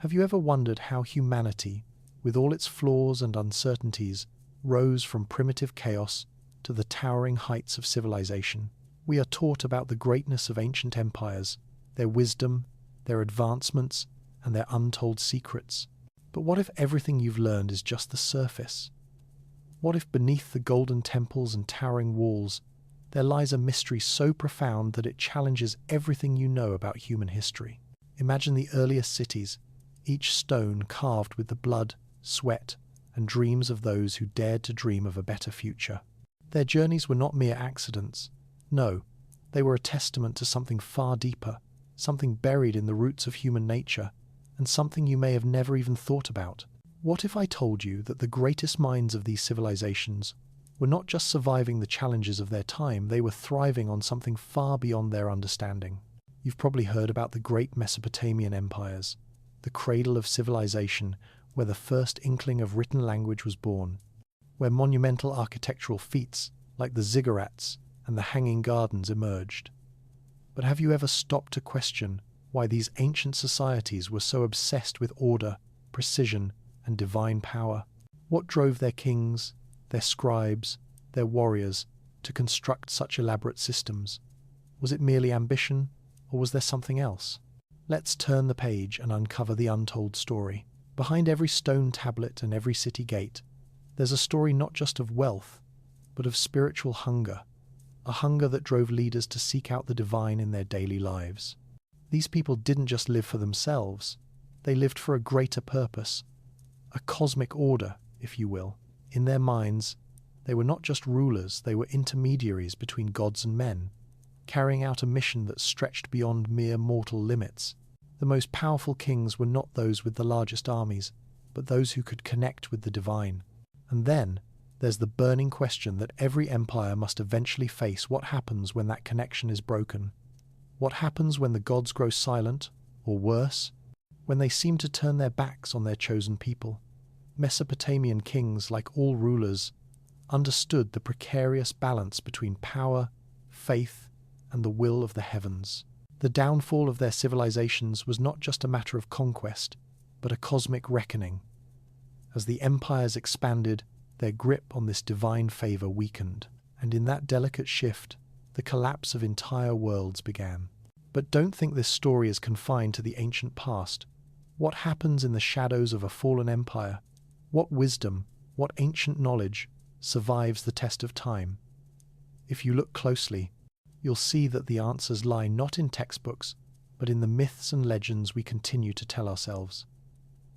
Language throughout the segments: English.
Have you ever wondered how humanity, with all its flaws and uncertainties, rose from primitive chaos to the towering heights of civilization? We are taught about the greatness of ancient empires, their wisdom, their advancements, and their untold secrets. But what if everything you've learned is just the surface? What if beneath the golden temples and towering walls, there lies a mystery so profound that it challenges everything you know about human history? Imagine the earliest cities, each stone carved with the blood, sweat, and dreams of those who dared to dream of a better future. Their journeys were not mere accidents. No, they were a testament to something far deeper, something buried in the roots of human nature, and something you may have never even thought about. What if I told you that the greatest minds of these civilizations were not just surviving the challenges of their time, they were thriving on something far beyond their understanding? You've probably heard about the great Mesopotamian empires, the cradle of civilization where the first inkling of written language was born, where monumental architectural feats like the ziggurats and the hanging gardens emerged. But have you ever stopped to question why these ancient societies were so obsessed with order, precision, and divine power? What drove their kings, their scribes, their warriors to construct such elaborate systems? Was it merely ambition, or was there something else? Let's turn the page and uncover the untold story. Behind every stone tablet and every city gate, there's a story not just of wealth, but of spiritual hunger, a hunger that drove leaders to seek out the divine in their daily lives. These people didn't just live for themselves, they lived for a greater purpose, a cosmic order, if you will. In their minds, they were not just rulers, they were intermediaries between gods and men, carrying out a mission that stretched beyond mere mortal limits. The most powerful kings were not those with the largest armies, but those who could connect with the divine. And then, there's the burning question that every empire must eventually face: what happens when that connection is broken? What happens when the gods grow silent, or worse, when they seem to turn their backs on their chosen people? Mesopotamian kings, like all rulers, understood the precarious balance between power, faith, and the will of the heavens. The downfall of their civilizations was not just a matter of conquest, but a cosmic reckoning. As the empires expanded, their grip on this divine favor weakened, and in that delicate shift, the collapse of entire worlds began. But don't think this story is confined to the ancient past. What happens in the shadows of a fallen empire? What wisdom, what ancient knowledge survives the test of time? If you look closely, you'll see that the answers lie not in textbooks, but in the myths and legends we continue to tell ourselves.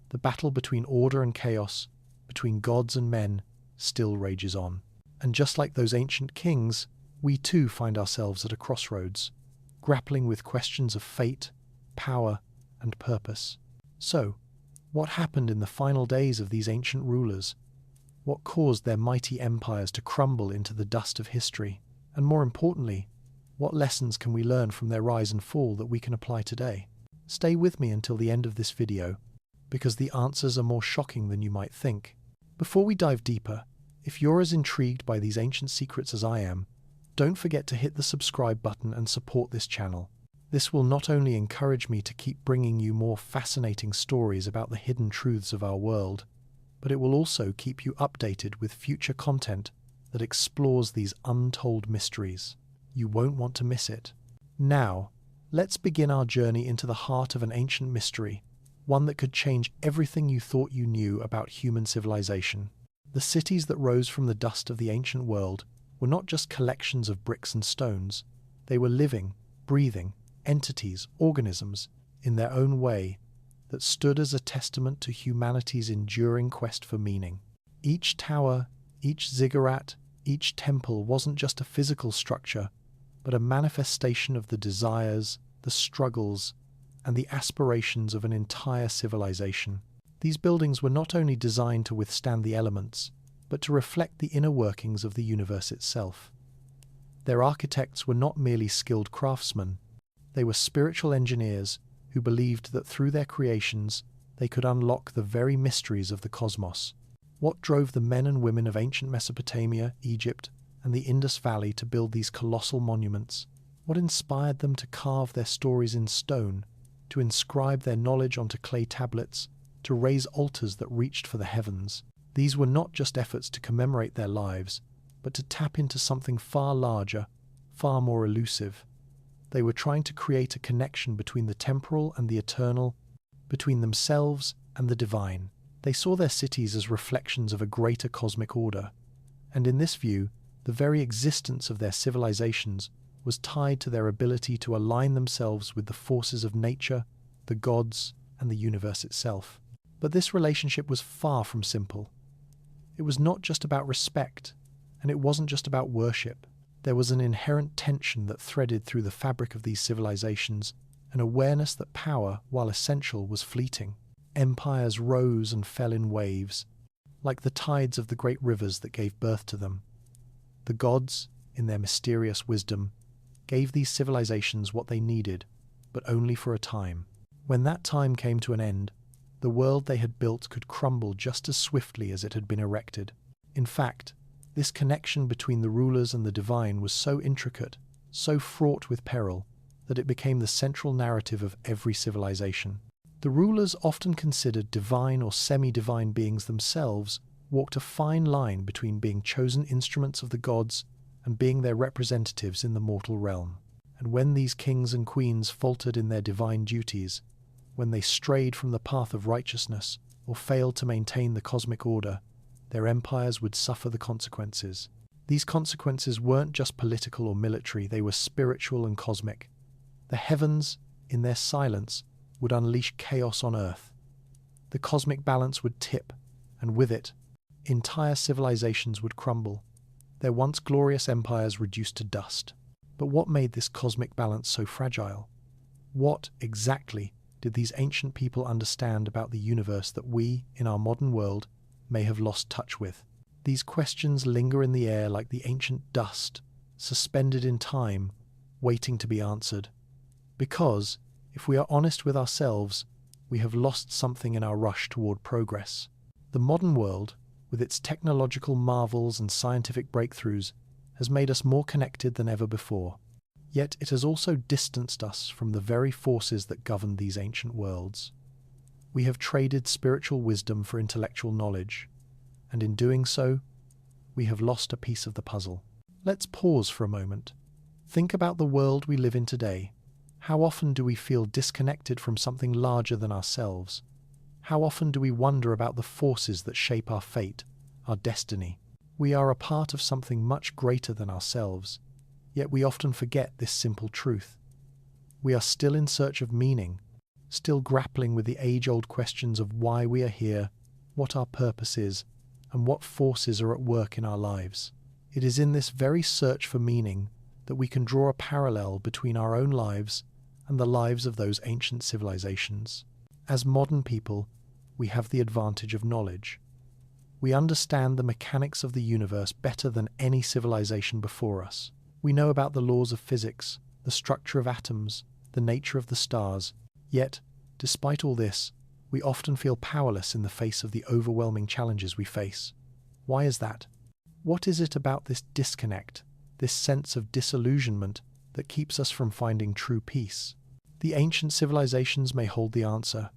The battle between order and chaos, between gods and men, still rages on. And just like those ancient kings, we too find ourselves at a crossroads, grappling with questions of fate, power, and purpose. So, what happened in the final days of these ancient rulers? What caused their mighty empires to crumble into the dust of history? And more importantly, what lessons can we learn from their rise and fall that we can apply today? Stay with me until the end of this video, because the answers are more shocking than you might think. Before we dive deeper, if you're as intrigued by these ancient secrets as I am, don't forget to hit the subscribe button and support this channel. This will not only encourage me to keep bringing you more fascinating stories about the hidden truths of our world, but it will also keep you updated with future content that explores these untold mysteries. You won't want to miss it. Now, let's begin our journey into the heart of an ancient mystery, one that could change everything you thought you knew about human civilization. The cities that rose from the dust of the ancient world were not just collections of bricks and stones. They were living, breathing entities, organisms, in their own way, that stood as a testament to humanity's enduring quest for meaning. Each tower, each ziggurat, each temple wasn't just a physical structure, but a manifestation of the desires, the struggles, and the aspirations of an entire civilization. These buildings were not only designed to withstand the elements, but to reflect the inner workings of the universe itself. Their architects were not merely skilled craftsmen, they were spiritual engineers who believed that through their creations they could unlock the very mysteries of the cosmos. What drove the men and women of ancient Mesopotamia, Egypt, and the Indus Valley to build these colossal monuments? What inspired them to carve their stories in stone, to inscribe their knowledge onto clay tablets, to raise altars that reached for the heavens. These were not just efforts to commemorate their lives, but to tap into something far larger, far more elusive. They were trying to create a connection between the temporal and the eternal, between themselves and the divine. They saw their cities as reflections of a greater cosmic order, and in this view, the very existence of their civilizations was tied to their ability to align themselves with the forces of nature, the gods, and the universe itself. But this relationship was far from simple. It was not just about respect, and it wasn't just about worship. There was an inherent tension that threaded through the fabric of these civilizations, an awareness that power, while essential, was fleeting. Empires rose and fell in waves, like the tides of the great rivers that gave birth to them. The gods, in their mysterious wisdom, gave these civilizations what they needed, but only for a time. When that time came to an end, the world they had built could crumble just as swiftly as it had been erected. In fact, this connection between the rulers and the divine was so intricate, so fraught with peril, that it became the central narrative of every civilization. The rulers, often considered divine or semi-divine beings themselves, walked a fine line between being chosen instruments of the gods and being their representatives in the mortal realm. And when these kings and queens faltered in their divine duties, when they strayed from the path of righteousness or failed to maintain the cosmic order, their empires would suffer the consequences. These consequences weren't just political or military, they were spiritual and cosmic. The heavens, in their silence, would unleash chaos on earth. The cosmic balance would tip, and with it, entire civilizations would crumble, their once glorious empires reduced to dust. But what made this cosmic balance so fragile? What, exactly, did these ancient people understand about the universe that we, in our modern world, may have lost touch with? These questions linger in the air like the ancient dust, suspended in time, waiting to be answered. Because, if we are honest with ourselves, we have lost something in our rush toward progress. The modern world, with its technological marvels and scientific breakthroughs, has made us more connected than ever before. Yet it has also distanced us from the very forces that govern these ancient worlds. We have traded spiritual wisdom for intellectual knowledge, and in doing so, we have lost a piece of the puzzle. Let's pause for a moment. Think about the world we live in today. How often do we feel disconnected from something larger than ourselves? How often do we wonder about the forces that shape our fate, our destiny? We are a part of something much greater than ourselves, yet we often forget this simple truth. We are still in search of meaning, still grappling with the age-old questions of why we are here, what our purpose is, and what forces are at work in our lives. It is in this very search for meaning that we can draw a parallel between our own lives and the lives of those ancient civilizations. As modern people, we have the advantage of knowledge. We understand the mechanics of the universe better than any civilization before us. We know about the laws of physics, the structure of atoms, the nature of the stars. Yet, despite all this, we often feel powerless in the face of the overwhelming challenges we face. Why is that? What is it about this disconnect, this sense of disillusionment, that keeps us from finding true peace? The ancient civilizations may hold the answer.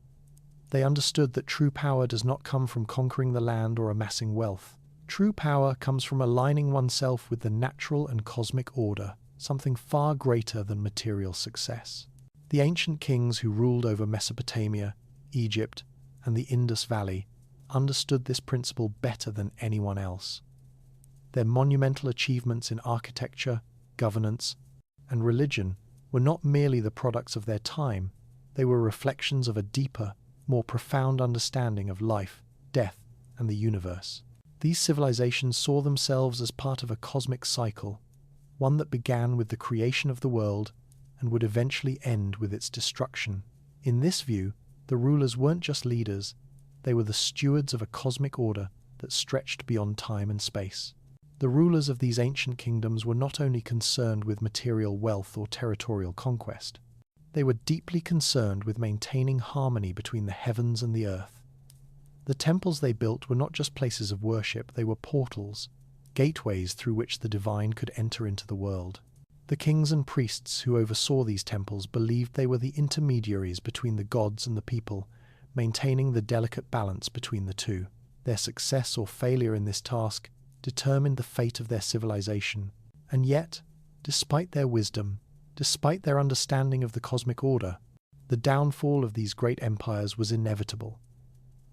They understood that true power does not come from conquering the land or amassing wealth. True power comes from aligning oneself with the natural and cosmic order, something far greater than material success. The ancient kings who ruled over Mesopotamia, Egypt, and the Indus Valley understood this principle better than anyone else. Their monumental achievements in architecture, governance, and religion were not merely the products of their time, they were reflections of a deeper, more profound understanding of life, death, and the universe. These civilizations saw themselves as part of a cosmic cycle, one that began with the creation of the world and would eventually end with its destruction. In this view, the rulers weren't just leaders, they were the stewards of a cosmic order that stretched beyond time and space. The rulers of these ancient kingdoms were not only concerned with material wealth or territorial conquest, they were deeply concerned with maintaining harmony between the heavens and the earth. The temples they built were not just places of worship, they were portals, gateways through which the divine could enter into the world. The kings and priests who oversaw these temples believed they were the intermediaries between the gods and the people, maintaining the delicate balance between the two. Their success or failure in this task determined the fate of their civilization. And yet, despite their wisdom, despite their understanding of the cosmic order, the downfall of these great empires was inevitable.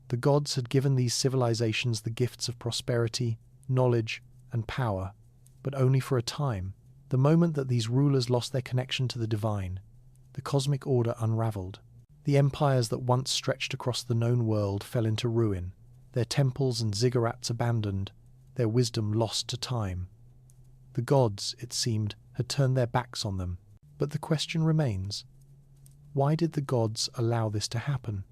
The gods had given these civilizations the gifts of prosperity, knowledge, and power, but only for a time. The moment that these rulers lost their connection to the divine, the cosmic order unraveled. The empires that once stretched across the known world fell into ruin, their temples and ziggurats abandoned, their wisdom lost to time. The gods, it seemed, had turned their backs on them. But the question remains, why did the gods allow this to happen?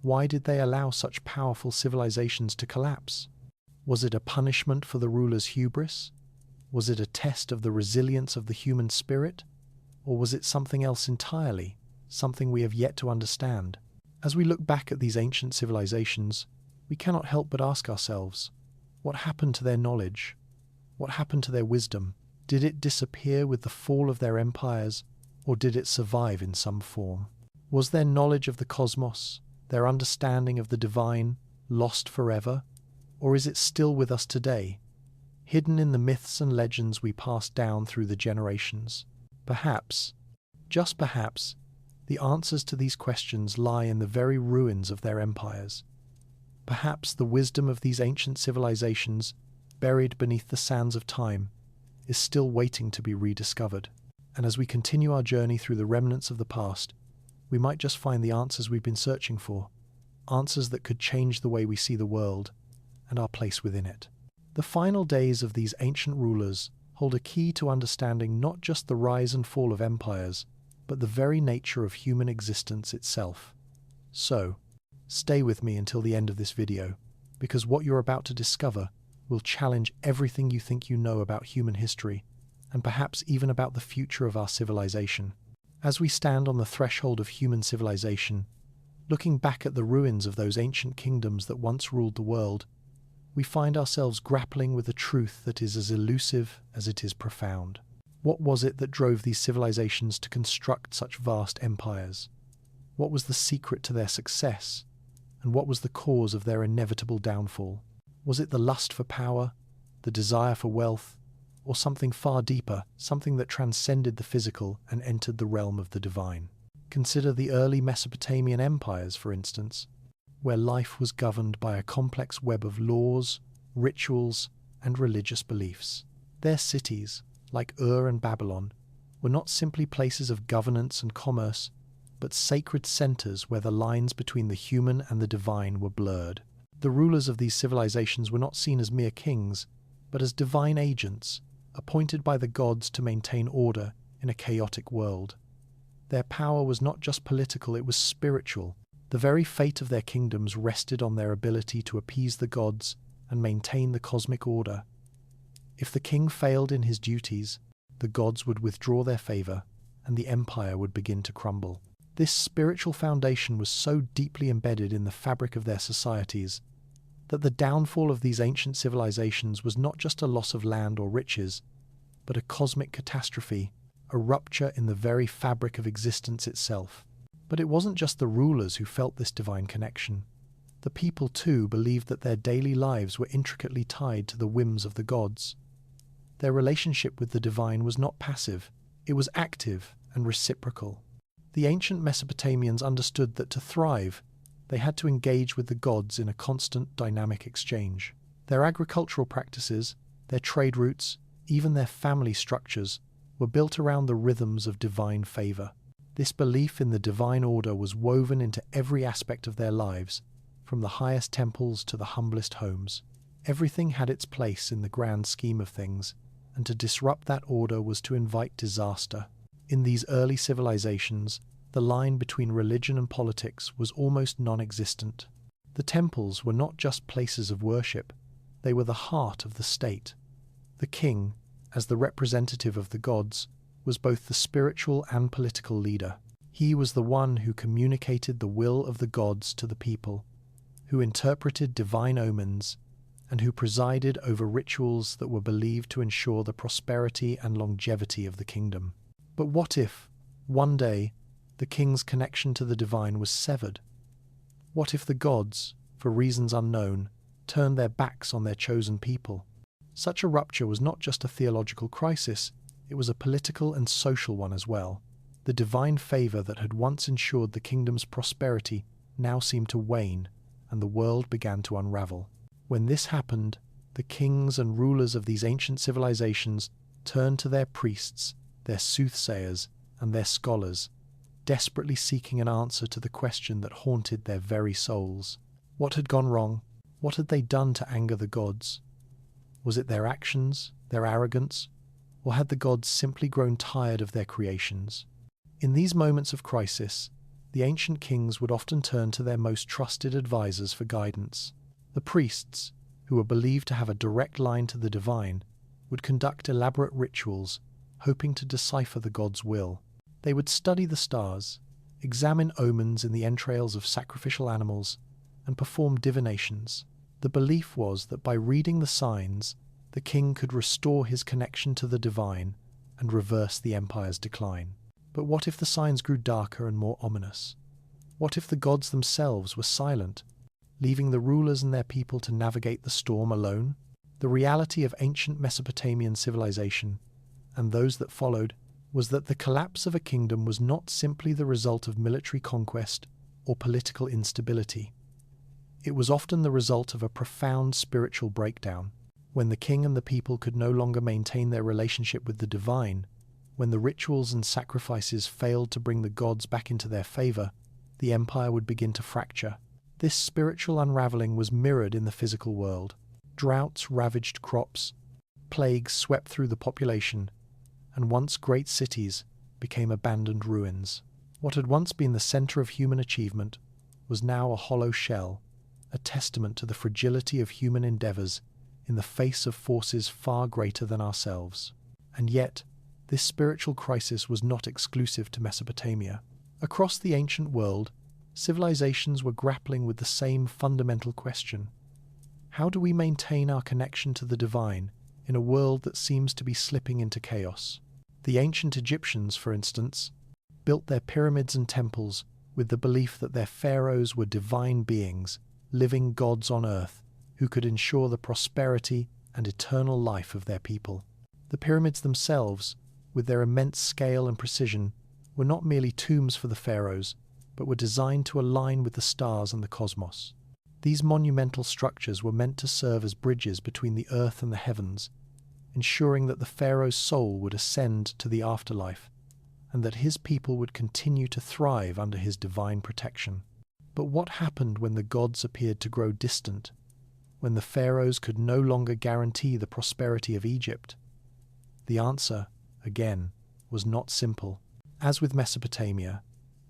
Why did they allow such powerful civilizations to collapse? Was it a punishment for the rulers' hubris? Was it a test of the resilience of the human spirit? Or was it something else entirely, something we have yet to understand? As we look back at these ancient civilizations, we cannot help but ask ourselves, what happened to their knowledge? What happened to their wisdom? Did it disappear with the fall of their empires, or did it survive in some form? Was their knowledge of the cosmos, their understanding of the divine, lost forever? Or is it still with us today, hidden in the myths and legends we pass down through the generations? Perhaps, just perhaps, the answers to these questions lie in the very ruins of their empires. Perhaps the wisdom of these ancient civilizations, buried beneath the sands of time, is still waiting to be rediscovered. And as we continue our journey through the remnants of the past, we might just find the answers we've been searching for, answers that could change the way we see the world and our place within it. The final days of these ancient rulers hold a key to understanding not just the rise and fall of empires, but the very nature of human existence itself. So, stay with me until the end of this video, because what you're about to discover will challenge everything you think you know about human history, and perhaps even about the future of our civilization. As we stand on the threshold of human civilization, looking back at the ruins of those ancient kingdoms that once ruled the world, we find ourselves grappling with a truth that is as elusive as it is profound. What was it that drove these civilizations to construct such vast empires? What was the secret to their success? And what was the cause of their inevitable downfall? Was it the lust for power, the desire for wealth, or something far deeper, something that transcended the physical and entered the realm of the divine? Consider the early Mesopotamian empires, for instance, where life was governed by a complex web of laws, rituals, and religious beliefs. Their cities, like Ur and Babylon, were not simply places of governance and commerce, but sacred centers where the lines between the human and the divine were blurred. The rulers of these civilizations were not seen as mere kings, but as divine agents, appointed by the gods to maintain order in a chaotic world. Their power was not just political, it was spiritual. The very fate of their kingdoms rested on their ability to appease the gods and maintain the cosmic order. If the king failed in his duties, the gods would withdraw their favor, and the empire would begin to crumble. This spiritual foundation was so deeply embedded in the fabric of their societies that the downfall of these ancient civilizations was not just a loss of land or riches, but a cosmic catastrophe, a rupture in the very fabric of existence itself. But it wasn't just the rulers who felt this divine connection. The people too believed that their daily lives were intricately tied to the whims of the gods. Their relationship with the divine was not passive, it was active and reciprocal. The ancient Mesopotamians understood that to thrive, they had to engage with the gods in a constant dynamic exchange. Their agricultural practices, their trade routes, even their family structures were built around the rhythms of divine favor. This belief in the divine order was woven into every aspect of their lives, from the highest temples to the humblest homes. Everything had its place in the grand scheme of things, and to disrupt that order was to invite disaster. In these early civilizations, the line between religion and politics was almost non-existent. The temples were not just places of worship, they were the heart of the state. The king, as the representative of the gods, was both the spiritual and political leader. He was the one who communicated the will of the gods to the people, who interpreted divine omens, and who presided over rituals that were believed to ensure the prosperity and longevity of the kingdom. But what if, one day, the king's connection to the divine was severed? What if the gods, for reasons unknown, turned their backs on their chosen people? Such a rupture was not just a theological crisis, it was a political and social one as well. The divine favor that had once ensured the kingdom's prosperity now seemed to wane, and the world began to unravel. When this happened, the kings and rulers of these ancient civilizations turned to their priests, their soothsayers, and their scholars, desperately seeking an answer to the question that haunted their very souls. What had gone wrong? What had they done to anger the gods? Was it their actions, their arrogance, or had the gods simply grown tired of their creations? In these moments of crisis, the ancient kings would often turn to their most trusted advisors for guidance. The priests, who were believed to have a direct line to the divine, would conduct elaborate rituals, hoping to decipher the god's will. They would study the stars, examine omens in the entrails of sacrificial animals, and perform divinations. The belief was that by reading the signs, the king could restore his connection to the divine and reverse the empire's decline. But what if the signs grew darker and more ominous? What if the gods themselves were silent, leaving the rulers and their people to navigate the storm alone? The reality of ancient Mesopotamian civilization, and those that followed, was that the collapse of a kingdom was not simply the result of military conquest or political instability. It was often the result of a profound spiritual breakdown. When the king and the people could no longer maintain their relationship with the divine, when the rituals and sacrifices failed to bring the gods back into their favor, the empire would begin to fracture. This spiritual unraveling was mirrored in the physical world. Droughts ravaged crops, plagues swept through the population, and once great cities became abandoned ruins. What had once been the center of human achievement was now a hollow shell, a testament to the fragility of human endeavors in the face of forces far greater than ourselves. And yet, this spiritual crisis was not exclusive to Mesopotamia. Across the ancient world, civilizations were grappling with the same fundamental question. How do we maintain our connection to the divine in a world that seems to be slipping into chaos? The ancient Egyptians, for instance, built their pyramids and temples with the belief that their pharaohs were divine beings, living gods on earth, who could ensure the prosperity and eternal life of their people. The pyramids themselves, with their immense scale and precision, were not merely tombs for the pharaohs, but were designed to align with the stars and the cosmos. These monumental structures were meant to serve as bridges between the earth and the heavens, ensuring that the pharaoh's soul would ascend to the afterlife, and that his people would continue to thrive under his divine protection. But what happened when the gods appeared to grow distant, when the pharaohs could no longer guarantee the prosperity of Egypt? The answer, again, was not simple. As with Mesopotamia,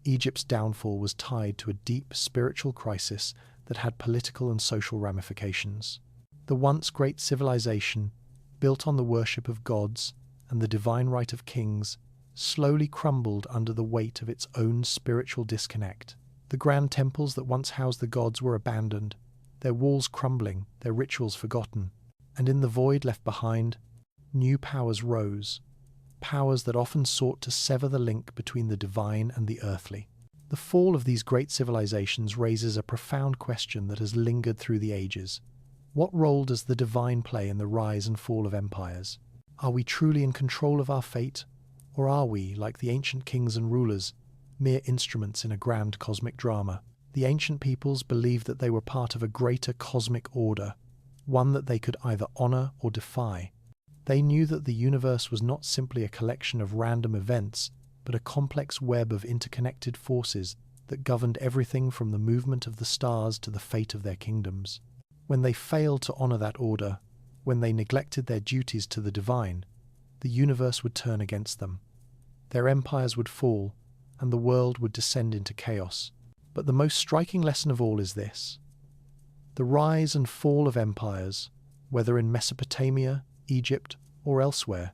Egypt's downfall was tied to a deep spiritual crisis that had political and social ramifications. The once great civilization, built on the worship of gods and the divine right of kings, slowly crumbled under the weight of its own spiritual disconnect. The grand temples that once housed the gods were abandoned, their walls crumbling, their rituals forgotten, and in the void left behind, new powers rose, powers that often sought to sever the link between the divine and the earthly. The fall of these great civilizations raises a profound question that has lingered through the ages. What role does the divine play in the rise and fall of empires? Are we truly in control of our fate, or are we, like the ancient kings and rulers, mere instruments in a grand cosmic drama? The ancient peoples believed that they were part of a greater cosmic order, one that they could either honor or defy. They knew that the universe was not simply a collection of random events, but a complex web of interconnected forces that governed everything from the movement of the stars to the fate of their kingdoms. When they failed to honor that order, when they neglected their duties to the divine, the universe would turn against them. Their empires would fall, and the world would descend into chaos. But the most striking lesson of all is this: the rise and fall of empires, whether in Mesopotamia, Egypt, or elsewhere,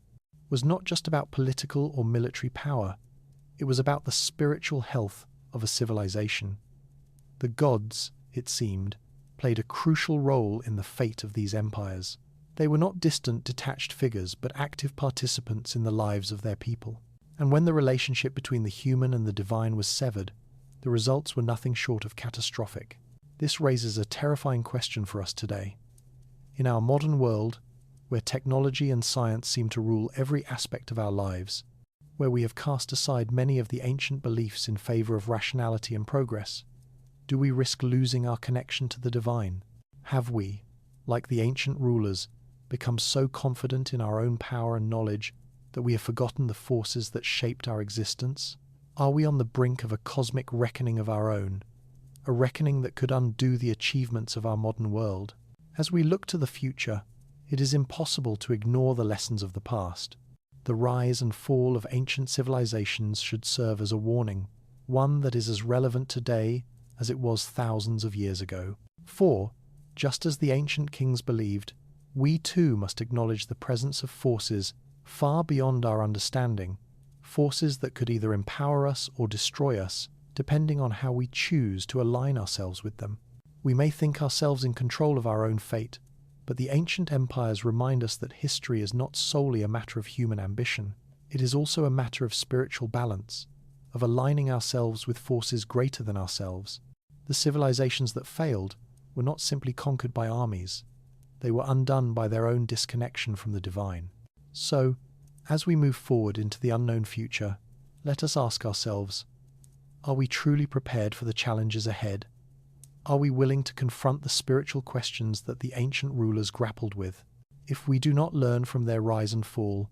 was not just about political or military power. It was about the spiritual health of a civilization. The gods, it seemed, played a crucial role in the fate of these empires. They were not distant, detached figures, but active participants in the lives of their people. And when the relationship between the human and the divine was severed, the results were nothing short of catastrophic. This raises a terrifying question for us today. In our modern world, where technology and science seem to rule every aspect of our lives, where we have cast aside many of the ancient beliefs in favor of rationality and progress, do we risk losing our connection to the divine? Have we, like the ancient rulers, become so confident in our own power and knowledge that we have forgotten the forces that shaped our existence? Are we on the brink of a cosmic reckoning of our own, a reckoning that could undo the achievements of our modern world? As we look to the future, it is impossible to ignore the lessons of the past. The rise and fall of ancient civilizations should serve as a warning, one that is as relevant today as it was thousands of years ago. For, just as the ancient kings believed, we too must acknowledge the presence of forces far beyond our understanding, forces that could either empower us or destroy us, depending on how we choose to align ourselves with them. We may think ourselves in control of our own fate, but the ancient empires remind us that history is not solely a matter of human ambition. It is also a matter of spiritual balance, of aligning ourselves with forces greater than ourselves. The civilizations that failed were not simply conquered by armies. They were undone by their own disconnection from the divine. So, as we move forward into the unknown future, let us ask ourselves, are we truly prepared for the challenges ahead? Are we willing to confront the spiritual questions that the ancient rulers grappled with? If we do not learn from their rise and fall,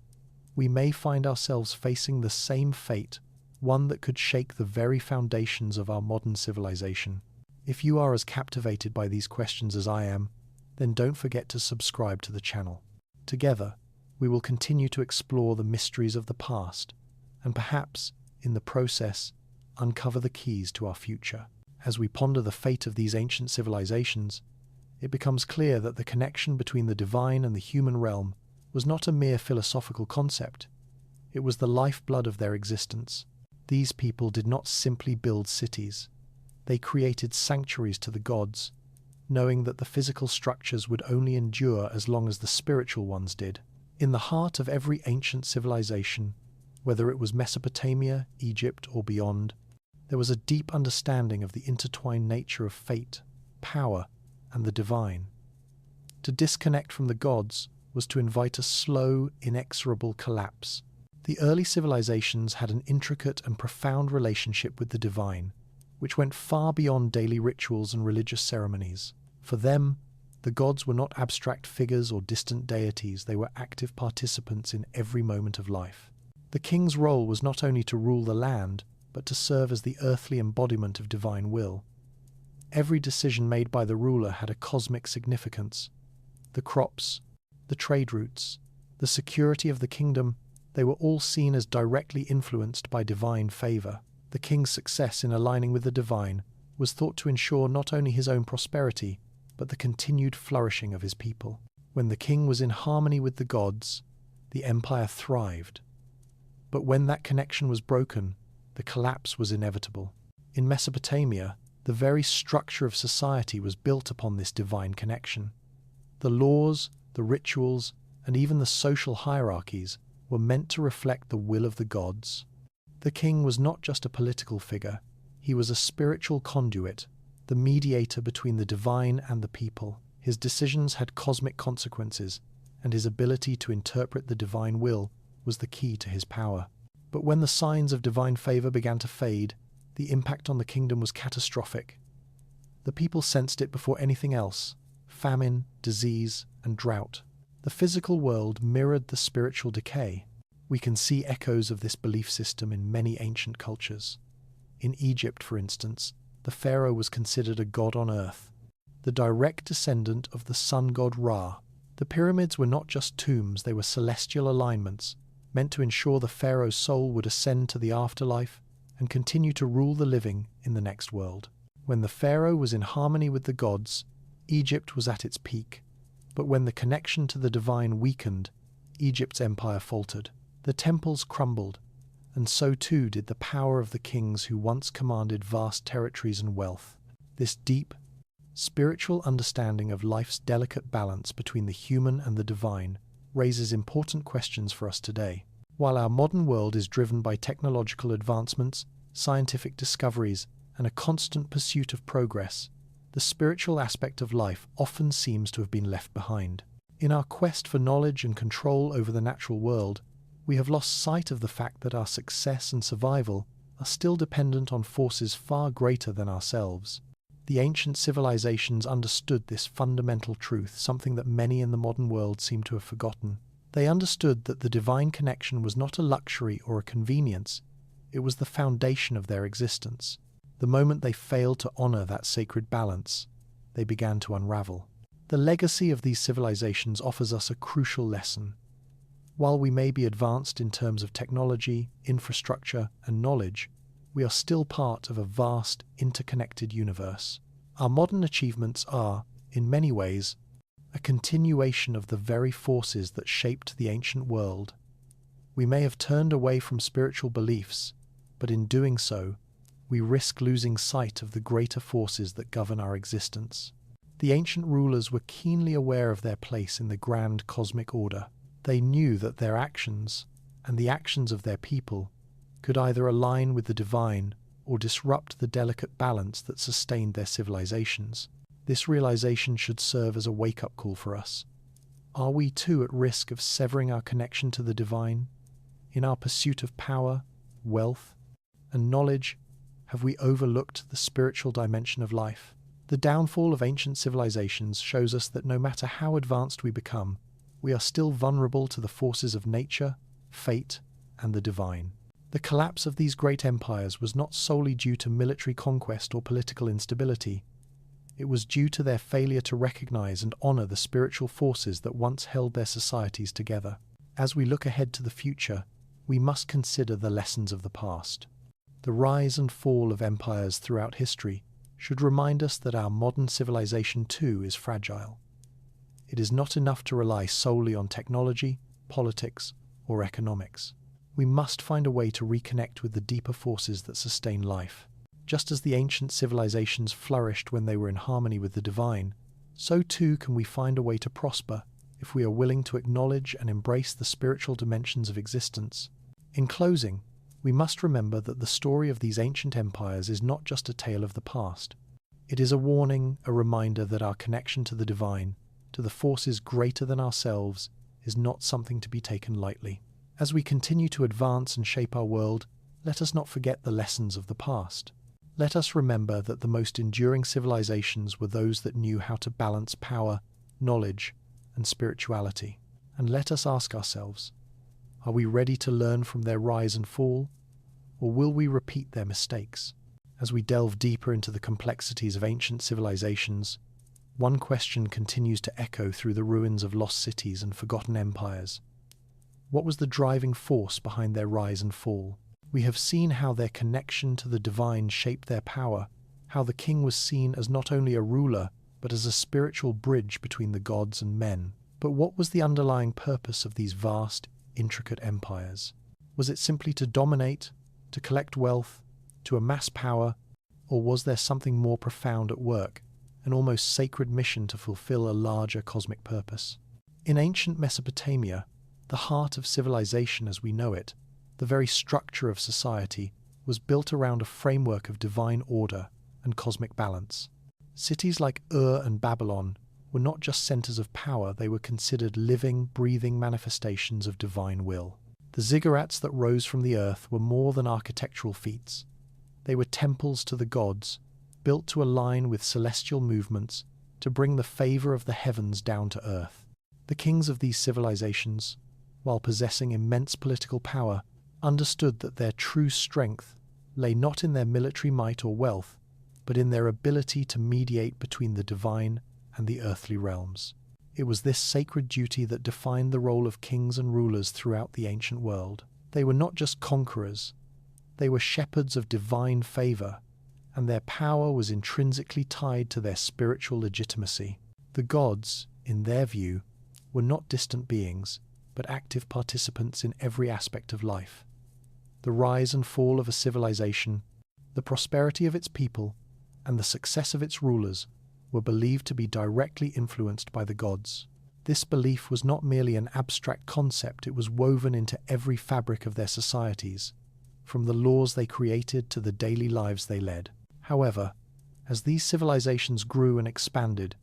we may find ourselves facing the same fate, one that could shake the very foundations of our modern civilization. If you are as captivated by these questions as I am, then don't forget to subscribe to the channel. Together, we will continue to explore the mysteries of the past, and perhaps, in the process, uncover the keys to our future. As we ponder the fate of these ancient civilizations, it becomes clear that the connection between the divine and the human realm was not a mere philosophical concept. It was the lifeblood of their existence. These people did not simply build cities. They created sanctuaries to the gods, knowing that the physical structures would only endure as long as the spiritual ones did. In the heart of every ancient civilization, whether it was Mesopotamia, Egypt, or beyond, there was a deep understanding of the intertwined nature of fate, power, and the divine. To disconnect from the gods was to invite a slow, inexorable collapse. The early civilizations had an intricate and profound relationship with the divine, which went far beyond daily rituals and religious ceremonies. For them, the gods were not abstract figures or distant deities, they were active participants in every moment of life. The king's role was not only to rule the land, but to serve as the earthly embodiment of divine will. Every decision made by the ruler had a cosmic significance. The crops, the trade routes, the security of the kingdom, they were all seen as directly influenced by divine favor. The king's success in aligning with the divine was thought to ensure not only his own prosperity, but the continued flourishing of his people. When the king was in harmony with the gods, the empire thrived. But when that connection was broken, the collapse was inevitable. In Mesopotamia, the very structure of society was built upon this divine connection. The laws, the rituals, and even the social hierarchies were meant to reflect the will of the gods. The king was not just a political figure, he was a spiritual conduit, the mediator between the divine and the people. His decisions had cosmic consequences, and his ability to interpret the divine will was the key to his power. But when the signs of divine favor began to fade, the impact on the kingdom was catastrophic. The people sensed it before anything else: famine, disease, and drought. The physical world mirrored the spiritual decay. We can see echoes of this belief system in many ancient cultures. In Egypt, for instance, the pharaoh was considered a god on earth, the direct descendant of the sun god Ra. The pyramids were not just tombs, they were celestial alignments, meant to ensure the pharaoh's soul would ascend to the afterlife and continue to rule the living in the next world. When the pharaoh was in harmony with the gods, Egypt was at its peak. But when the connection to the divine weakened, Egypt's empire faltered. The temples crumbled, and so too did the power of the kings who once commanded vast territories and wealth. This deep, Spiritual understanding of life's delicate balance between the human and the divine raises important questions for us today. While our modern world is driven by technological advancements, scientific discoveries, and a constant pursuit of progress, the spiritual aspect of life often seems to have been left behind. In our quest for knowledge and control over the natural world, we have lost sight of the fact that our success and survival are still dependent on forces far greater than ourselves. The ancient civilizations understood this fundamental truth, something that many in the modern world seem to have forgotten. They understood that the divine connection was not a luxury or a convenience, it was the foundation of their existence. The moment they failed to honor that sacred balance, they began to unravel. The legacy of these civilizations offers us a crucial lesson. While we may be advanced in terms of technology, infrastructure, and knowledge, we are still part of a vast, interconnected universe. Our modern achievements are, in many ways, a continuation of the very forces that shaped the ancient world. We may have turned away from spiritual beliefs, but in doing so, we risk losing sight of the greater forces that govern our existence. The ancient rulers were keenly aware of their place in the grand cosmic order. They knew that their actions, and the actions of their people, could either align with the divine or disrupt the delicate balance that sustained their civilizations. This realization should serve as a wake-up call for us. Are we too at risk of severing our connection to the divine? In our pursuit of power, wealth, and knowledge, have we overlooked the spiritual dimension of life? The downfall of ancient civilizations shows us that no matter how advanced we become, we are still vulnerable to the forces of nature, fate, and the divine. The collapse of these great empires was not solely due to military conquest or political instability. It was due to their failure to recognize and honor the spiritual forces that once held their societies together. As we look ahead to the future, we must consider the lessons of the past. The rise and fall of empires throughout history should remind us that our modern civilization too is fragile. It is not enough to rely solely on technology, politics, or economics. We must find a way to reconnect with the deeper forces that sustain life. Just as the ancient civilizations flourished when they were in harmony with the divine, so too can we find a way to prosper if we are willing to acknowledge and embrace the spiritual dimensions of existence. In closing, we must remember that the story of these ancient empires is not just a tale of the past. It is a warning, a reminder that our connection to the divine, to the forces greater than ourselves, is not something to be taken lightly. As we continue to advance and shape our world, let us not forget the lessons of the past. Let us remember that the most enduring civilizations were those that knew how to balance power, knowledge, and spirituality. And let us ask ourselves, are we ready to learn from their rise and fall, or will we repeat their mistakes? As we delve deeper into the complexities of ancient civilizations, one question continues to echo through the ruins of lost cities and forgotten empires. What was the driving force behind their rise and fall? We have seen how their connection to the divine shaped their power, how the king was seen as not only a ruler, but as a spiritual bridge between the gods and men. But what was the underlying purpose of these vast, intricate empires? Was it simply to dominate, to collect wealth, to amass power, or was there something more profound at work, an almost sacred mission to fulfill a larger cosmic purpose? In ancient Mesopotamia, the heart of civilization as we know it, the very structure of society, was built around a framework of divine order and cosmic balance. Cities like Ur and Babylon were not just centers of power, they were considered living, breathing manifestations of divine will. The ziggurats that rose from the earth were more than architectural feats. They were temples to the gods, built to align with celestial movements, to bring the favor of the heavens down to earth. The kings of these civilizations, while possessing immense political power, understood that their true strength lay not in their military might or wealth, but in their ability to mediate between the divine and the earthly realms. It was this sacred duty that defined the role of kings and rulers throughout the ancient world. They were not just conquerors, they were shepherds of divine favor, and their power was intrinsically tied to their spiritual legitimacy. The gods, in their view, were not distant beings, but active participants in every aspect of life. The rise and fall of a civilization, the prosperity of its people, and the success of its rulers were believed to be directly influenced by the gods. This belief was not merely an abstract concept, it was woven into every fabric of their societies, from the laws they created to the daily lives they led. However, as these civilizations grew and expanded,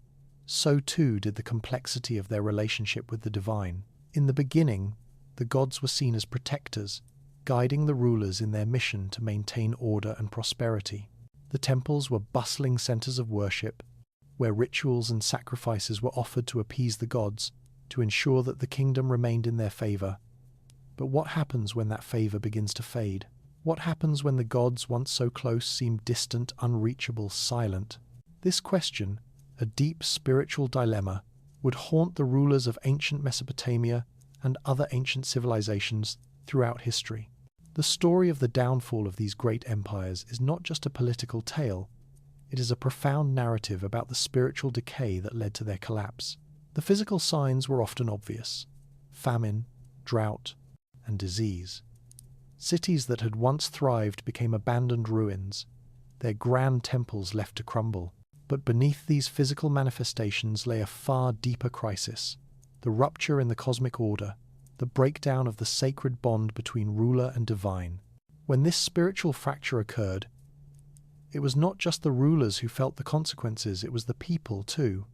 so too did the complexity of their relationship with the divine. In the beginning, the gods were seen as protectors, guiding the rulers in their mission to maintain order and prosperity. The temples were bustling centers of worship, where rituals and sacrifices were offered to appease the gods, to ensure that the kingdom remained in their favor. But what happens when that favor begins to fade? What happens when the gods, once so close, seem distant, unreachable, silent? This question, a deep spiritual dilemma, would haunt the rulers of ancient Mesopotamia and other ancient civilizations throughout history. The story of the downfall of these great empires is not just a political tale, it is a profound narrative about the spiritual decay that led to their collapse. The physical signs were often obvious: famine, drought, and disease. Cities that had once thrived became abandoned ruins, their grand temples left to crumble. But beneath these physical manifestations lay a far deeper crisis: the rupture in the cosmic order, the breakdown of the sacred bond between ruler and divine. When this spiritual fracture occurred, it was not just the rulers who felt the consequences, it was the people too.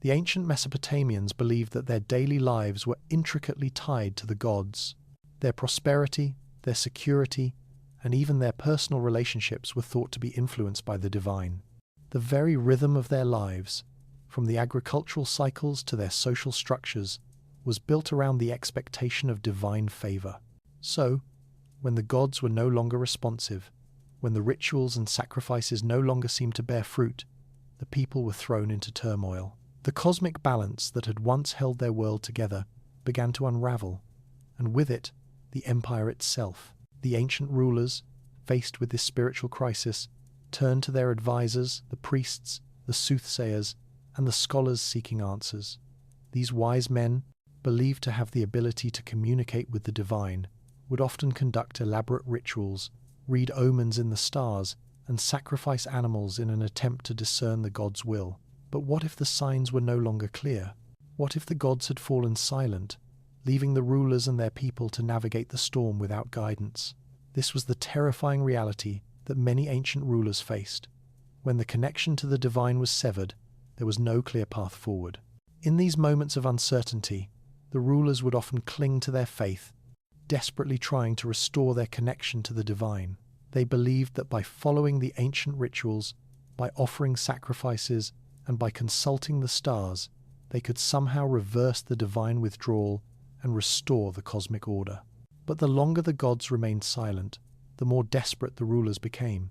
The ancient Mesopotamians believed that their daily lives were intricately tied to the gods. Their prosperity, their security, and even their personal relationships were thought to be influenced by the divine. The very rhythm of their lives, from the agricultural cycles to their social structures, was built around the expectation of divine favor. So, when the gods were no longer responsive, when the rituals and sacrifices no longer seemed to bear fruit, the people were thrown into turmoil. The cosmic balance that had once held their world together began to unravel, and with it, the empire itself. The ancient rulers, faced with this spiritual crisis, turned to their advisors, the priests, the soothsayers, and the scholars seeking answers. These wise men, believed to have the ability to communicate with the divine, would often conduct elaborate rituals, read omens in the stars, and sacrifice animals in an attempt to discern the gods' will. But what if the signs were no longer clear? What if the gods had fallen silent, leaving the rulers and their people to navigate the storm without guidance? This was the terrifying reality that many ancient rulers faced. When the connection to the divine was severed, there was no clear path forward. In these moments of uncertainty, the rulers would often cling to their faith, desperately trying to restore their connection to the divine. They believed that by following the ancient rituals, by offering sacrifices, and by consulting the stars, they could somehow reverse the divine withdrawal and restore the cosmic order. But the longer the gods remained silent, the more desperate the rulers became.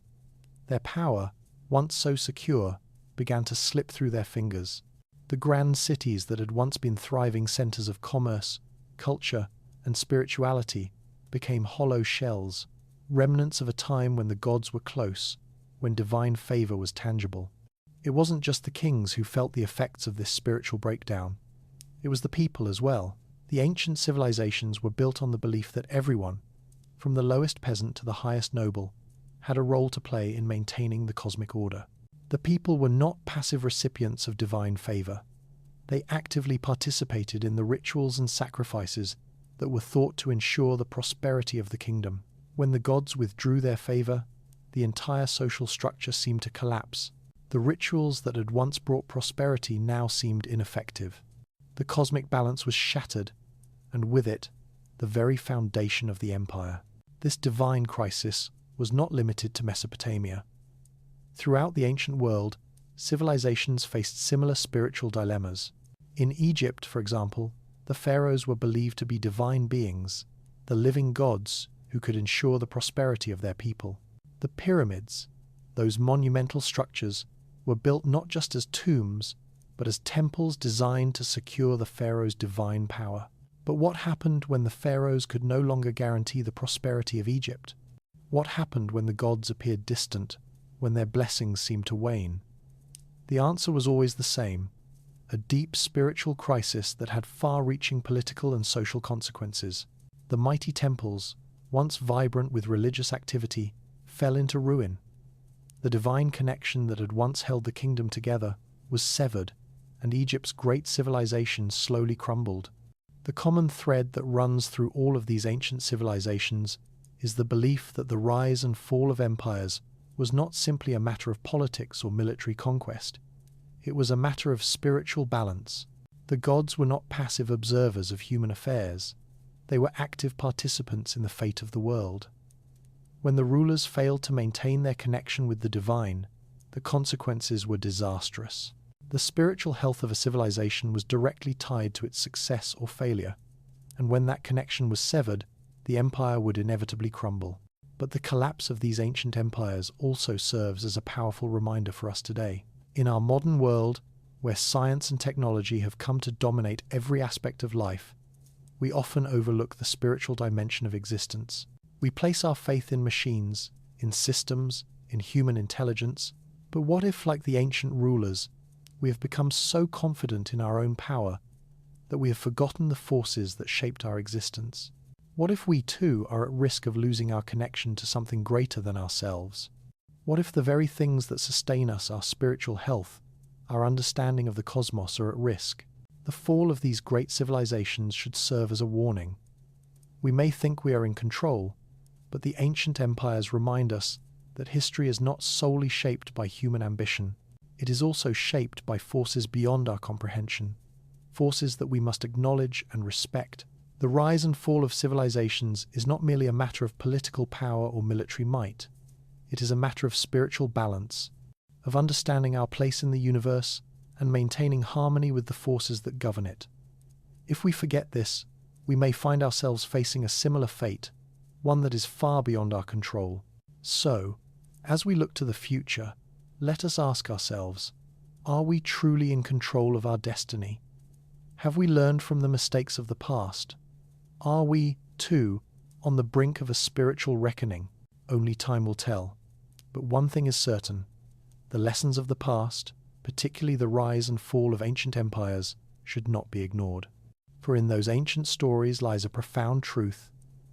Their power, once so secure, began to slip through their fingers. The grand cities that had once been thriving centers of commerce, culture, and spirituality became hollow shells, remnants of a time when the gods were close, when divine favor was tangible. It wasn't just the kings who felt the effects of this spiritual breakdown. It was the people as well. The ancient civilizations were built on the belief that everyone, from the lowest peasant to the highest noble, had a role to play in maintaining the cosmic order. The people were not passive recipients of divine favor. They actively participated in the rituals and sacrifices that were thought to ensure the prosperity of the kingdom. When the gods withdrew their favor, the entire social structure seemed to collapse. The rituals that had once brought prosperity now seemed ineffective. The cosmic balance was shattered, and with it, the very foundation of the empire. This divine crisis was not limited to Mesopotamia. Throughout the ancient world, civilizations faced similar spiritual dilemmas. In Egypt, for example, the pharaohs were believed to be divine beings, the living gods who could ensure the prosperity of their people. The pyramids, those monumental structures, were built not just as tombs, but as temples designed to secure the pharaoh's divine power. But what happened when the pharaohs could no longer guarantee the prosperity of Egypt? What happened when the gods appeared distant, when their blessings seemed to wane? The answer was always the same: a deep spiritual crisis that had far-reaching political and social consequences. The mighty temples, once vibrant with religious activity, fell into ruin. The divine connection that had once held the kingdom together was severed, and Egypt's great civilization slowly crumbled. The common thread that runs through all of these ancient civilizations is the belief that the rise and fall of empires was not simply a matter of politics or military conquest. It was a matter of spiritual balance. The gods were not passive observers of human affairs. They were active participants in the fate of the world. When the rulers failed to maintain their connection with the divine, the consequences were disastrous. The spiritual health of a civilization was directly tied to its success or failure, and when that connection was severed, the empire would inevitably crumble. But the collapse of these ancient empires also serves as a powerful reminder for us today. In our modern world, where science and technology have come to dominate every aspect of life, we often overlook the spiritual dimension of existence. We place our faith in machines, in systems, in human intelligence, but what if, like the ancient rulers, we have become so confident in our own power that we have forgotten the forces that shaped our existence? What if we too are at risk of losing our connection to something greater than ourselves? What if the very things that sustain us, our spiritual health, our understanding of the cosmos, are at risk? The fall of these great civilizations should serve as a warning. We may think we are in control, but the ancient empires remind us that history is not solely shaped by human ambition. It is also shaped by forces beyond our comprehension, forces that we must acknowledge and respect. The rise and fall of civilizations is not merely a matter of political power or military might. It is a matter of spiritual balance, of understanding our place in the universe and maintaining harmony with the forces that govern it. If we forget this, we may find ourselves facing a similar fate, one that is far beyond our control. So, as we look to the future, let us ask ourselves, are we truly in control of our destiny? Have we learned from the mistakes of the past? Are we, too, on the brink of a spiritual reckoning? Only time will tell. But one thing is certain: the lessons of the past, particularly the rise and fall of ancient empires, should not be ignored. For in those ancient stories lies a profound truth,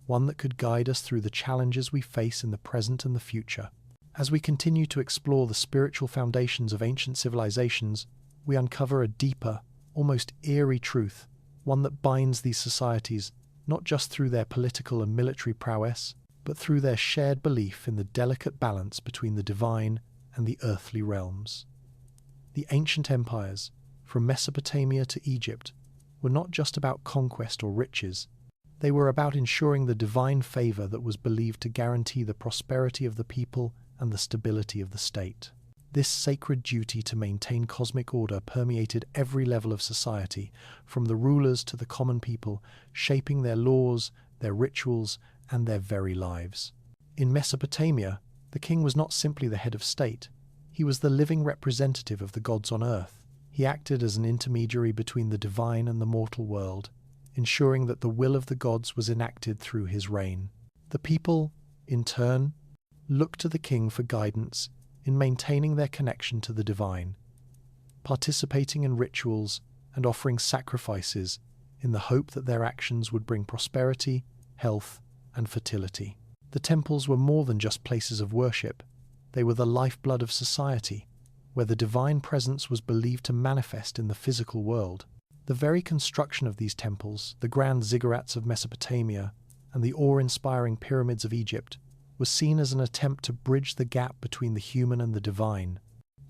one that could guide us through the challenges we face in the present and the future. As we continue to explore the spiritual foundations of ancient civilizations, we uncover a deeper, almost eerie truth, one that binds these societies not just through their political and military prowess, but through their shared belief in the delicate balance between the divine and the earthly realms. The ancient empires, from Mesopotamia to Egypt, were not just about conquest or riches. They were about ensuring the divine favor that was believed to guarantee the prosperity of the people and the stability of the state. This sacred duty to maintain cosmic order permeated every level of society, from the rulers to the common people, shaping their laws, their rituals, and their very lives. In Mesopotamia, the king was not simply the head of state. He was the living representative of the gods on earth. He acted as an intermediary between the divine and the mortal world, ensuring that the will of the gods was enacted through his reign. The people, in turn, looked to the king for guidance in maintaining their connection to the divine, participating in rituals and offering sacrifices in the hope that their actions would bring prosperity, health, and fertility. The temples were more than just places of worship. They were the lifeblood of society, where the divine presence was believed to manifest in the physical world. The very construction of these temples, the grand ziggurats of Mesopotamia and the awe-inspiring pyramids of Egypt, was seen as an attempt to bridge the gap between the human and the divine,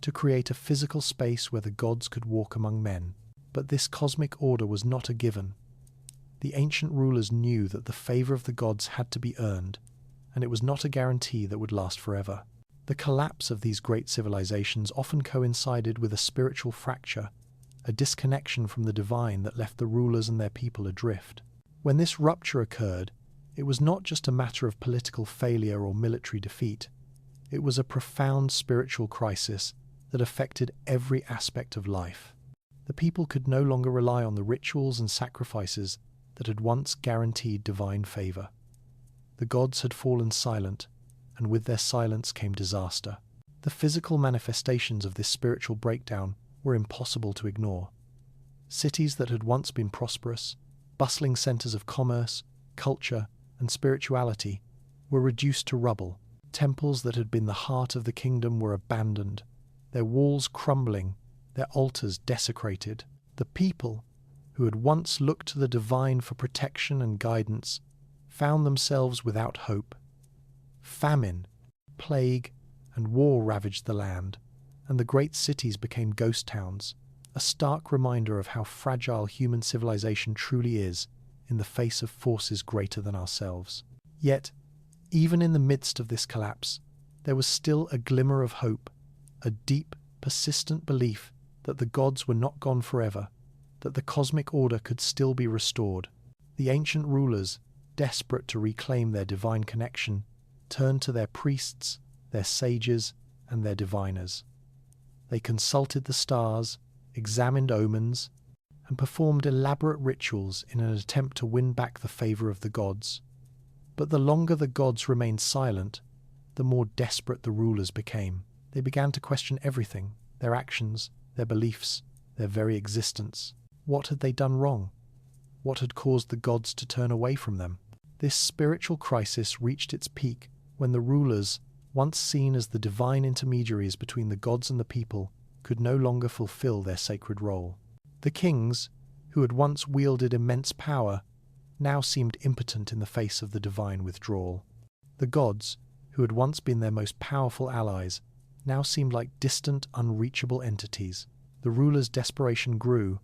to create a physical space where the gods could walk among men. But this cosmic order was not a given. The ancient rulers knew that the favor of the gods had to be earned, and it was not a guarantee that would last forever. The collapse of these great civilizations often coincided with a spiritual fracture, a disconnection from the divine that left the rulers and their people adrift. When this rupture occurred, it was not just a matter of political failure or military defeat. It was a profound spiritual crisis that affected every aspect of life. The people could no longer rely on the rituals and sacrifices that had once guaranteed divine favor. The gods had fallen silent, and with their silence came disaster. The physical manifestations of this spiritual breakdown were impossible to ignore. Cities that had once been prosperous, bustling centers of commerce, culture, and spirituality were reduced to rubble. Temples that had been the heart of the kingdom were abandoned, their walls crumbling, their their altars desecrated. The people, who had once looked to the divine for protection and guidance, found themselves without hope. Famine, plague, and war ravaged the land, and the great cities became ghost towns, a stark reminder of how fragile human civilization truly is in the face of forces greater than ourselves. Yet, even in the midst of this collapse, there was still a glimmer of hope, a deep, persistent belief that the gods were not gone forever, that the cosmic order could still be restored. The ancient rulers, desperate to reclaim their divine connection, turned to their priests, their sages, and their diviners. They consulted the stars, examined omens, and performed elaborate rituals in an attempt to win back the favor of the gods. But the longer the gods remained silent, the more desperate the rulers became. They began to question everything, their actions, their beliefs, their very existence. What had they done wrong? What had caused the gods to turn away from them? This spiritual crisis reached its peak when the rulers, once seen as the divine intermediaries between the gods and the people, could no longer fulfill their sacred role. The kings, who had once wielded immense power, now seemed impotent in the face of the divine withdrawal. The gods, who had once been their most powerful allies, now seemed like distant, unreachable entities. The rulers' desperation grew,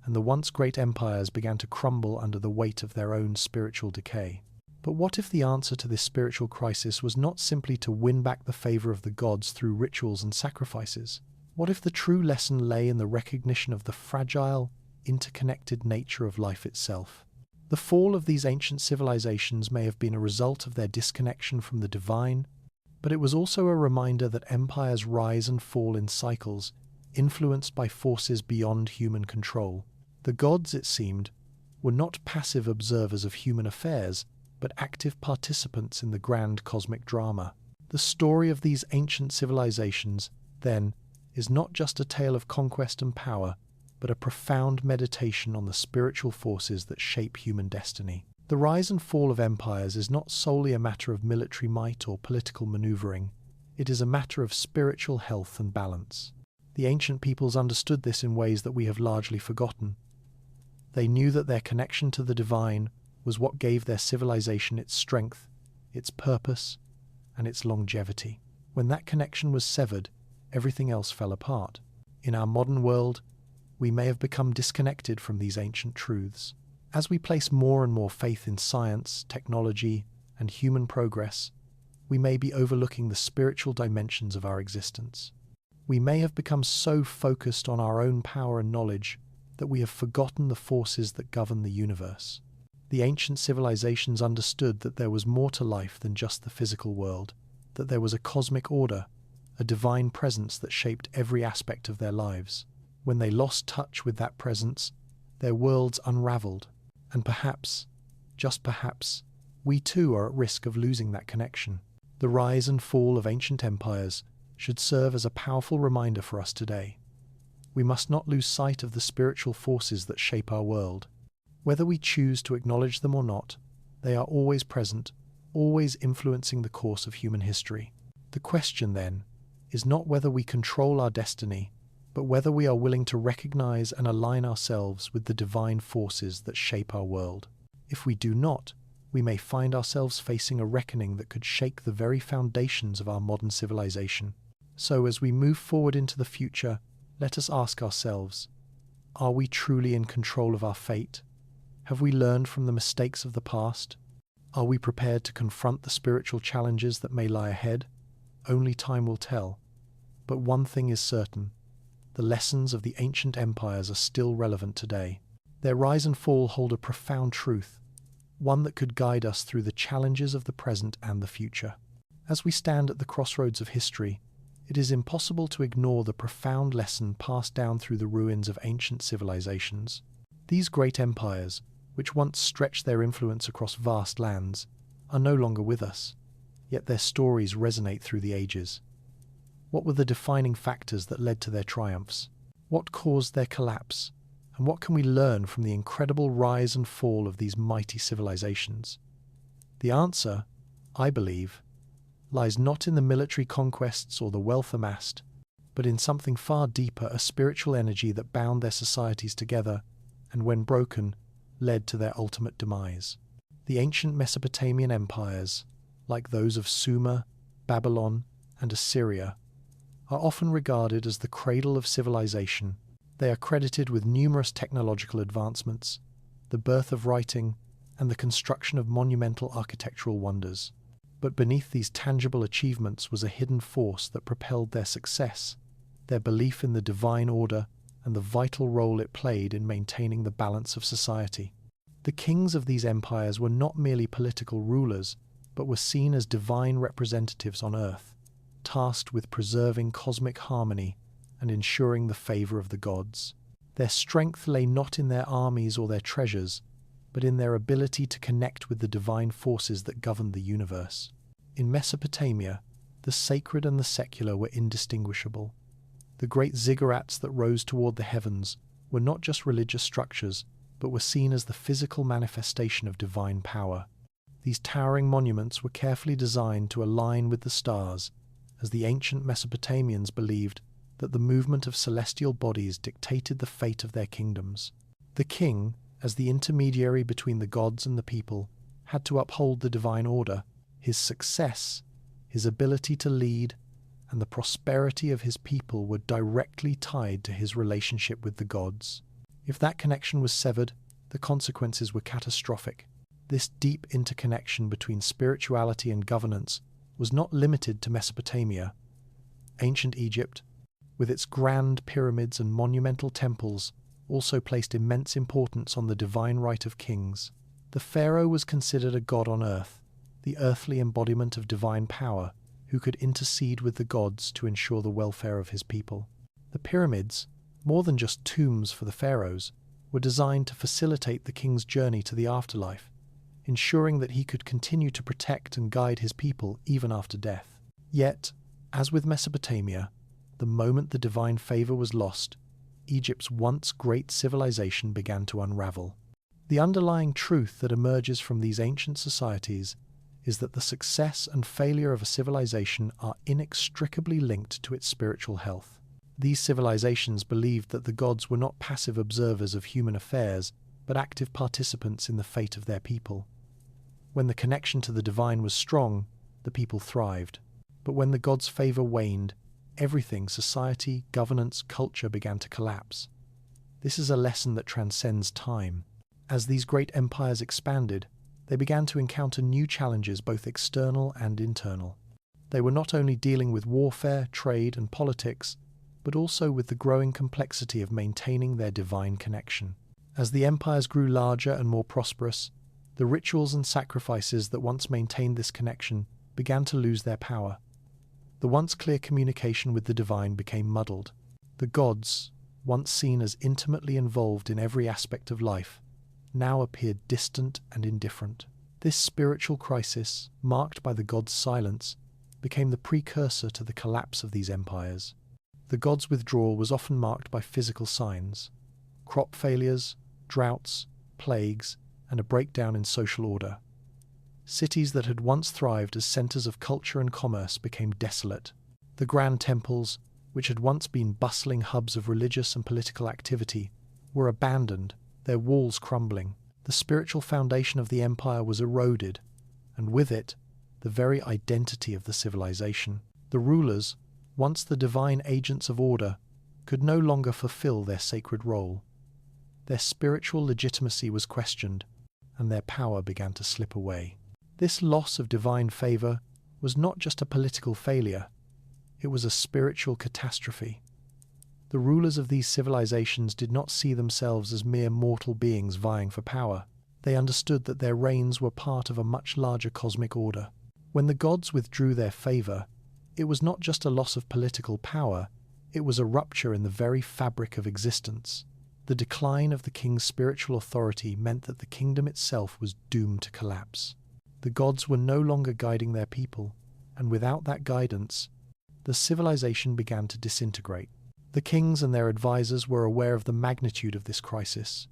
and the once great empires began to crumble under the weight of their own spiritual decay. But what if the answer to this spiritual crisis was not simply to win back the favor of the gods through rituals and sacrifices? What if the true lesson lay in the recognition of the fragile, interconnected nature of life itself? The fall of these ancient civilizations may have been a result of their disconnection from the divine, but it was also a reminder that empires rise and fall in cycles, influenced by forces beyond human control. The gods, it seemed, were not passive observers of human affairs, but active participants in the grand cosmic drama. The story of these ancient civilizations, then, is not just a tale of conquest and power, but a profound meditation on the spiritual forces that shape human destiny. The rise and fall of empires is not solely a matter of military might or political maneuvering. It is a matter of spiritual health and balance. The ancient peoples understood this in ways that we have largely forgotten. They knew that their connection to the divine was what gave their civilization its strength, its purpose, and its longevity. When that connection was severed, everything else fell apart. In our modern world, we may have become disconnected from these ancient truths. As we place more and more faith in science, technology, and human progress, we may be overlooking the spiritual dimensions of our existence. We may have become so focused on our own power and knowledge that we have forgotten the forces that govern the universe. The ancient civilizations understood that there was more to life than just the physical world, that there was a cosmic order, a divine presence that shaped every aspect of their lives. When they lost touch with that presence, their worlds unraveled, and perhaps, just perhaps, we too are at risk of losing that connection. The rise and fall of ancient empires should serve as a powerful reminder for us today. We must not lose sight of the spiritual forces that shape our world. Whether we choose to acknowledge them or not, they are always present, always influencing the course of human history. The question, then, is not whether we control our destiny, but whether we are willing to recognize and align ourselves with the divine forces that shape our world. If we do not, we may find ourselves facing a reckoning that could shake the very foundations of our modern civilization. So as we move forward into the future, let us ask ourselves, are we truly in control of our fate? Have we learned from the mistakes of the past? Are we prepared to confront the spiritual challenges that may lie ahead? Only time will tell. But one thing is certain. The lessons of the ancient empires are still relevant today. Their rise and fall hold a profound truth, one that could guide us through the challenges of the present and the future. As we stand at the crossroads of history, it is impossible to ignore the profound lesson passed down through the ruins of ancient civilizations. These great empires, which once stretched their influence across vast lands, are no longer with us, yet their stories resonate through the ages. What were the defining factors that led to their triumphs? What caused their collapse? And what can we learn from the incredible rise and fall of these mighty civilizations? The answer, I believe, lies not in the military conquests or the wealth amassed, but in something far deeper, a spiritual energy that bound their societies together and, when broken, led to their ultimate demise. The ancient Mesopotamian empires, like those of Sumer, Babylon, and Assyria, are often regarded as the cradle of civilization. They are credited with numerous technological advancements, the birth of writing, and the construction of monumental architectural wonders. But beneath these tangible achievements was a hidden force that propelled their success, their belief in the divine order and the vital role it played in maintaining the balance of society. The kings of these empires were not merely political rulers, but were seen as divine representatives on earth, tasked with preserving cosmic harmony and ensuring the favor of the gods. Their strength lay not in their armies or their treasures, but in their ability to connect with the divine forces that governed the universe. In Mesopotamia, the sacred and the secular were indistinguishable. The great ziggurats that rose toward the heavens were not just religious structures, but were seen as the physical manifestation of divine power. These towering monuments were carefully designed to align with the stars, as the ancient Mesopotamians believed that the movement of celestial bodies dictated the fate of their kingdoms. The king, as the intermediary between the gods and the people, had to uphold the divine order. His success, his ability to lead, and the prosperity of his people were directly tied to his relationship with the gods. If that connection was severed, the consequences were catastrophic. This deep interconnection between spirituality and governance was not limited to Mesopotamia. Ancient Egypt, with its grand pyramids and monumental temples, also placed immense importance on the divine right of kings. The pharaoh was considered a god on earth, the earthly embodiment of divine power, who could intercede with the gods to ensure the welfare of his people. The pyramids, more than just tombs for the pharaohs, were designed to facilitate the king's journey to the afterlife, ensuring that he could continue to protect and guide his people even after death. Yet, as with Mesopotamia, the moment the divine favor was lost, Egypt's once great civilization began to unravel. The underlying truth that emerges from these ancient societies is that the success and failure of a civilization are inextricably linked to its spiritual health. These civilizations believed that the gods were not passive observers of human affairs, but active participants in the fate of their people. When the connection to the divine was strong, the people thrived. But when the gods' favor waned, everything, society, governance, culture, began to collapse. This is a lesson that transcends time. As these great empires expanded, they began to encounter new challenges, both external and internal. They were not only dealing with warfare, trade, and politics, but also with the growing complexity of maintaining their divine connection. As the empires grew larger and more prosperous, the rituals and sacrifices that once maintained this connection began to lose their power. The once clear communication with the divine became muddled. The gods, once seen as intimately involved in every aspect of life, now appeared distant and indifferent. This spiritual crisis, marked by the gods' silence, became the precursor to the collapse of these empires. The gods' withdrawal was often marked by physical signs: crop failures, droughts, plagues, and a breakdown in social order. Cities that had once thrived as centers of culture and commerce became desolate. The grand temples, which had once been bustling hubs of religious and political activity, were abandoned, their walls crumbling. The spiritual foundation of the empire was eroded, and with it, the very identity of the civilization. The rulers, once the divine agents of order, could no longer fulfill their sacred role. Their spiritual legitimacy was questioned, and their power began to slip away. This loss of divine favor was not just a political failure, it was a spiritual catastrophe. The rulers of these civilizations did not see themselves as mere mortal beings vying for power. They understood that their reigns were part of a much larger cosmic order. When the gods withdrew their favor, it was not just a loss of political power, it was a rupture in the very fabric of existence. The decline of the king's spiritual authority meant that the kingdom itself was doomed to collapse. The gods were no longer guiding their people, and without that guidance, the civilization began to disintegrate. The kings and their advisors were aware of the magnitude of this crisis.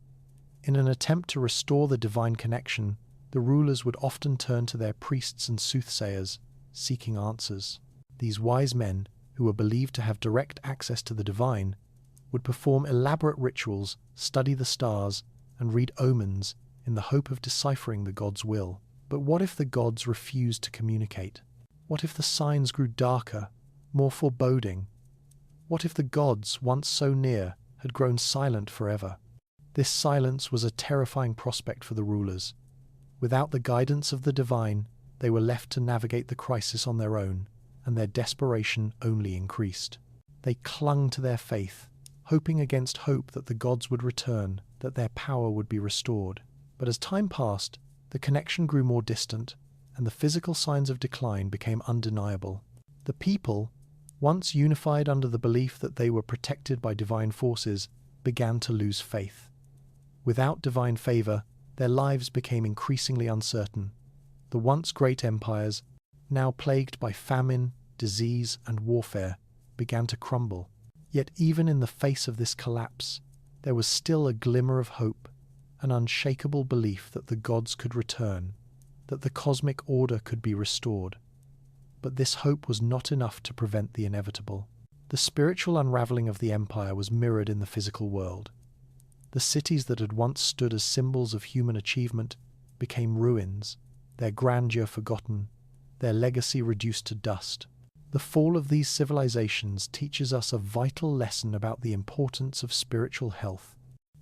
In an attempt to restore the divine connection, the rulers would often turn to their priests and soothsayers, seeking answers. These wise men, who were believed to have direct access to the divine, would perform elaborate rituals, study the stars, and read omens in the hope of deciphering the gods' will. But what if the gods refused to communicate? What if the signs grew darker, more foreboding? What if the gods, once so near, had grown silent forever? This silence was a terrifying prospect for the rulers. Without the guidance of the divine, they were left to navigate the crisis on their own, and their desperation only increased. They clung to their faith, hoping against hope that the gods would return, that their power would be restored. But as time passed, the connection grew more distant, and the physical signs of decline became undeniable. The people, once unified under the belief that they were protected by divine forces, began to lose faith. Without divine favor, their lives became increasingly uncertain. The once great empires, now plagued by famine, disease, and warfare, began to crumble. Yet even in the face of this collapse, there was still a glimmer of hope, an unshakable belief that the gods could return, that the cosmic order could be restored. But this hope was not enough to prevent the inevitable. The spiritual unraveling of the empire was mirrored in the physical world. The cities that had once stood as symbols of human achievement became ruins, their grandeur forgotten, their legacy reduced to dust. The fall of these civilizations teaches us a vital lesson about the importance of spiritual health.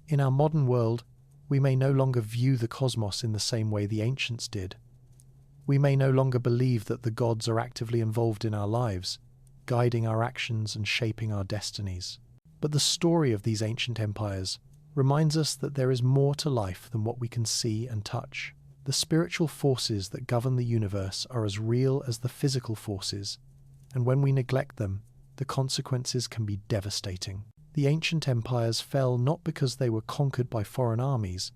In our modern world, we may no longer view the cosmos in the same way the ancients did. We may no longer believe that the gods are actively involved in our lives, guiding our actions and shaping our destinies. But the story of these ancient empires reminds us that there is more to life than what we can see and touch. The spiritual forces that govern the universe are as real as the physical forces, and when we neglect them, the consequences can be devastating. The ancient empires fell not because they were conquered by foreign armies,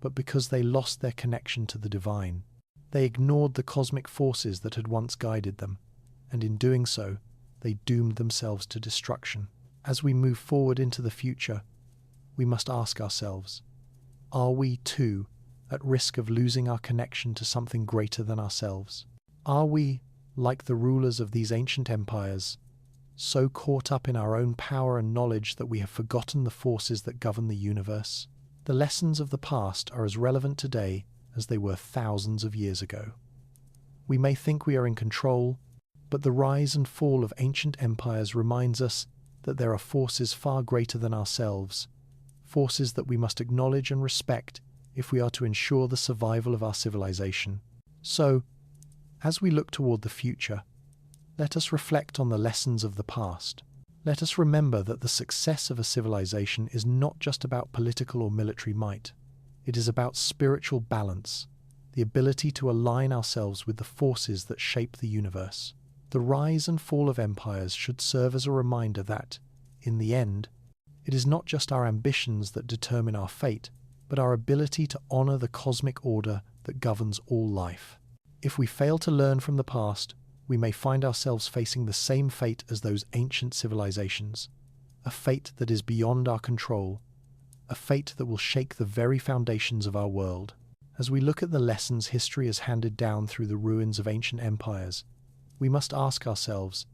but because they lost their connection to the divine. They ignored the cosmic forces that had once guided them, and in doing so, they doomed themselves to destruction. As we move forward into the future, we must ask ourselves, are we too at risk of losing our connection to something greater than ourselves? Are we, like the rulers of these ancient empires, so caught up in our own power and knowledge that we have forgotten the forces that govern the universe? The lessons of the past are as relevant today as they were thousands of years ago. We may think we are in control, but the rise and fall of ancient empires reminds us that there are forces far greater than ourselves, forces that we must acknowledge and respect if we are to ensure the survival of our civilization. So, as we look toward the future, let us reflect on the lessons of the past. Let us remember that the success of a civilization is not just about political or military might. It is about spiritual balance, the ability to align ourselves with the forces that shape the universe. The rise and fall of empires should serve as a reminder that, in the end, it is not just our ambitions that determine our fate, but our ability to honor the cosmic order that governs all life. If we fail to learn from the past, we may find ourselves facing the same fate as those ancient civilizations, a fate that is beyond our control, a fate that will shake the very foundations of our world. As we look at the lessons history has handed down through the ruins of ancient empires, we must ask ourselves,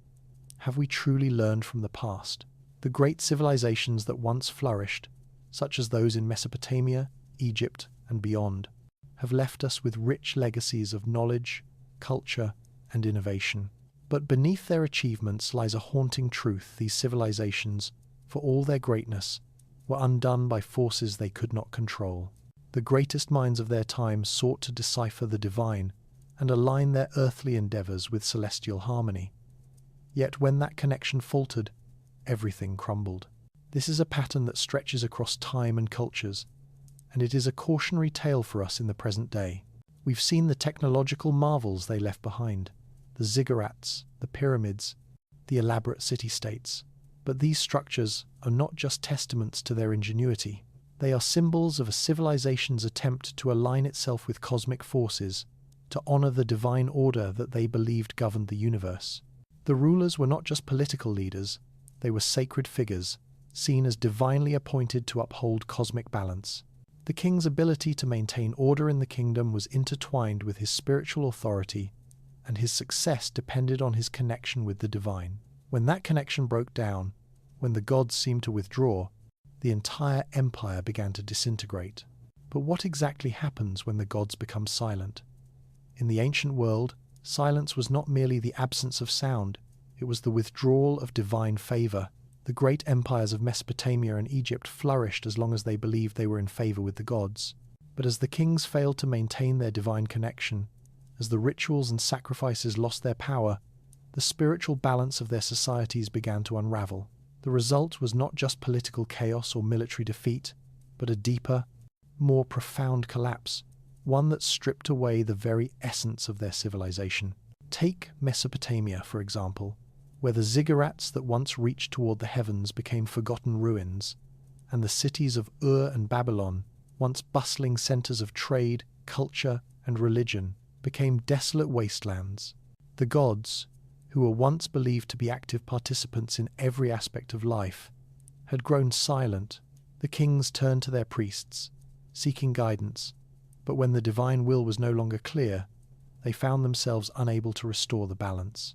have we truly learned from the past? The great civilizations that once flourished, such as those in Mesopotamia, Egypt, and beyond, have left us with rich legacies of knowledge, culture, and innovation. But beneath their achievements lies a haunting truth: these civilizations, for all their greatness, were undone by forces they could not control. The greatest minds of their time sought to decipher the divine and align their earthly endeavors with celestial harmony. Yet when that connection faltered, everything crumbled. This is a pattern that stretches across time and cultures, and it is a cautionary tale for us in the present day. We've seen the technological marvels they left behind, the ziggurats, the pyramids, the elaborate city-states. But these structures are not just testaments to their ingenuity. They are symbols of a civilization's attempt to align itself with cosmic forces, to honor the divine order that they believed governed the universe. The rulers were not just political leaders, they were sacred figures, seen as divinely appointed to uphold cosmic balance. The king's ability to maintain order in the kingdom was intertwined with his spiritual authority, and his success depended on his connection with the divine. When that connection broke down, when the gods seemed to withdraw, the entire empire began to disintegrate. But what exactly happens when the gods become silent? In the ancient world, silence was not merely the absence of sound, it was the withdrawal of divine favor. The great empires of Mesopotamia and Egypt flourished as long as they believed they were in favor with the gods. But as the kings failed to maintain their divine connection, as the rituals and sacrifices lost their power, the spiritual balance of their societies began to unravel. The result was not just political chaos or military defeat, but a deeper, more profound collapse, one that stripped away the very essence of their civilization. Take Mesopotamia, for example, where the ziggurats that once reached toward the heavens became forgotten ruins, and the cities of Ur and Babylon, once bustling centers of trade, culture, and religion, became desolate wastelands. The gods, who were once believed to be active participants in every aspect of life, had grown silent. The kings turned to their priests, seeking guidance, but when the divine will was no longer clear, they found themselves unable to restore the balance.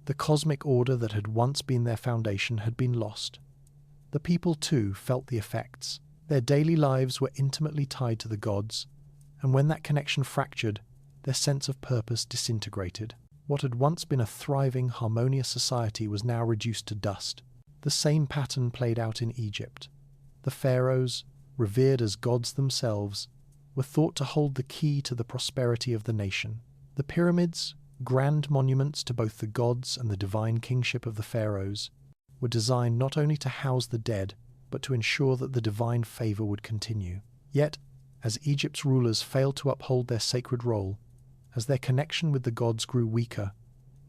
The cosmic order that had once been their foundation had been lost. The people, too, felt the effects. Their daily lives were intimately tied to the gods, and when that connection fractured, their sense of purpose disintegrated. What had once been a thriving, harmonious society was now reduced to dust. The same pattern played out in Egypt. The pharaohs, revered as gods themselves, were thought to hold the key to the prosperity of the nation. The pyramids, grand monuments to both the gods and the divine kingship of the pharaohs, were designed not only to house the dead, but to ensure that the divine favor would continue. Yet, as Egypt's rulers failed to uphold their sacred role, as their connection with the gods grew weaker,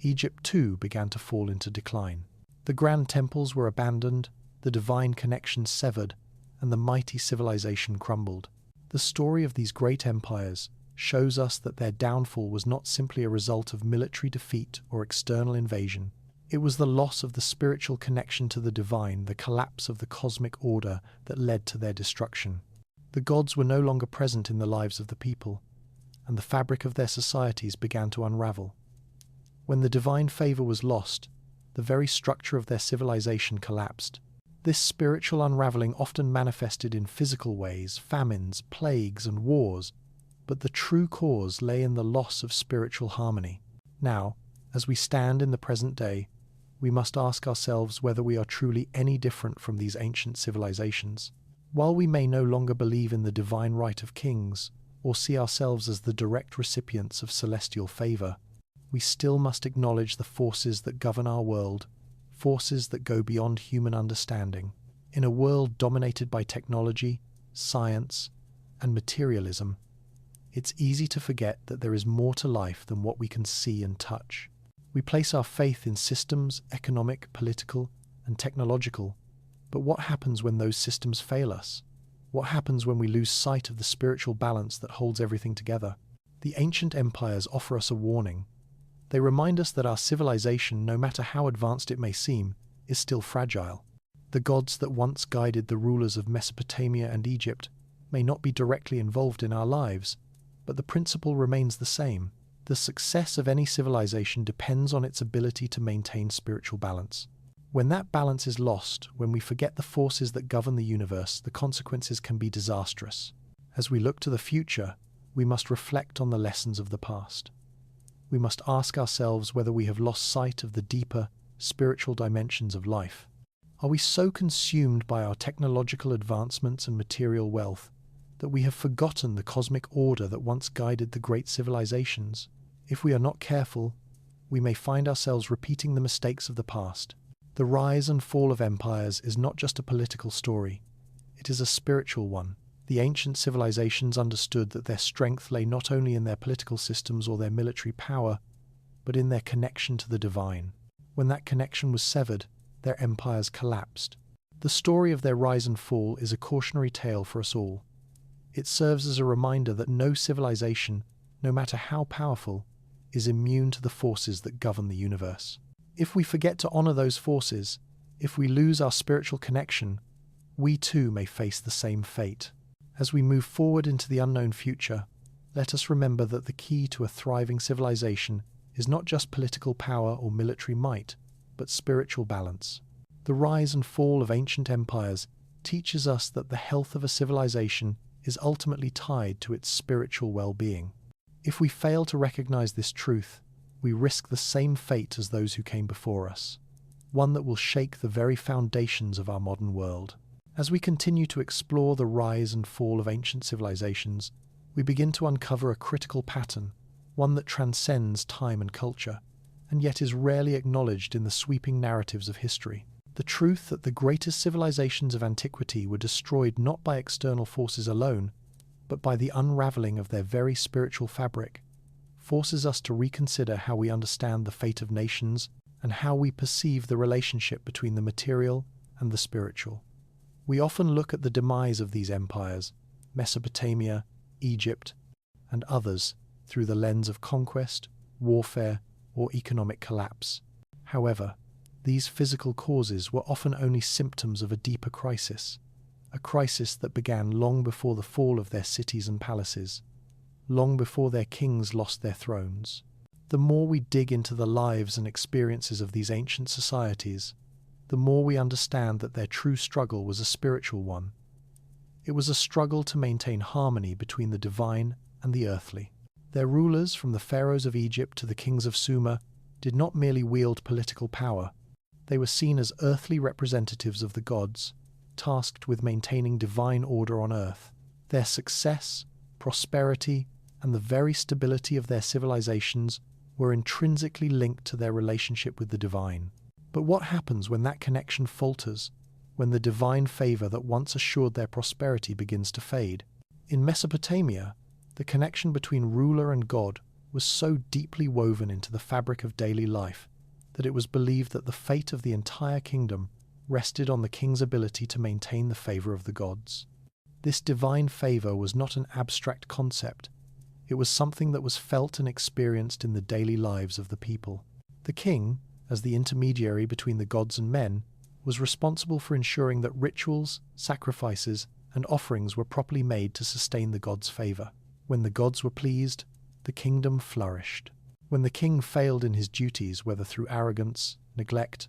Egypt too began to fall into decline. The grand temples were abandoned, the divine connection severed, and the mighty civilization crumbled. The story of these great empires shows us that their downfall was not simply a result of military defeat or external invasion. It was the loss of the spiritual connection to the divine, the collapse of the cosmic order that led to their destruction. The gods were no longer present in the lives of the people, and the fabric of their societies began to unravel. When the divine favor was lost, the very structure of their civilization collapsed. This spiritual unraveling often manifested in physical ways, famines, plagues, and wars, but the true cause lay in the loss of spiritual harmony. Now, as we stand in the present day, we must ask ourselves whether we are truly any different from these ancient civilizations. While we may no longer believe in the divine right of kings, or see ourselves as the direct recipients of celestial favor, we still must acknowledge the forces that govern our world, forces that go beyond human understanding. In a world dominated by technology, science, and materialism, it's easy to forget that there is more to life than what we can see and touch. We place our faith in systems, economic, political, and technological, but what happens when those systems fail us? What happens when we lose sight of the spiritual balance that holds everything together? The ancient empires offer us a warning. They remind us that our civilization, no matter how advanced it may seem, is still fragile. The gods that once guided the rulers of Mesopotamia and Egypt may not be directly involved in our lives, but the principle remains the same. The success of any civilization depends on its ability to maintain spiritual balance. When that balance is lost, when we forget the forces that govern the universe, the consequences can be disastrous. As we look to the future, we must reflect on the lessons of the past. We must ask ourselves whether we have lost sight of the deeper, spiritual dimensions of life. Are we so consumed by our technological advancements and material wealth that we have forgotten the cosmic order that once guided the great civilizations? If we are not careful, we may find ourselves repeating the mistakes of the past. The rise and fall of empires is not just a political story, it is a spiritual one. The ancient civilizations understood that their strength lay not only in their political systems or their military power, but in their connection to the divine. When that connection was severed, their empires collapsed. The story of their rise and fall is a cautionary tale for us all. It serves as a reminder that no civilization, no matter how powerful, is immune to the forces that govern the universe. If we forget to honor those forces, if we lose our spiritual connection, we too may face the same fate. As we move forward into the unknown future, let us remember that the key to a thriving civilization is not just political power or military might, but spiritual balance. The rise and fall of ancient empires teaches us that the health of a civilization is ultimately tied to its spiritual well-being. If we fail to recognize this truth, we risk the same fate as those who came before us, one that will shake the very foundations of our modern world. As we continue to explore the rise and fall of ancient civilizations, we begin to uncover a critical pattern, one that transcends time and culture, and yet is rarely acknowledged in the sweeping narratives of history. The truth that the greatest civilizations of antiquity were destroyed not by external forces alone, but by the unraveling of their very spiritual fabric, forces us to reconsider how we understand the fate of nations and how we perceive the relationship between the material and the spiritual. We often look at the demise of these empires, Mesopotamia, Egypt, and others, through the lens of conquest, warfare, or economic collapse. However, these physical causes were often only symptoms of a deeper crisis, a crisis that began long before the fall of their cities and palaces, long before their kings lost their thrones. The more we dig into the lives and experiences of these ancient societies, the more we understand that their true struggle was a spiritual one. It was a struggle to maintain harmony between the divine and the earthly. Their rulers, from the pharaohs of Egypt to the kings of Sumer, did not merely wield political power. They were seen as earthly representatives of the gods, tasked with maintaining divine order on earth. Their success, prosperity, and the very stability of their civilizations were intrinsically linked to their relationship with the divine. But what happens when that connection falters, when the divine favor that once assured their prosperity begins to fade? In Mesopotamia, the connection between ruler and god was so deeply woven into the fabric of daily life that it was believed that the fate of the entire kingdom rested on the king's ability to maintain the favor of the gods. This divine favor was not an abstract concept. It was something that was felt and experienced in the daily lives of the people. The king, as the intermediary between the gods and men, was responsible for ensuring that rituals, sacrifices, and offerings were properly made to sustain the gods' favor. When the gods were pleased, the kingdom flourished. When the king failed in his duties, whether through arrogance, neglect,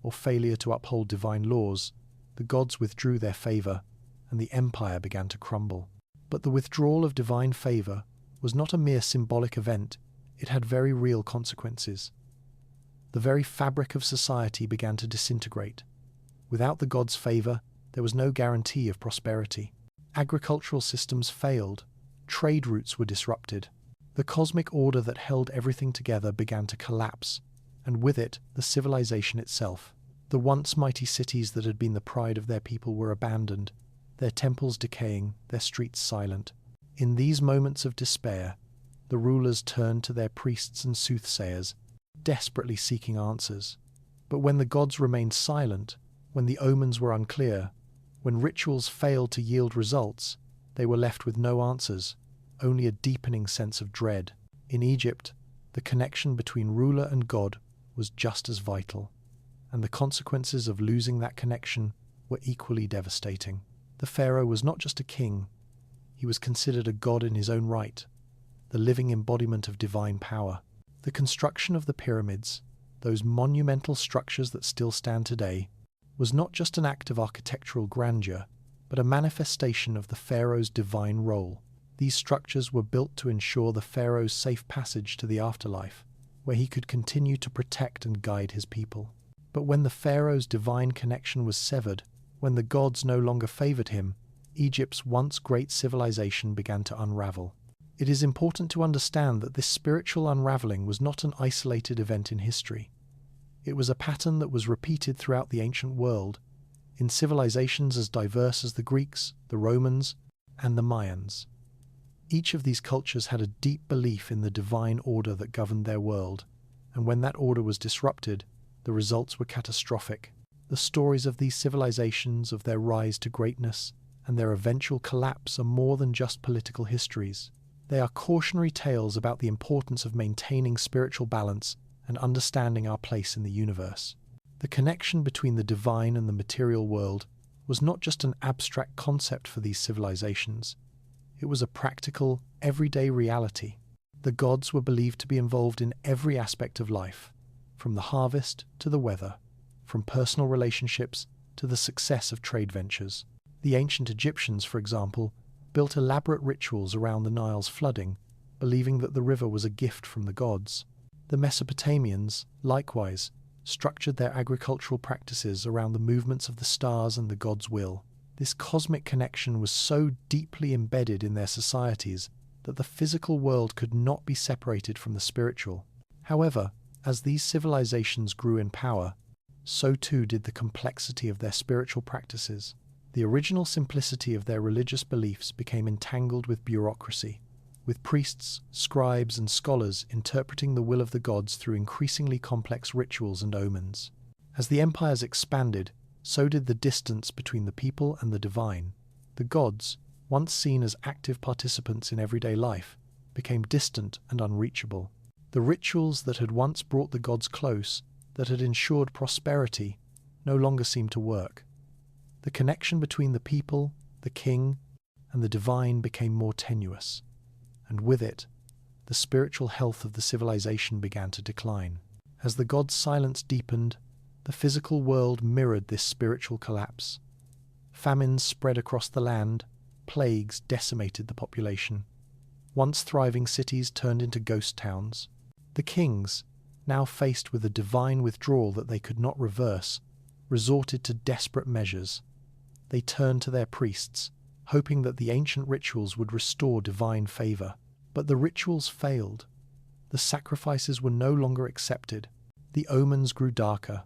or failure to uphold divine laws, the gods withdrew their favor, and the empire began to crumble. But the withdrawal of divine favor was not a mere symbolic event, it had very real consequences. The very fabric of society began to disintegrate. Without the gods' favor, there was no guarantee of prosperity. Agricultural systems failed, trade routes were disrupted. The cosmic order that held everything together began to collapse, and with it, the civilization itself. The once mighty cities that had been the pride of their people were abandoned, their temples decaying, their streets silent. In these moments of despair, the rulers turned to their priests and soothsayers, desperately seeking answers. But when the gods remained silent, when the omens were unclear, when rituals failed to yield results, they were left with no answers, only a deepening sense of dread. In Egypt, the connection between ruler and god was just as vital, and the consequences of losing that connection were equally devastating. The pharaoh was not just a king, he was considered a god in his own right, the living embodiment of divine power. The construction of the pyramids, those monumental structures that still stand today, was not just an act of architectural grandeur, but a manifestation of the pharaoh's divine role. These structures were built to ensure the pharaoh's safe passage to the afterlife, where he could continue to protect and guide his people. But when the pharaoh's divine connection was severed, when the gods no longer favored him, Egypt's once great civilization began to unravel. It is important to understand that this spiritual unraveling was not an isolated event in history. It was a pattern that was repeated throughout the ancient world, in civilizations as diverse as the Greeks, the Romans, and the Mayans. Each of these cultures had a deep belief in the divine order that governed their world, and when that order was disrupted, the results were catastrophic. The stories of these civilizations, of their rise to greatness, and their eventual collapse are more than just political histories. They are cautionary tales about the importance of maintaining spiritual balance and understanding our place in the universe. The connection between the divine and the material world was not just an abstract concept for these civilizations. It was a practical, everyday reality. The gods were believed to be involved in every aspect of life, from the harvest to the weather, from personal relationships to the success of trade ventures. The ancient Egyptians, for example, built elaborate rituals around the Nile's flooding, believing that the river was a gift from the gods. The Mesopotamians, likewise, structured their agricultural practices around the movements of the stars and the god's will. This cosmic connection was so deeply embedded in their societies that the physical world could not be separated from the spiritual. However, as these civilizations grew in power, so too did the complexity of their spiritual practices. The original simplicity of their religious beliefs became entangled with bureaucracy, with priests, scribes, and scholars interpreting the will of the gods through increasingly complex rituals and omens. As the empires expanded, so did the distance between the people and the divine. The gods, once seen as active participants in everyday life, became distant and unreachable. The rituals that had once brought the gods close, that had ensured prosperity, no longer seemed to work. The connection between the people, the king, and the divine became more tenuous, and with it, the spiritual health of the civilization began to decline. As the gods' silence deepened, the physical world mirrored this spiritual collapse. Famines spread across the land, plagues decimated the population. Once thriving cities turned into ghost towns. The kings, now faced with a divine withdrawal that they could not reverse, resorted to desperate measures. They turned to their priests, hoping that the ancient rituals would restore divine favor. But the rituals failed. The sacrifices were no longer accepted. The omens grew darker,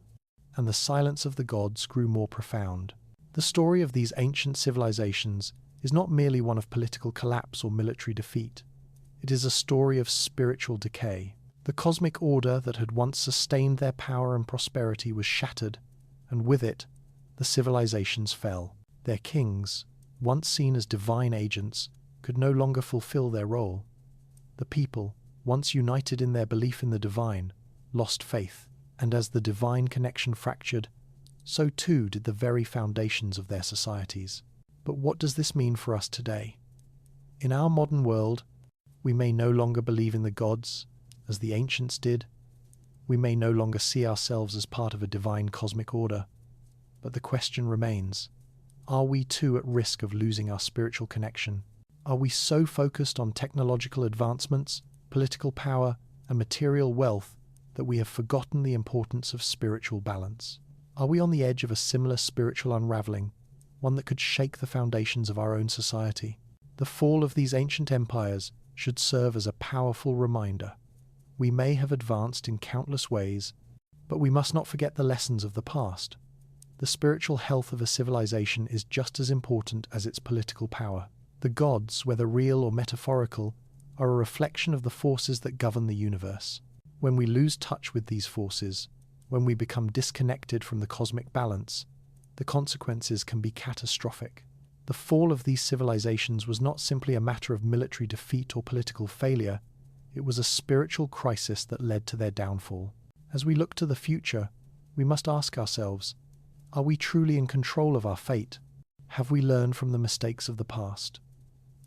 and the silence of the gods grew more profound. The story of these ancient civilizations is not merely one of political collapse or military defeat. It is a story of spiritual decay. The cosmic order that had once sustained their power and prosperity was shattered, and with it, the civilizations fell. Their kings, once seen as divine agents, could no longer fulfill their role. The people, once united in their belief in the divine, lost faith, and as the divine connection fractured, so too did the very foundations of their societies. But what does this mean for us today? In our modern world, we may no longer believe in the gods, as the ancients did. We may no longer see ourselves as part of a divine cosmic order. But the question remains, are we too at risk of losing our spiritual connection? Are we so focused on technological advancements, political power, and material wealth that we have forgotten the importance of spiritual balance? Are we on the edge of a similar spiritual unraveling, one that could shake the foundations of our own society? The fall of these ancient empires should serve as a powerful reminder. We may have advanced in countless ways, but we must not forget the lessons of the past. The spiritual health of a civilization is just as important as its political power. The gods, whether real or metaphorical, are a reflection of the forces that govern the universe. When we lose touch with these forces, when we become disconnected from the cosmic balance, the consequences can be catastrophic. The fall of these civilizations was not simply a matter of military defeat or political failure, it was a spiritual crisis that led to their downfall. As we look to the future, we must ask ourselves, are we truly in control of our fate? Have we learned from the mistakes of the past?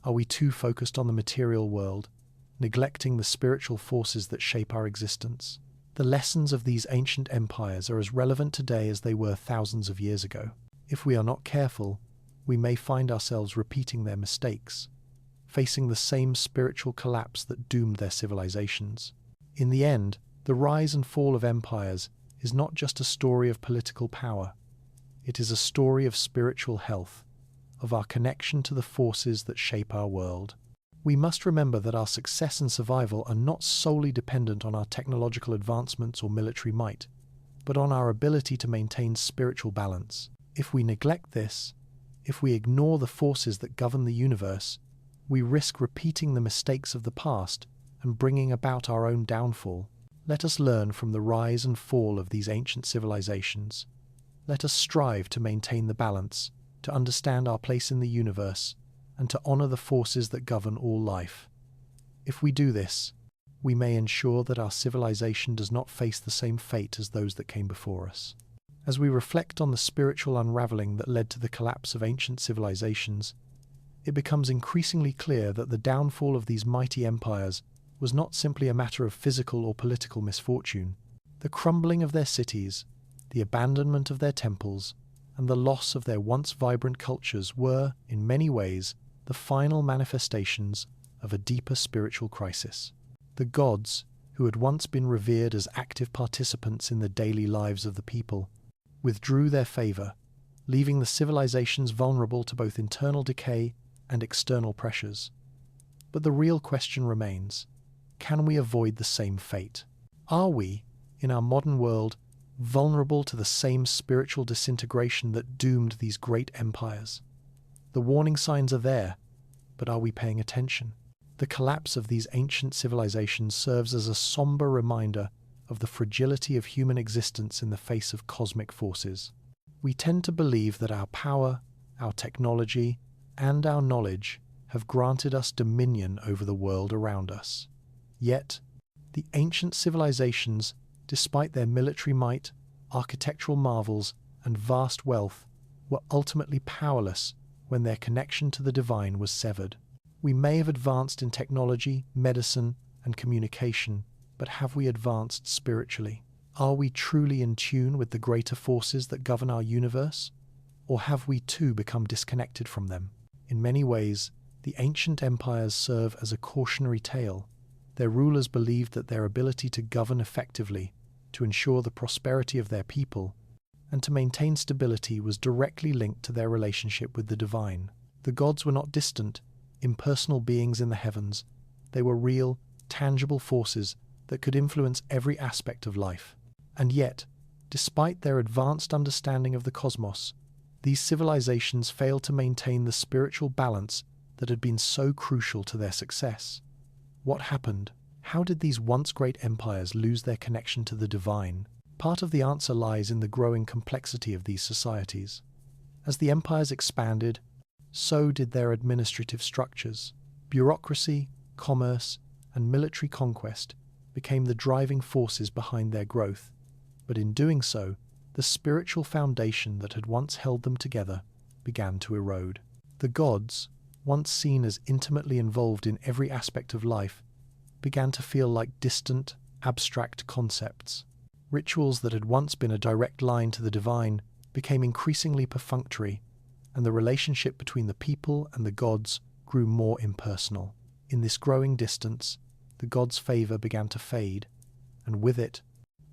Are we too focused on the material world, neglecting the spiritual forces that shape our existence? The lessons of these ancient empires are as relevant today as they were thousands of years ago. If we are not careful, we may find ourselves repeating their mistakes, facing the same spiritual collapse that doomed their civilizations. In the end, the rise and fall of empires is not just a story of political power. It is a story of spiritual health, of our connection to the forces that shape our world. We must remember that our success and survival are not solely dependent on our technological advancements or military might, but on our ability to maintain spiritual balance. If we neglect this, if we ignore the forces that govern the universe, we risk repeating the mistakes of the past and bringing about our own downfall. Let us learn from the rise and fall of these ancient civilizations. Let us strive to maintain the balance, to understand our place in the universe, and to honor the forces that govern all life. If we do this, we may ensure that our civilization does not face the same fate as those that came before us. As we reflect on the spiritual unraveling that led to the collapse of ancient civilizations, it becomes increasingly clear that the downfall of these mighty empires was not simply a matter of physical or political misfortune. The crumbling of their cities, the abandonment of their temples, and the loss of their once vibrant cultures were, in many ways, the final manifestations of a deeper spiritual crisis. The gods, who had once been revered as active participants in the daily lives of the people, withdrew their favor, leaving the civilizations vulnerable to both internal decay and external pressures. But the real question remains, can we avoid the same fate? Are we, in our modern world, vulnerable to the same spiritual disintegration that doomed these great empires? The warning signs are there, but are we paying attention? The collapse of these ancient civilizations serves as a somber reminder of the fragility of human existence in the face of cosmic forces. We tend to believe that our power, our technology, and our knowledge have granted us dominion over the world around us. Yet, the ancient civilizations, despite their military might, architectural marvels, and vast wealth, were ultimately powerless when their connection to the divine was severed. We may have advanced in technology, medicine, and communication, but have we advanced spiritually? Are we truly in tune with the greater forces that govern our universe? Or have we too become disconnected from them? In many ways, the ancient empires serve as a cautionary tale. Their rulers believed that their ability to govern effectively, to ensure the prosperity of their people, and to maintain stability was directly linked to their relationship with the divine. The gods were not distant, impersonal beings in the heavens. They were real, tangible forces that could influence every aspect of life. And yet, despite their advanced understanding of the cosmos, these civilizations failed to maintain the spiritual balance that had been so crucial to their success. What happened? How did these once great empires lose their connection to the divine? Part of the answer lies in the growing complexity of these societies. As the empires expanded, so did their administrative structures. Bureaucracy, commerce, and military conquest became the driving forces behind their growth, but in doing so, the spiritual foundation that had once held them together began to erode. The gods, once seen as intimately involved in every aspect of life, began to feel like distant, abstract concepts. Rituals that had once been a direct line to the divine became increasingly perfunctory, and the relationship between the people and the gods grew more impersonal. In this growing distance, the gods' favor began to fade, and with it,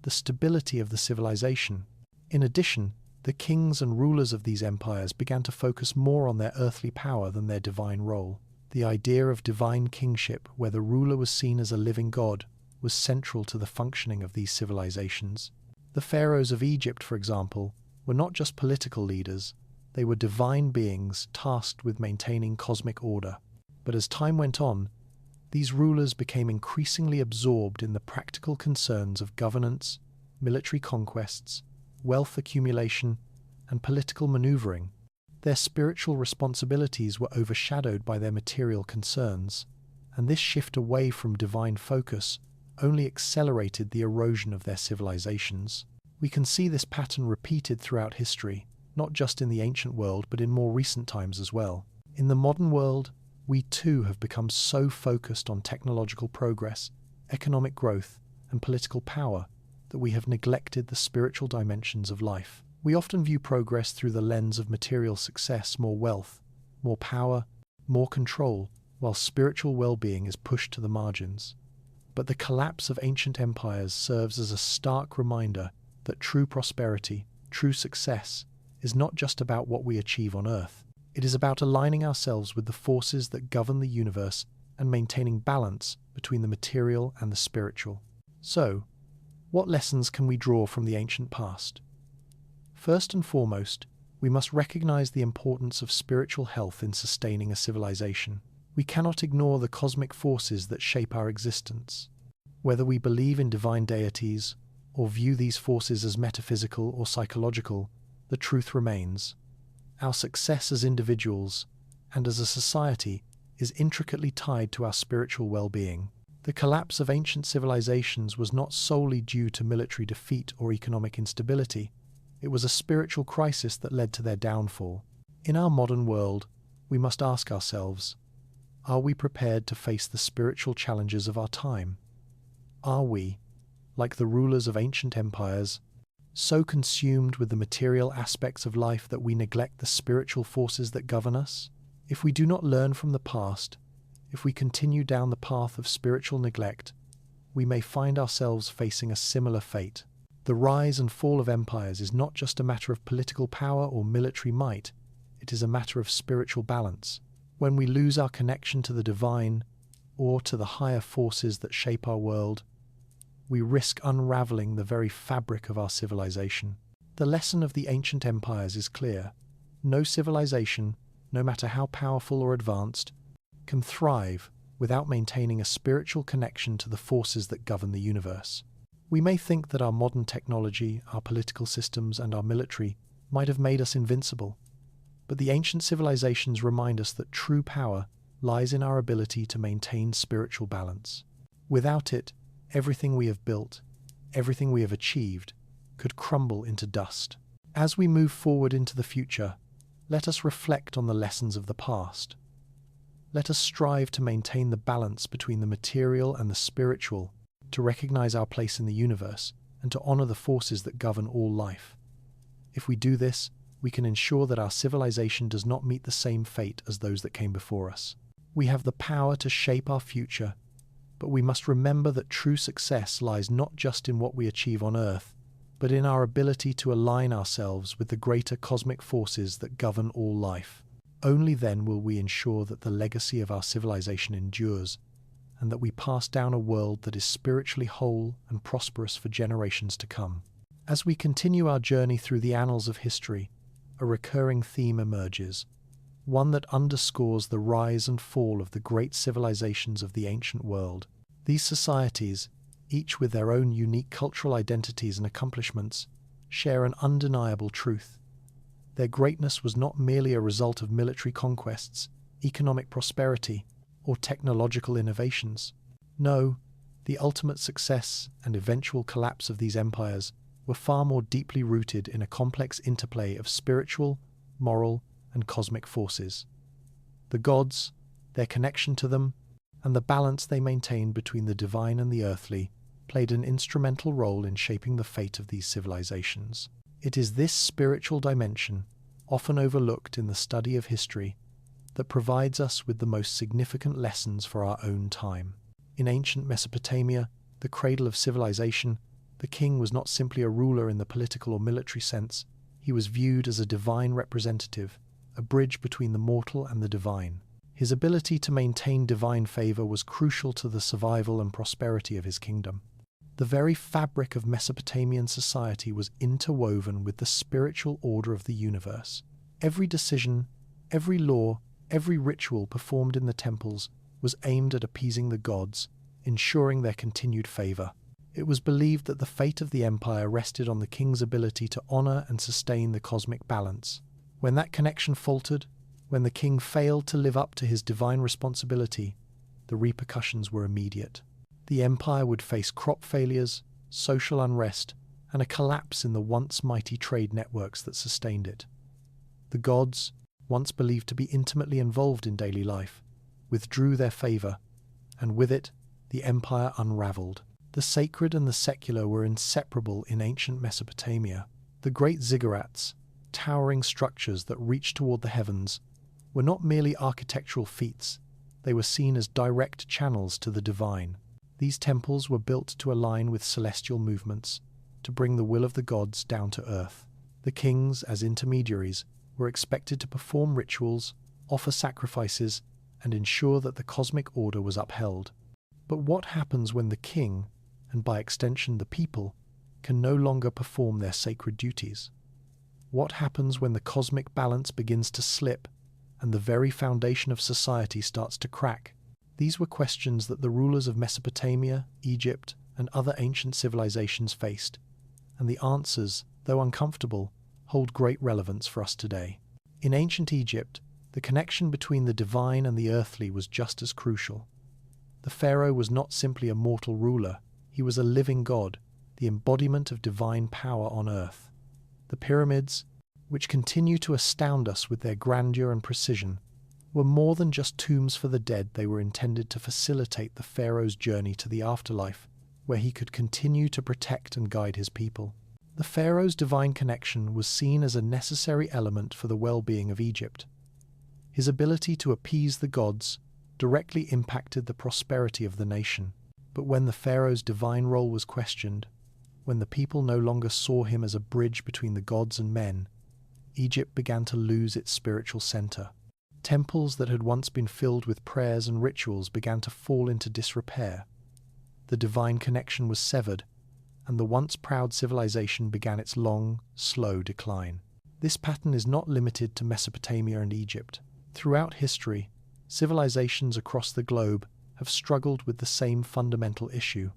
the stability of the civilization. In addition, the kings and rulers of these empires began to focus more on their earthly power than their divine role. The idea of divine kingship, where the ruler was seen as a living god, was central to the functioning of these civilizations. The pharaohs of Egypt, for example, were not just political leaders, they were divine beings tasked with maintaining cosmic order. But as time went on, these rulers became increasingly absorbed in the practical concerns of governance, military conquests, wealth accumulation, and political maneuvering. Their spiritual responsibilities were overshadowed by their material concerns, and this shift away from divine focus only accelerated the erosion of their civilizations. We can see this pattern repeated throughout history, not just in the ancient world, but in more recent times as well. In the modern world, we too have become so focused on technological progress, economic growth, and political power that we have neglected the spiritual dimensions of life. We often view progress through the lens of material success, more wealth, more power, more control, while spiritual well-being is pushed to the margins. But the collapse of ancient empires serves as a stark reminder that true prosperity, true success, is not just about what we achieve on Earth. It is about aligning ourselves with the forces that govern the universe and maintaining balance between the material and the spiritual. So, what lessons can we draw from the ancient past? First and foremost, we must recognize the importance of spiritual health in sustaining a civilization. We cannot ignore the cosmic forces that shape our existence. Whether we believe in divine deities or view these forces as metaphysical or psychological, the truth remains. Our success as individuals and as a society is intricately tied to our spiritual well-being. The collapse of ancient civilizations was not solely due to military defeat or economic instability. It was a spiritual crisis that led to their downfall. In our modern world, we must ask ourselves, are we prepared to face the spiritual challenges of our time? Are we, like the rulers of ancient empires, so consumed with the material aspects of life that we neglect the spiritual forces that govern us? If we do not learn from the past, if we continue down the path of spiritual neglect, we may find ourselves facing a similar fate. The rise and fall of empires is not just a matter of political power or military might, it is a matter of spiritual balance. When we lose our connection to the divine, or to the higher forces that shape our world, we risk unraveling the very fabric of our civilization. The lesson of the ancient empires is clear. No civilization, no matter how powerful or advanced, can thrive without maintaining a spiritual connection to the forces that govern the universe. We may think that our modern technology, our political systems, and our military might have made us invincible, but the ancient civilizations remind us that true power lies in our ability to maintain spiritual balance. Without it, everything we have built, everything we have achieved, could crumble into dust. As we move forward into the future, let us reflect on the lessons of the past. Let us strive to maintain the balance between the material and the spiritual, to recognize our place in the universe, and to honor the forces that govern all life. If we do this, we can ensure that our civilization does not meet the same fate as those that came before us. We have the power to shape our future, but we must remember that true success lies not just in what we achieve on Earth, but in our ability to align ourselves with the greater cosmic forces that govern all life. Only then will we ensure that the legacy of our civilization endures, and that we pass down a world that is spiritually whole and prosperous for generations to come. As we continue our journey through the annals of history, a recurring theme emerges, one that underscores the rise and fall of the great civilizations of the ancient world. These societies, each with their own unique cultural identities and accomplishments, share an undeniable truth. Their greatness was not merely a result of military conquests, economic prosperity, or technological innovations. No, the ultimate success and eventual collapse of these empires were far more deeply rooted in a complex interplay of spiritual, moral, and cosmic forces. The gods, their connection to them, and the balance they maintained between the divine and the earthly played an instrumental role in shaping the fate of these civilizations. It is this spiritual dimension, often overlooked in the study of history, that provides us with the most significant lessons for our own time. In ancient Mesopotamia, the cradle of civilization, the king was not simply a ruler in the political or military sense. He was viewed as a divine representative, a bridge between the mortal and the divine. His ability to maintain divine favor was crucial to the survival and prosperity of his kingdom. The very fabric of Mesopotamian society was interwoven with the spiritual order of the universe. Every decision, every law, every ritual performed in the temples was aimed at appeasing the gods, ensuring their continued favor. It was believed that the fate of the empire rested on the king's ability to honor and sustain the cosmic balance. When that connection faltered, when the king failed to live up to his divine responsibility, the repercussions were immediate. The empire would face crop failures, social unrest, and a collapse in the once mighty trade networks that sustained it. The gods, once believed to be intimately involved in daily life, withdrew their favor, and with it, the empire unraveled. The sacred and the secular were inseparable in ancient Mesopotamia. The great ziggurats, towering structures that reached toward the heavens, were not merely architectural feats, they were seen as direct channels to the divine. These temples were built to align with celestial movements, to bring the will of the gods down to earth. The kings, as intermediaries, were expected to perform rituals, offer sacrifices, and ensure that the cosmic order was upheld. But what happens when the king, and by extension the people, can no longer perform their sacred duties? What happens when the cosmic balance begins to slip and the very foundation of society starts to crack? These were questions that the rulers of Mesopotamia, Egypt, and other ancient civilizations faced, and the answers, though uncomfortable, hold great relevance for us today. In ancient Egypt, the connection between the divine and the earthly was just as crucial. The pharaoh was not simply a mortal ruler, he was a living god, the embodiment of divine power on earth. The pyramids, which continue to astound us with their grandeur and precision, were more than just tombs for the dead. They were intended to facilitate the pharaoh's journey to the afterlife, where he could continue to protect and guide his people. The pharaoh's divine connection was seen as a necessary element for the well-being of Egypt. His ability to appease the gods directly impacted the prosperity of the nation. But when the pharaoh's divine role was questioned, when the people no longer saw him as a bridge between the gods and men, Egypt began to lose its spiritual center. Temples that had once been filled with prayers and rituals began to fall into disrepair. The divine connection was severed, and the once proud civilization began its long, slow decline. This pattern is not limited to Mesopotamia and Egypt. Throughout history, civilizations across the globe have struggled with the same fundamental issue: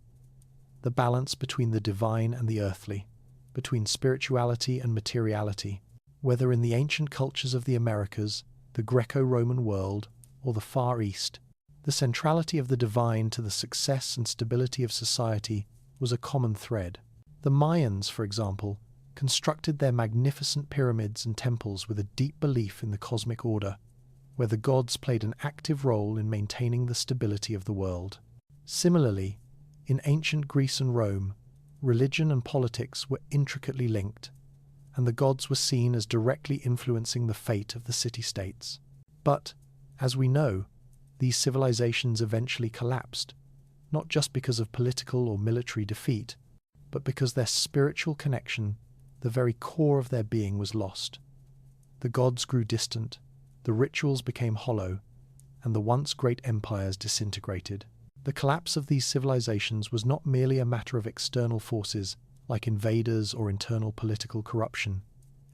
the balance between the divine and the earthly, between spirituality and materiality. Whether in the ancient cultures of the Americas, the Greco-Roman world, or the Far East, the centrality of the divine to the success and stability of society was a common thread. The Mayans, for example, constructed their magnificent pyramids and temples with a deep belief in the cosmic order, where the gods played an active role in maintaining the stability of the world. Similarly, in ancient Greece and Rome, religion and politics were intricately linked, and the gods were seen as directly influencing the fate of the city-states. But, as we know, these civilizations eventually collapsed, not just because of political or military defeat, but because their spiritual connection, the very core of their being, was lost. The gods grew distant, the rituals became hollow, and the once great empires disintegrated. The collapse of these civilizations was not merely a matter of external forces like invaders or internal political corruption.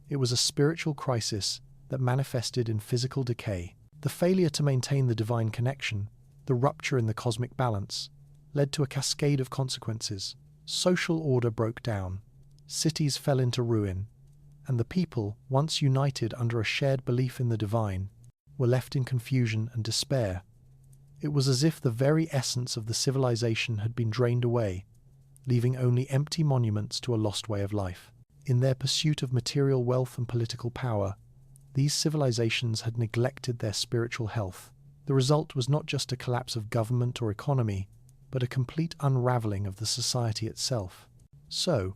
It was a spiritual crisis that manifested in physical decay. The failure to maintain the divine connection, the rupture in the cosmic balance, led to a cascade of consequences. Social order broke down, cities fell into ruin, and the people, once united under a shared belief in the divine, were left in confusion and despair. It was as if the very essence of the civilization had been drained away, leaving only empty monuments to a lost way of life. In their pursuit of material wealth and political power, these civilizations had neglected their spiritual health. The result was not just a collapse of government or economy, but a complete unraveling of the society itself. So,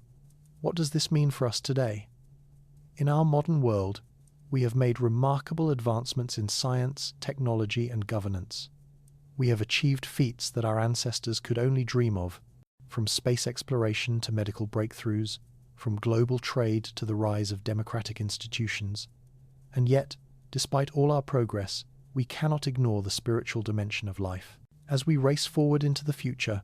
what does this mean for us today? In our modern world, we have made remarkable advancements in science, technology, and governance. We have achieved feats that our ancestors could only dream of, from space exploration to medical breakthroughs, from global trade to the rise of democratic institutions. And yet, despite all our progress, we cannot ignore the spiritual dimension of life. As we race forward into the future,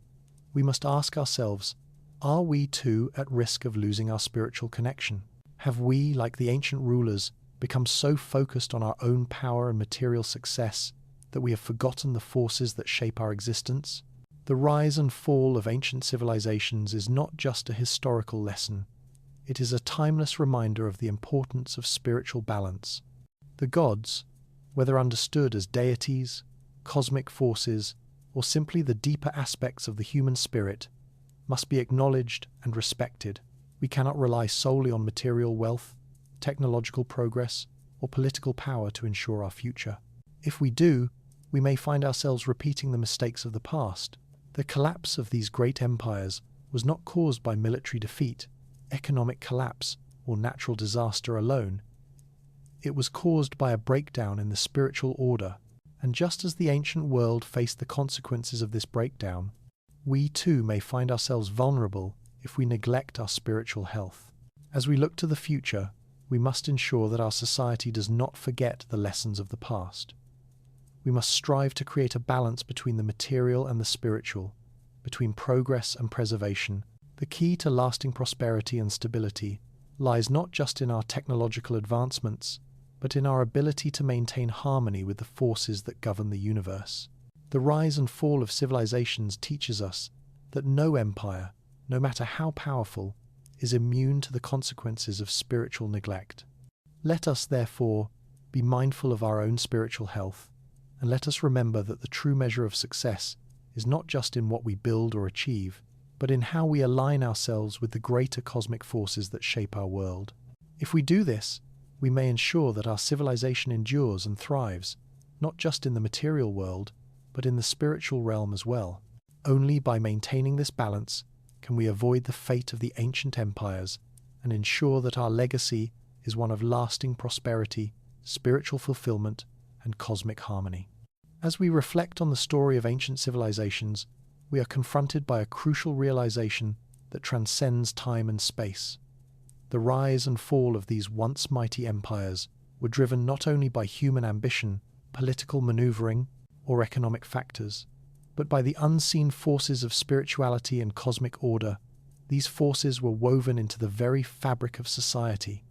we must ask ourselves, are we too at risk of losing our spiritual connection? Have we, like the ancient rulers, become so focused on our own power and material success that we have forgotten the forces that shape our existence? The rise and fall of ancient civilizations is not just a historical lesson. It is a timeless reminder of the importance of spiritual balance. The gods, whether understood as deities, cosmic forces, or simply the deeper aspects of the human spirit, must be acknowledged and respected. We cannot rely solely on material wealth, technological progress, or political power to ensure our future. If we do, we may find ourselves repeating the mistakes of the past. The collapse of these great empires was not caused by military defeat, economic collapse, or natural disaster alone. It was caused by a breakdown in the spiritual order, and just as the ancient world faced the consequences of this breakdown, we too may find ourselves vulnerable if we neglect our spiritual health. As we look to the future, we must ensure that our society does not forget the lessons of the past. We must strive to create a balance between the material and the spiritual, between progress and preservation. The key to lasting prosperity and stability lies not just in our technological advancements, but in our ability to maintain harmony with the forces that govern the universe. The rise and fall of civilizations teaches us that no empire, no matter how powerful, is immune to the consequences of spiritual neglect. Let us, therefore, be mindful of our own spiritual health, and let us remember that the true measure of success is not just in what we build or achieve, but in how we align ourselves with the greater cosmic forces that shape our world. If we do this, we may ensure that our civilization endures and thrives, not just in the material world, but in the spiritual realm as well. Only by maintaining this balance can we avoid the fate of the ancient empires and ensure that our legacy is one of lasting prosperity, spiritual fulfillment, and cosmic harmony. As we reflect on the story of ancient civilizations, we are confronted by a crucial realization that transcends time and space. The rise and fall of these once mighty empires were driven not only by human ambition, political maneuvering, or economic factors, but by the unseen forces of spirituality and cosmic order. These forces were woven into the very fabric of society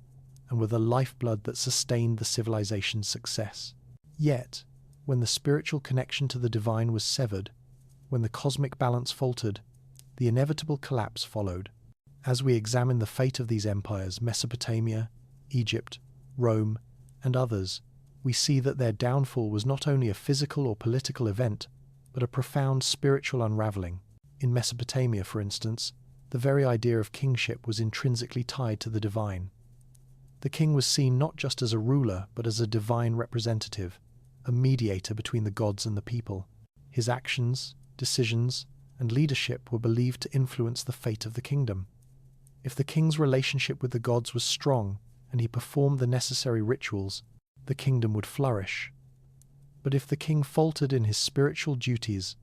and were the lifeblood that sustained the civilization's success. Yet, when the spiritual connection to the divine was severed, when the cosmic balance faltered, the inevitable collapse followed. As we examine the fate of these empires, Mesopotamia, Egypt, Rome, and others, we see that their downfall was not only a physical or political event, but a profound spiritual unraveling. In Mesopotamia, for instance, the very idea of kingship was intrinsically tied to the divine. The king was seen not just as a ruler, but as a divine representative, a mediator between the gods and the people. His actions, decisions, and leadership were believed to influence the fate of the kingdom. If the king's relationship with the gods was strong and he performed the necessary rituals, the kingdom would flourish. But if the king faltered in his spiritual duties,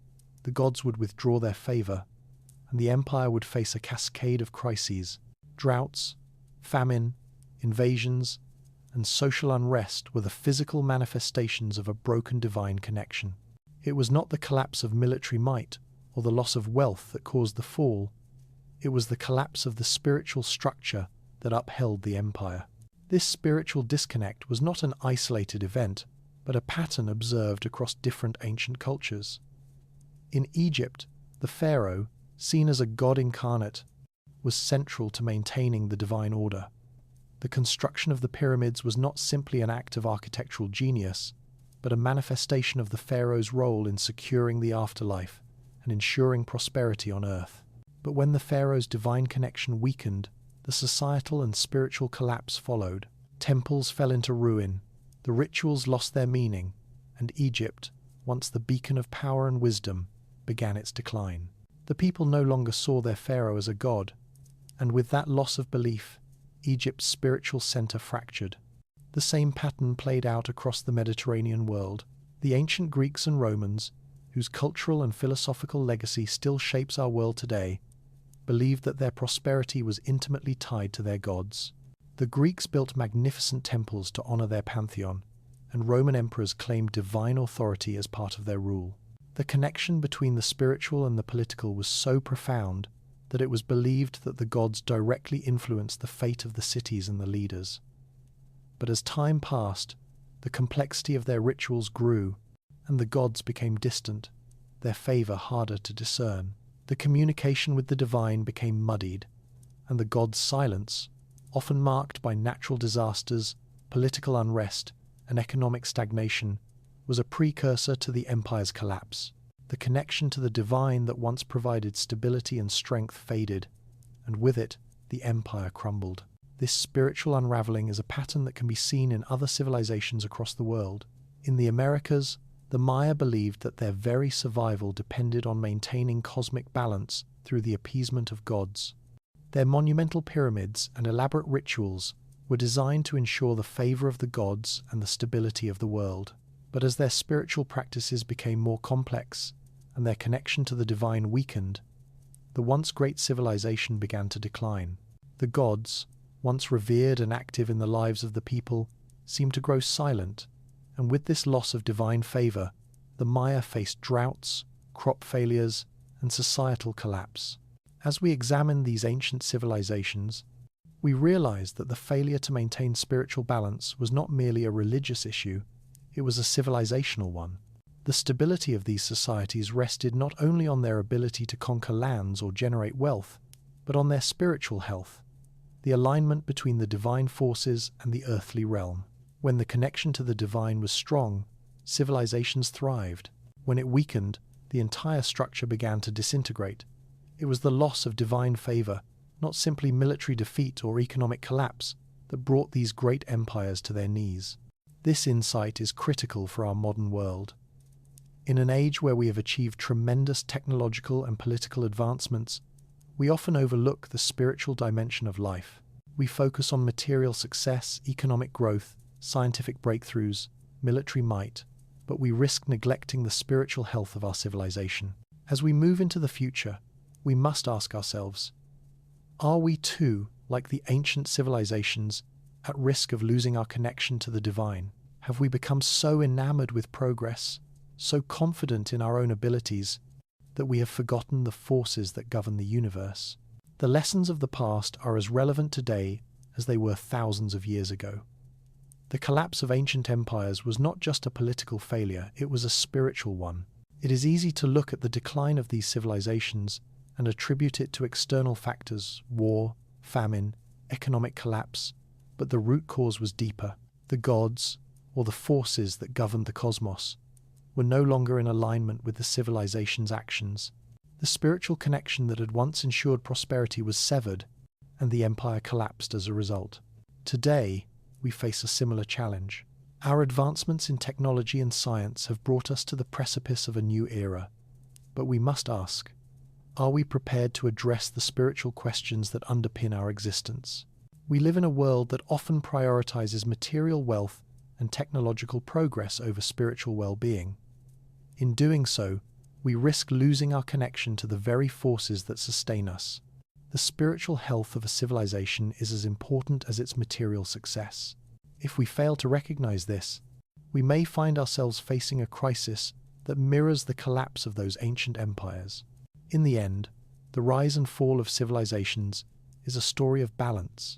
the gods would withdraw their favor, and the empire would face a cascade of crises. Droughts, famine, invasions, and social unrest were the physical manifestations of a broken divine connection. It was not the collapse of military might or the loss of wealth that caused the fall. It was the collapse of the spiritual structure that upheld the empire. This spiritual disconnect was not an isolated event, but a pattern observed across different ancient cultures. In Egypt, the pharaoh, seen as a god incarnate, was central to maintaining the divine order. The construction of the pyramids was not simply an act of architectural genius, but a manifestation of the pharaoh's role in securing the afterlife and ensuring prosperity on earth. But when the pharaoh's divine connection weakened, the societal and spiritual collapse followed. Temples fell into ruin, the rituals lost their meaning, and Egypt, once the beacon of power and wisdom, began its decline. The people no longer saw their pharaoh as a god, and with that loss of belief, Egypt's spiritual center fractured. The same pattern played out across the Mediterranean world. The ancient Greeks and Romans, whose cultural and philosophical legacy still shapes our world today, believed that their prosperity was intimately tied to their gods. The Greeks built magnificent temples to honor their pantheon, and Roman emperors claimed divine authority as part of their rule. The connection between the spiritual and the political was so profound that it was believed that the gods directly influenced the fate of the cities and the leaders. But as time passed, the complexity of their rituals grew, and the gods became distant, their favor harder to discern. The communication with the divine became muddied, and the gods' silence, often marked by natural disasters, political unrest, and economic stagnation, was a precursor to the empire's collapse. The connection to the divine that once provided stability and strength faded, and with it, the empire crumbled. This spiritual unraveling is a pattern that can be seen in other civilizations across the world. In the Americas, the Maya believed that their very survival depended on maintaining cosmic balance through the appeasement of gods. Their monumental pyramids and elaborate rituals were designed to ensure the favor of the gods and the stability of the world. But as their spiritual practices became more complex and their connection to the divine weakened, the once great civilization began to decline. The gods, once revered and active in the lives of the people, seemed to grow silent, and with this loss of divine favor, the Maya faced droughts, crop failures, and societal collapse. As we examine these ancient civilizations, we realize that the failure to maintain spiritual balance was not merely a religious issue, it was a civilizational one. The stability of these societies rested not only on their ability to conquer lands or generate wealth, but on their spiritual health, the alignment between the divine forces and the earthly realm. When the connection to the divine was strong, civilizations thrived. When it weakened, the entire structure began to disintegrate. It was the loss of divine favor, not simply military defeat or economic collapse, that brought these great empires to their knees. This insight is critical for our modern world. In an age where we have achieved tremendous technological and political advancements, we often overlook the spiritual dimension of life. We focus on material success, economic growth, scientific breakthroughs, military might, but we risk neglecting the spiritual health of our civilization. As we move into the future, we must ask ourselves, are we too, like the ancient civilizations, at risk of losing our connection to the divine? Have we become so enamored with progress, so confident in our own abilities, that we have forgotten the forces that govern the universe? The lessons of the past are as relevant today as they were thousands of years ago. The collapse of ancient empires was not just a political failure, it was a spiritual one. It is easy to look at the decline of these civilizations and attribute it to external factors, war, famine, economic collapse, but the root cause was deeper. The gods, or the forces that governed the cosmos, were no longer in alignment with the civilization's actions. The spiritual connection that had once ensured prosperity was severed, and the empire collapsed as a result. Today, we face a similar challenge. Our advancements in technology and science have brought us to the precipice of a new era, but we must ask, are we prepared to address the spiritual questions that underpin our existence? We live in a world that often prioritizes material wealth and technological progress over spiritual well-being. In doing so, we risk losing our connection to the very forces that sustain us. The spiritual health of a civilization is as important as its material success. If we fail to recognize this, we may find ourselves facing a crisis that mirrors the collapse of those ancient empires. In the end, the rise and fall of civilizations is a story of balance.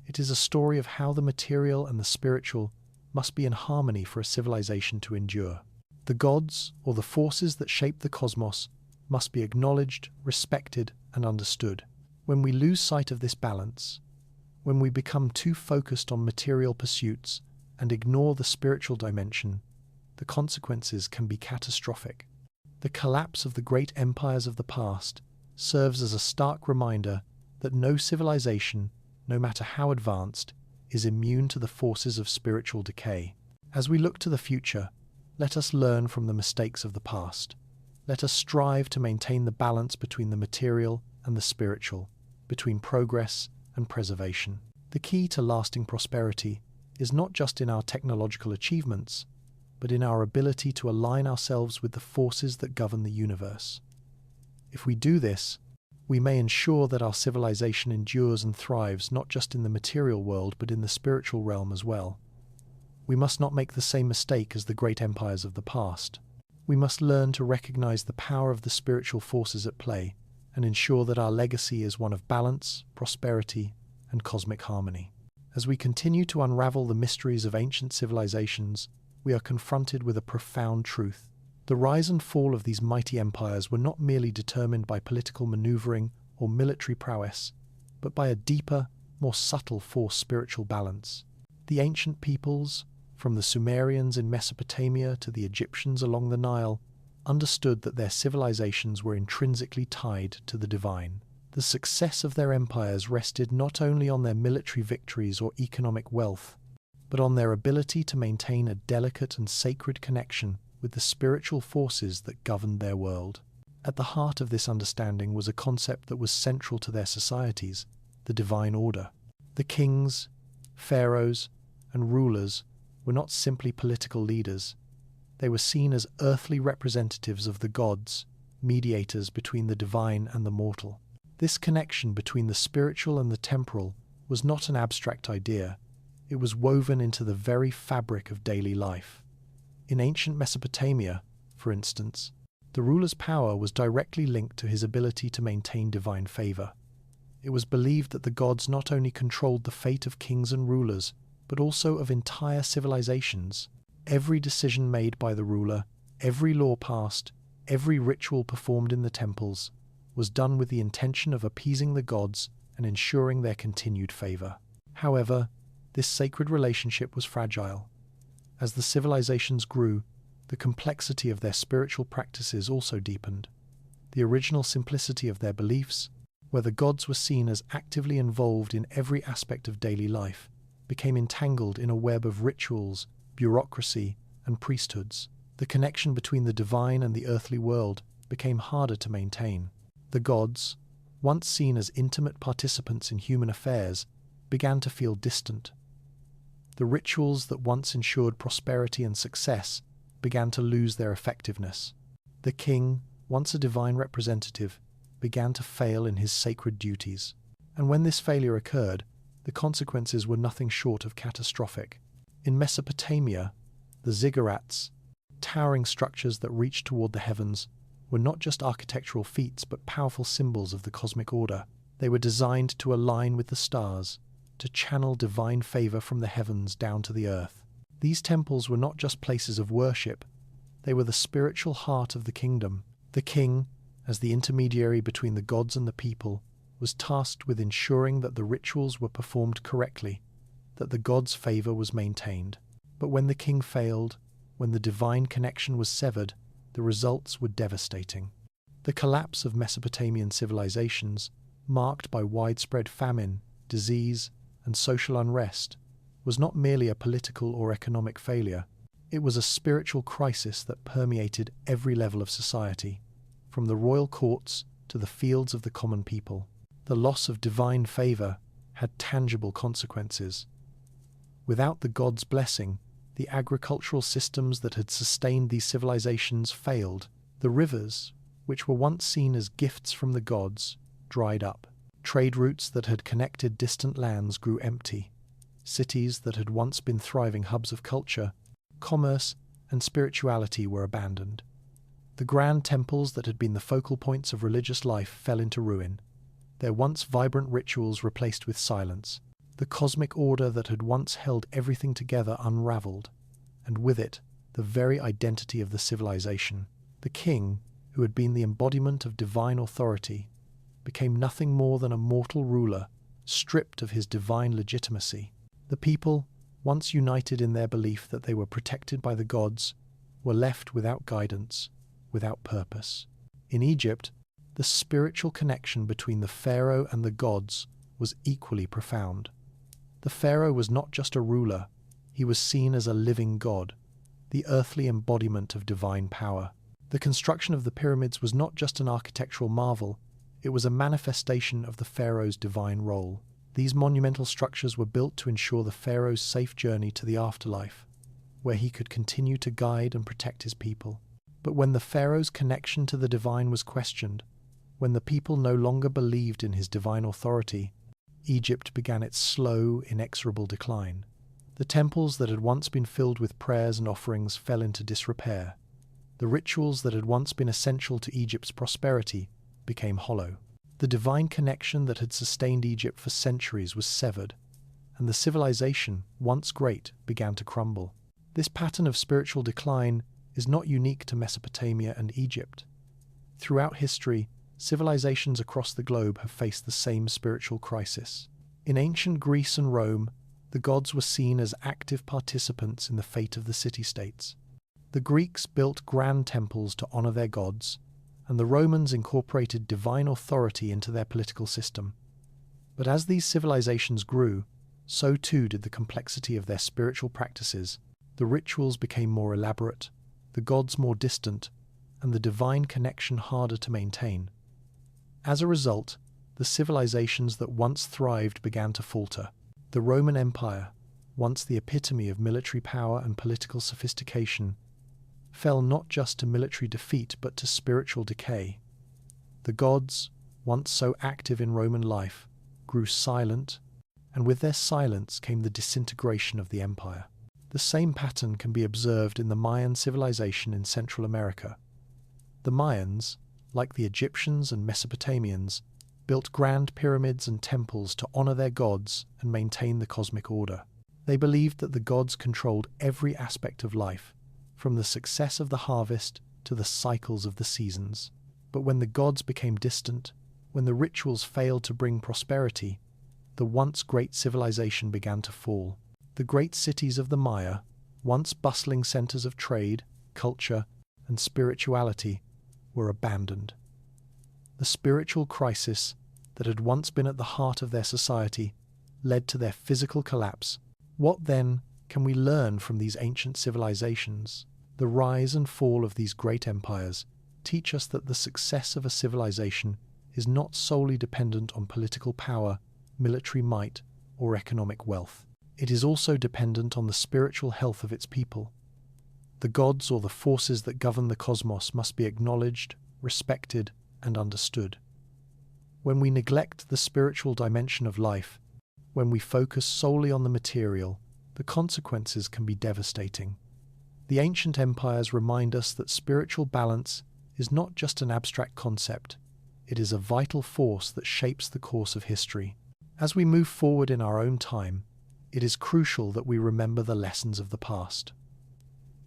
It is a story of how the material and the spiritual must be in harmony for a civilization to endure. The gods, or the forces that shape the cosmos, must be acknowledged, respected, and understood. When we lose sight of this balance, when we become too focused on material pursuits and ignore the spiritual dimension, the consequences can be catastrophic. The collapse of the great empires of the past serves as a stark reminder that no civilization, no matter how advanced, is immune to the forces of spiritual decay. As we look to the future, let us learn from the mistakes of the past. Let us strive to maintain the balance between the material and the spiritual, between progress and preservation. The key to lasting prosperity is not just in our technological achievements, but in our ability to align ourselves with the forces that govern the universe. If we do this, we may ensure that our civilization endures and thrives not just in the material world but in the spiritual realm as well. We must not make the same mistake as the great empires of the past. We must learn to recognize the power of the spiritual forces at play and ensure that our legacy is one of balance, prosperity, and cosmic harmony. As we continue to unravel the mysteries of ancient civilizations, we are confronted with a profound truth. The rise and fall of these mighty empires were not merely determined by political maneuvering or military prowess, but by a deeper, more subtle force: spiritual balance. The ancient peoples, from the Sumerians in Mesopotamia to the Egyptians along the Nile, understood that their civilizations were intrinsically tied to the divine. The success of their empires rested not only on their military victories or economic wealth, but on their ability to maintain a delicate and sacred connection with the spiritual forces that governed their world. At the heart of this understanding was a concept that was central to their societies: the divine order. The kings, pharaohs, and rulers were not simply political leaders. They were seen as earthly representatives of the gods, mediators between the divine and the mortal. This connection between the spiritual and the temporal was not an abstract idea. It was woven into the very fabric of daily life. In ancient Mesopotamia, for instance, the ruler's power was directly linked to his ability to maintain divine favor. It was believed that the gods not only controlled the fate of kings and rulers, but also of entire civilizations. Every decision made by the ruler, every law passed, every ritual performed in the temples, was done with the intention of appeasing the gods and ensuring their continued favor. However, this sacred relationship was fragile. As the civilizations grew, the complexity of their spiritual practices also deepened. The original simplicity of their beliefs, where the gods were seen as actively involved in every aspect of daily life, became entangled in a web of rituals, bureaucracy, and priesthoods. The connection between the divine and the earthly world became harder to maintain. The gods, once seen as intimate participants in human affairs, began to feel distant. The rituals that once ensured prosperity and success began to lose their effectiveness. The king, once a divine representative, began to fail in his sacred duties. And when this failure occurred, the consequences were nothing short of catastrophic. In Mesopotamia, the ziggurats, towering structures that reached toward the heavens, were not just architectural feats but powerful symbols of the cosmic order. They were designed to align with the stars, to channel divine favor from the heavens down to the earth. These temples were not just places of worship, they were the spiritual heart of the kingdom. The king, as the intermediary between the gods and the people, was tasked with ensuring that the rituals were performed correctly, that the gods' favor was maintained. But when the king failed, when the divine connection was severed, the results were devastating. The collapse of Mesopotamian civilizations, marked by widespread famine, disease, and social unrest, was not merely a political or economic failure. It was a spiritual crisis that permeated every level of society, from the royal courts to the fields of the common people. The loss of divine favor had tangible consequences. Without the gods' blessing, the agricultural systems that had sustained these civilizations failed. The rivers, which were once seen as gifts from the gods, dried up. Trade routes that had connected distant lands grew empty. Cities that had once been thriving hubs of culture, commerce, and spirituality were abandoned. The grand temples that had been the focal points of religious life fell into ruin, their once vibrant rituals replaced with silence. The cosmic order that had once held everything together unraveled, and with it, the very identity of the civilization. The king, who had been the embodiment of divine authority, became nothing more than a mortal ruler, stripped of his divine legitimacy. The people, once united in their belief that they were protected by the gods, were left without guidance, without purpose. In Egypt, the spiritual connection between the pharaoh and the gods was equally profound. The pharaoh was not just a ruler, he was seen as a living god, the earthly embodiment of divine power. The construction of the pyramids was not just an architectural marvel, it was a manifestation of the pharaoh's divine role. These monumental structures were built to ensure the pharaoh's safe journey to the afterlife, where he could continue to guide and protect his people. But when the pharaoh's connection to the divine was questioned, when the people no longer believed in his divine authority, Egypt began its slow, inexorable decline. The temples that had once been filled with prayers and offerings fell into disrepair. The rituals that had once been essential to Egypt's prosperity became hollow. The divine connection that had sustained Egypt for centuries was severed, and the civilization, once great, began to crumble. This pattern of spiritual decline is not unique to Mesopotamia and Egypt. Throughout history, civilizations across the globe have faced the same spiritual crisis. In ancient Greece and Rome, the gods were seen as active participants in the fate of the city-states. The Greeks built grand temples to honor their gods, and the Romans incorporated divine authority into their political system. But as these civilizations grew, so too did the complexity of their spiritual practices. The rituals became more elaborate, the gods more distant, and the divine connection harder to maintain. As a result, the civilizations that once thrived began to falter. The Roman Empire, once the epitome of military power and political sophistication, fell not just to military defeat but to spiritual decay. The gods, once so active in Roman life, grew silent, and with their silence came the disintegration of the empire. The same pattern can be observed in the Mayan civilization in Central America. The Mayans, like the Egyptians and Mesopotamians, built grand pyramids and temples to honor their gods and maintain the cosmic order. They believed that the gods controlled every aspect of life, from the success of the harvest to the cycles of the seasons. But when the gods became distant, when the rituals failed to bring prosperity, the once great civilization began to fall. The great cities of the Maya, once bustling centers of trade, culture, and spirituality, were abandoned. The spiritual crisis that had once been at the heart of their society led to their physical collapse. What then can we learn from these ancient civilizations? The rise and fall of these great empires teach us that the success of a civilization is not solely dependent on political power, military might, or economic wealth. It is also dependent on the spiritual health of its people. The gods or the forces that govern the cosmos must be acknowledged, respected, and understood. When we neglect the spiritual dimension of life, when we focus solely on the material, the consequences can be devastating. The ancient empires remind us that spiritual balance is not just an abstract concept, it is a vital force that shapes the course of history. As we move forward in our own time, it is crucial that we remember the lessons of the past.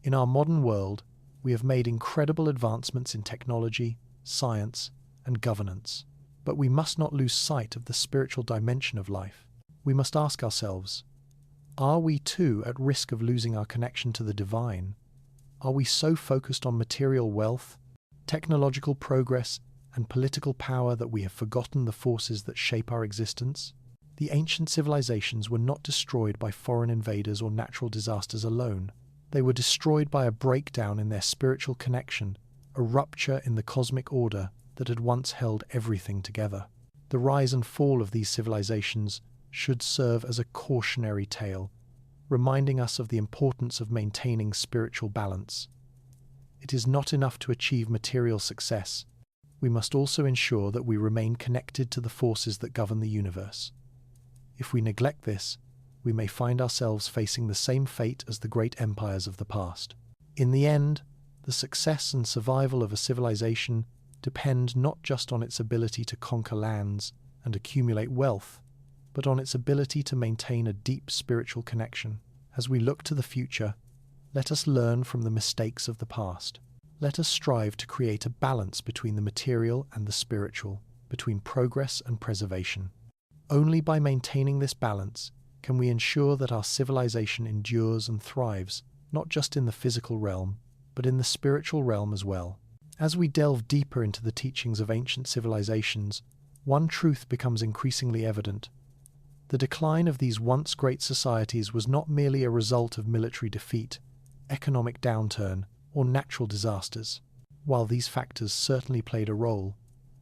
In our modern world, we have made incredible advancements in technology, science, and governance, but we must not lose sight of the spiritual dimension of life. We must ask ourselves, are we too at risk of losing our connection to the divine? Are we so focused on material wealth, technological progress, and political power that we have forgotten the forces that shape our existence? The ancient civilizations were not destroyed by foreign invaders or natural disasters alone. They were destroyed by a breakdown in their spiritual connection, a rupture in the cosmic order that had once held everything together. The rise and fall of these civilizations should serve as a cautionary tale, reminding us of the importance of maintaining spiritual balance. It is not enough to achieve material success. We must also ensure that we remain connected to the forces that govern the universe. If we neglect this, we may find ourselves facing the same fate as the great empires of the past. In the end, the success and survival of a civilization depend not just on its ability to conquer lands and accumulate wealth, but on its ability to maintain a deep spiritual connection. As we look to the future, let us learn from the mistakes of the past. Let us strive to create a balance between the material and the spiritual, between progress and preservation. Only by maintaining this balance can we ensure that our civilization endures and thrives, not just in the physical realm, but in the spiritual realm as well. As we delve deeper into the teachings of ancient civilizations, one truth becomes increasingly evident. The decline of these once great societies was not merely a result of military defeat, economic downturn, or natural disasters. While these factors certainly played a role,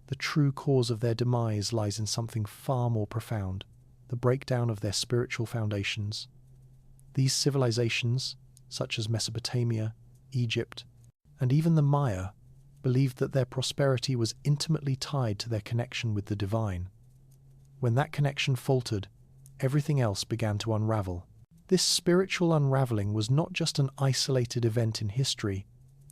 the true cause of their demise lies in something far more profound: the breakdown of their spiritual foundations. These civilizations, such as Mesopotamia, Egypt, and even the Maya, believed that their prosperity was intimately tied to their connection with the divine. When that connection faltered, everything else began to unravel. This spiritual unraveling was not just an isolated event in history,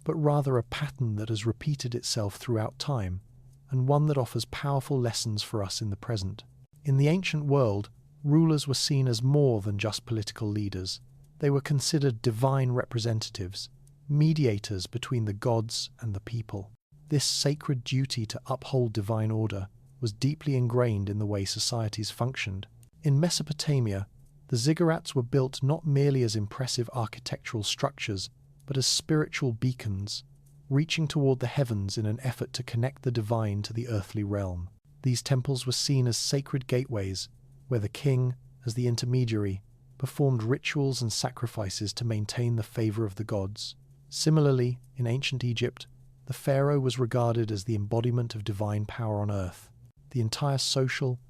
but rather a pattern that has repeated itself throughout time, and one that offers powerful lessons for us in the present. In the ancient world, rulers were seen as more than just political leaders. They were considered divine representatives, mediators between the gods and the people. This sacred duty to uphold divine order was deeply ingrained in the way societies functioned. In Mesopotamia, the ziggurats were built not merely as impressive architectural structures, but as spiritual beacons, reaching toward the heavens in an effort to connect the divine to the earthly realm. These temples were seen as sacred gateways, where the king, as the intermediary, performed rituals and sacrifices to maintain the favor of the gods. Similarly, in ancient Egypt, the pharaoh was regarded as the embodiment of divine power on earth. The entire social,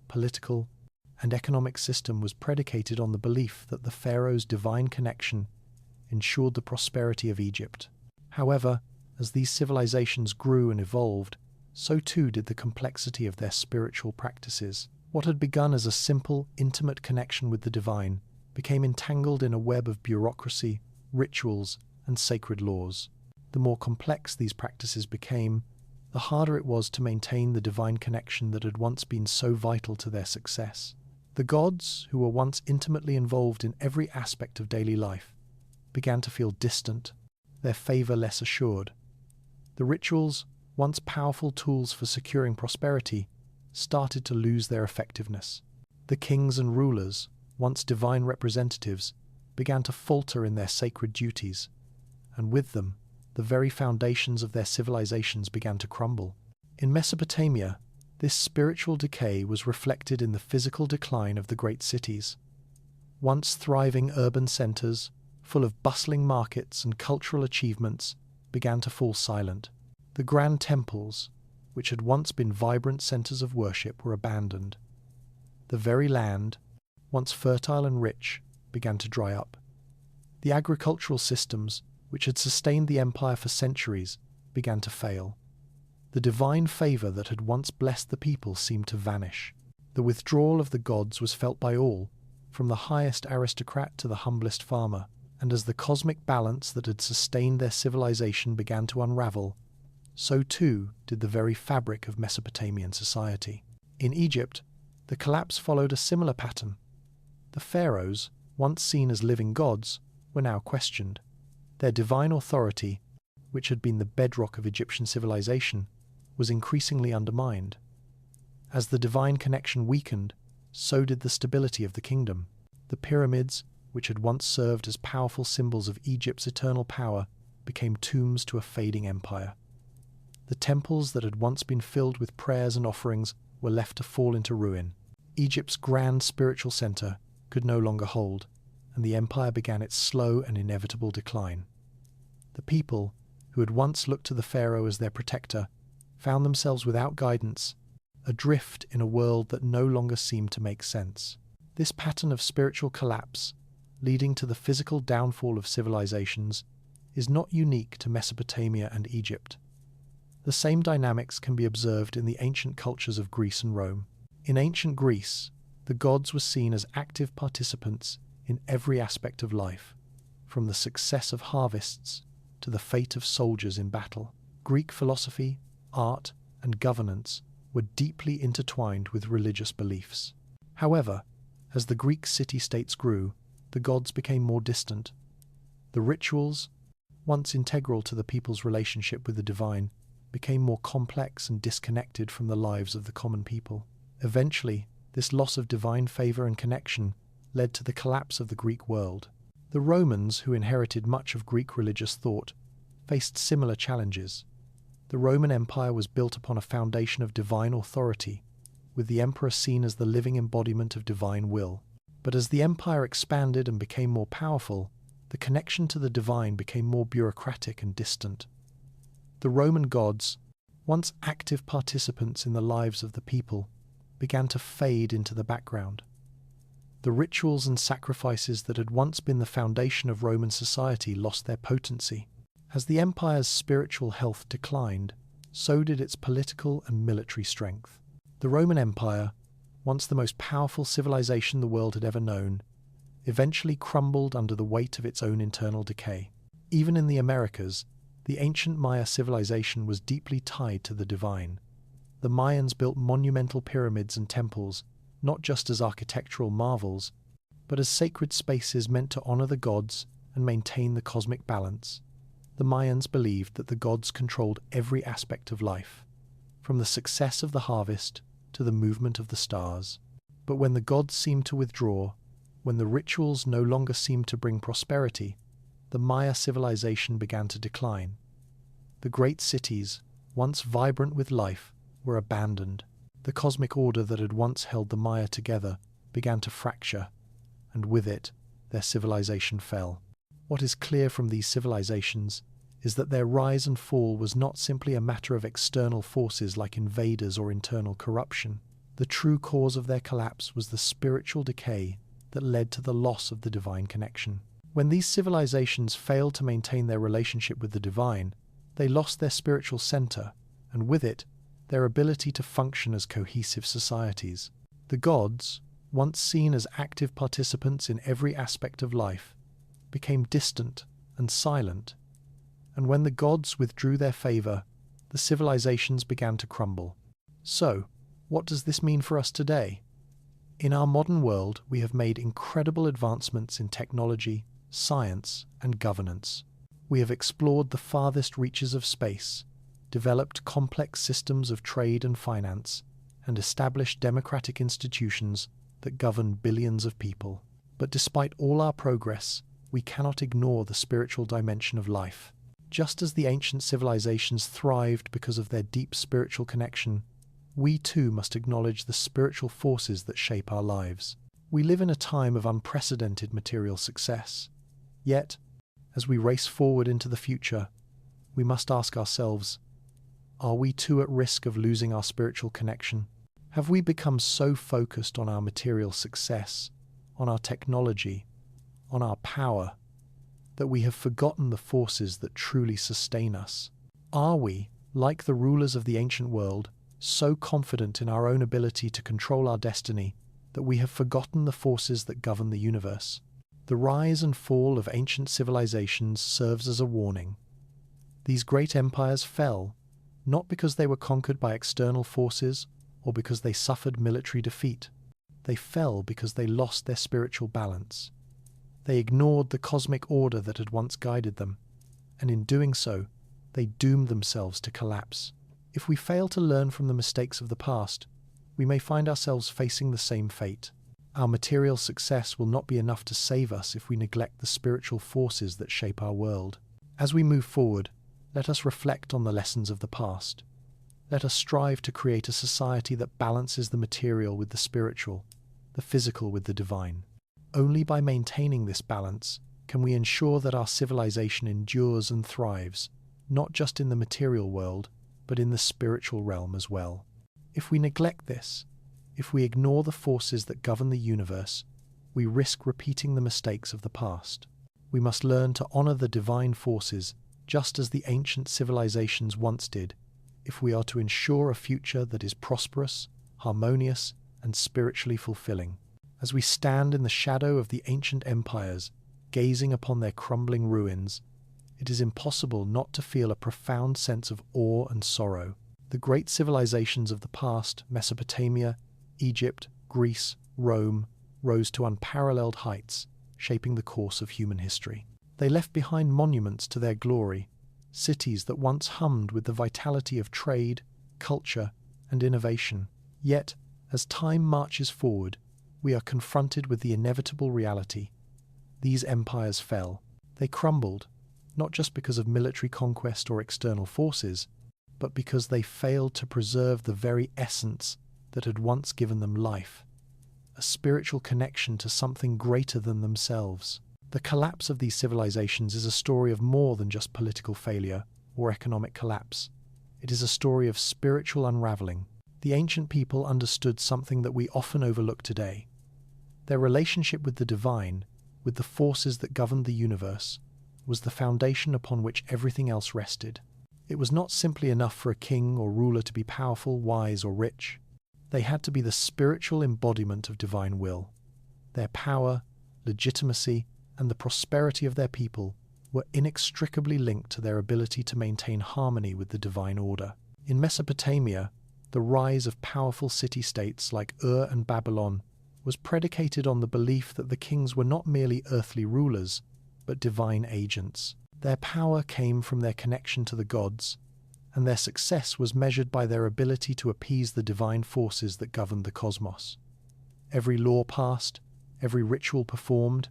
political, and economic system was predicated on the belief that the pharaoh's divine connection ensured the prosperity of Egypt. However, as these civilizations grew and evolved, so too did the complexity of their spiritual practices. What had begun as a simple, intimate connection with the divine became entangled in a web of bureaucracy, rituals, and sacred laws. The more complex these practices became, the harder it was to maintain the divine connection that had once been so vital to their success. The gods, who were once intimately involved in every aspect of daily life, began to feel distant, their favor less assured. The rituals, once powerful tools for securing prosperity, started to lose their effectiveness. The kings and rulers, once divine representatives, began to falter in their sacred duties, and with them, the very foundations of their civilizations began to crumble. In Mesopotamia, this spiritual decay was reflected in the physical decline of the great cities. Once thriving urban centers, full of bustling markets and cultural achievements, began to fall silent. The grand temples, which had once been vibrant centers of worship, were abandoned. The very land, once fertile and rich, began to dry up. The agricultural systems, which had sustained the empire for centuries, began to fail. The divine favor that had once blessed the people seemed to vanish. The withdrawal of the gods was felt by all, from the highest aristocrat to the humblest farmer, and as the cosmic balance that had sustained their civilization began to unravel, so too did the very fabric of Mesopotamian society. In Egypt, the collapse followed a similar pattern. The pharaohs, once seen as living gods, were now questioned. Their divine authority, which had been the bedrock of Egyptian civilization, was increasingly undermined. As the divine connection weakened, so did the stability of the kingdom. The pyramids, which had once served as powerful symbols of Egypt's eternal power, became tombs to a fading empire. The temples that had once been filled with prayers and offerings were left to fall into ruin. Egypt's grand spiritual center could no longer hold, and the empire began its slow and inevitable decline. The people, who had once looked to the pharaoh as their protector, found themselves without guidance, adrift in a world that no longer seemed to make sense. This pattern of spiritual collapse, leading to the physical downfall of civilizations, is not unique to Mesopotamia and Egypt. The same dynamics can be observed in the ancient cultures of Greece and Rome. In ancient Greece, the gods were seen as active participants in every aspect of life, from the success of harvests to the fate of soldiers in battle. Greek philosophy, art, and governance were deeply intertwined with religious beliefs. However, as the Greek city-states grew, the gods became more distant. The rituals, once integral to the people's relationship with the divine, became more complex and disconnected from the lives of the common people. Eventually, this loss of divine favor and connection led to the collapse of the Greek world. The Romans, who inherited much of Greek religious thought, faced similar challenges. The Roman Empire was built upon a foundation of divine authority, with the emperor seen as the living embodiment of divine will. But as the empire expanded and became more powerful, the connection to the divine became more bureaucratic and distant. The Roman gods, once active participants in the lives of the people, began to fade into the background. The rituals and sacrifices that had once been the foundation of Roman society lost their potency. As the empire's spiritual health declined, so did its political and military strength. The Roman Empire, once the most powerful civilization the world had ever known, eventually crumbled under the weight of its own internal decay. Even in the Americas, the ancient Maya civilization was deeply tied to the divine. The Mayans built monumental pyramids and temples, not just as architectural marvels, but as sacred spaces meant to honor the gods and maintain the cosmic balance. The Mayans believed that the gods controlled every aspect of life, from the success of the harvest to the movement of the stars. But when the gods seemed to withdraw, when the rituals no longer seemed to bring prosperity, the Maya civilization began to decline. The great cities, once vibrant with life, were abandoned. The cosmic order that had once held the Maya together began to fracture, and with it, their civilization fell. What is clear from these civilizations is that their rise and fall was not simply a matter of external forces like invaders or internal corruption. The true cause of their collapse was the spiritual decay that led to the loss of the divine connection. When these civilizations failed to maintain their relationship with the divine, they lost their spiritual center, and with it, their ability to function as cohesive societies. The gods, once seen as active participants in every aspect of life, became distant and silent, and when the gods withdrew their favor, the civilizations began to crumble. So, what does this mean for us today? In our modern world, we have made incredible advancements in technology, science, and governance. We have explored the farthest reaches of space, developed complex systems of trade and finance, and established democratic institutions that govern billions of people. But despite all our progress, we cannot ignore the spiritual dimension of life. Just as the ancient civilizations thrived because of their deep spiritual connection, we too must acknowledge the spiritual forces that shape our lives. We live in a time of unprecedented material success. Yet, as we race forward into the future, we must ask ourselves, are we too at risk of losing our spiritual connection? Have we become so focused on our material success, on our technology, on our power, that we have forgotten the forces that truly sustain us? Are we, like the rulers of the ancient world, so confident in our own ability to control our destiny that we have forgotten the forces that govern the universe? The rise and fall of ancient civilizations serves as a warning. These great empires fell, not because they were conquered by external forces or because they suffered military defeat. They fell because they lost their spiritual balance. They ignored the cosmic order that had once guided them, and in doing so, they doomed themselves to collapse. If we fail to learn from the mistakes of the past, we may find ourselves facing the same fate. Our material success will not be enough to save us if we neglect the spiritual forces that shape our world. As we move forward, let us reflect on the lessons of the past. Let us strive to create a society that balances the material with the spiritual, the physical with the divine. Only by maintaining this balance can we ensure that our civilization endures and thrives, not just in the material world, but in the spiritual realm as well. If we neglect this, if we ignore the forces that govern the universe, we risk repeating the mistakes of the past. We must learn to honor the divine forces just as the ancient civilizations once did, if we are to ensure a future that is prosperous, harmonious, and spiritually fulfilling. As we stand in the shadow of the ancient empires, gazing upon their crumbling ruins, it is impossible not to feel a profound sense of awe and sorrow. The great civilizations of the past, Mesopotamia, Egypt, Greece, Rome, rose to unparalleled heights, shaping the course of human history. They left behind monuments to their glory, cities that once hummed with the vitality of trade, culture, and innovation. Yet, as time marches forward, we are confronted with the inevitable reality. These empires fell. They crumbled, not just because of military conquest or external forces, but because they failed to preserve the very essence that had once given them life, a spiritual connection to something greater than themselves. The collapse of these civilizations is a story of more than just political failure or economic collapse. It is a story of spiritual unraveling. The ancient people understood something that we often overlook today. Their relationship with the divine, with the forces that governed the universe, was the foundation upon which everything else rested. It was not simply enough for a king or ruler to be powerful, wise, or rich. They had to be the spiritual embodiment of divine will. Their power, legitimacy, and the prosperity of their people were inextricably linked to their ability to maintain harmony with the divine order. In Mesopotamia, the rise of powerful city-states like Ur and Babylon was predicated on the belief that the kings were not merely earthly rulers, but divine agents. Their power came from their connection to the gods, and their success was measured by their ability to appease the divine forces that governed the cosmos. Every law passed, every ritual performed,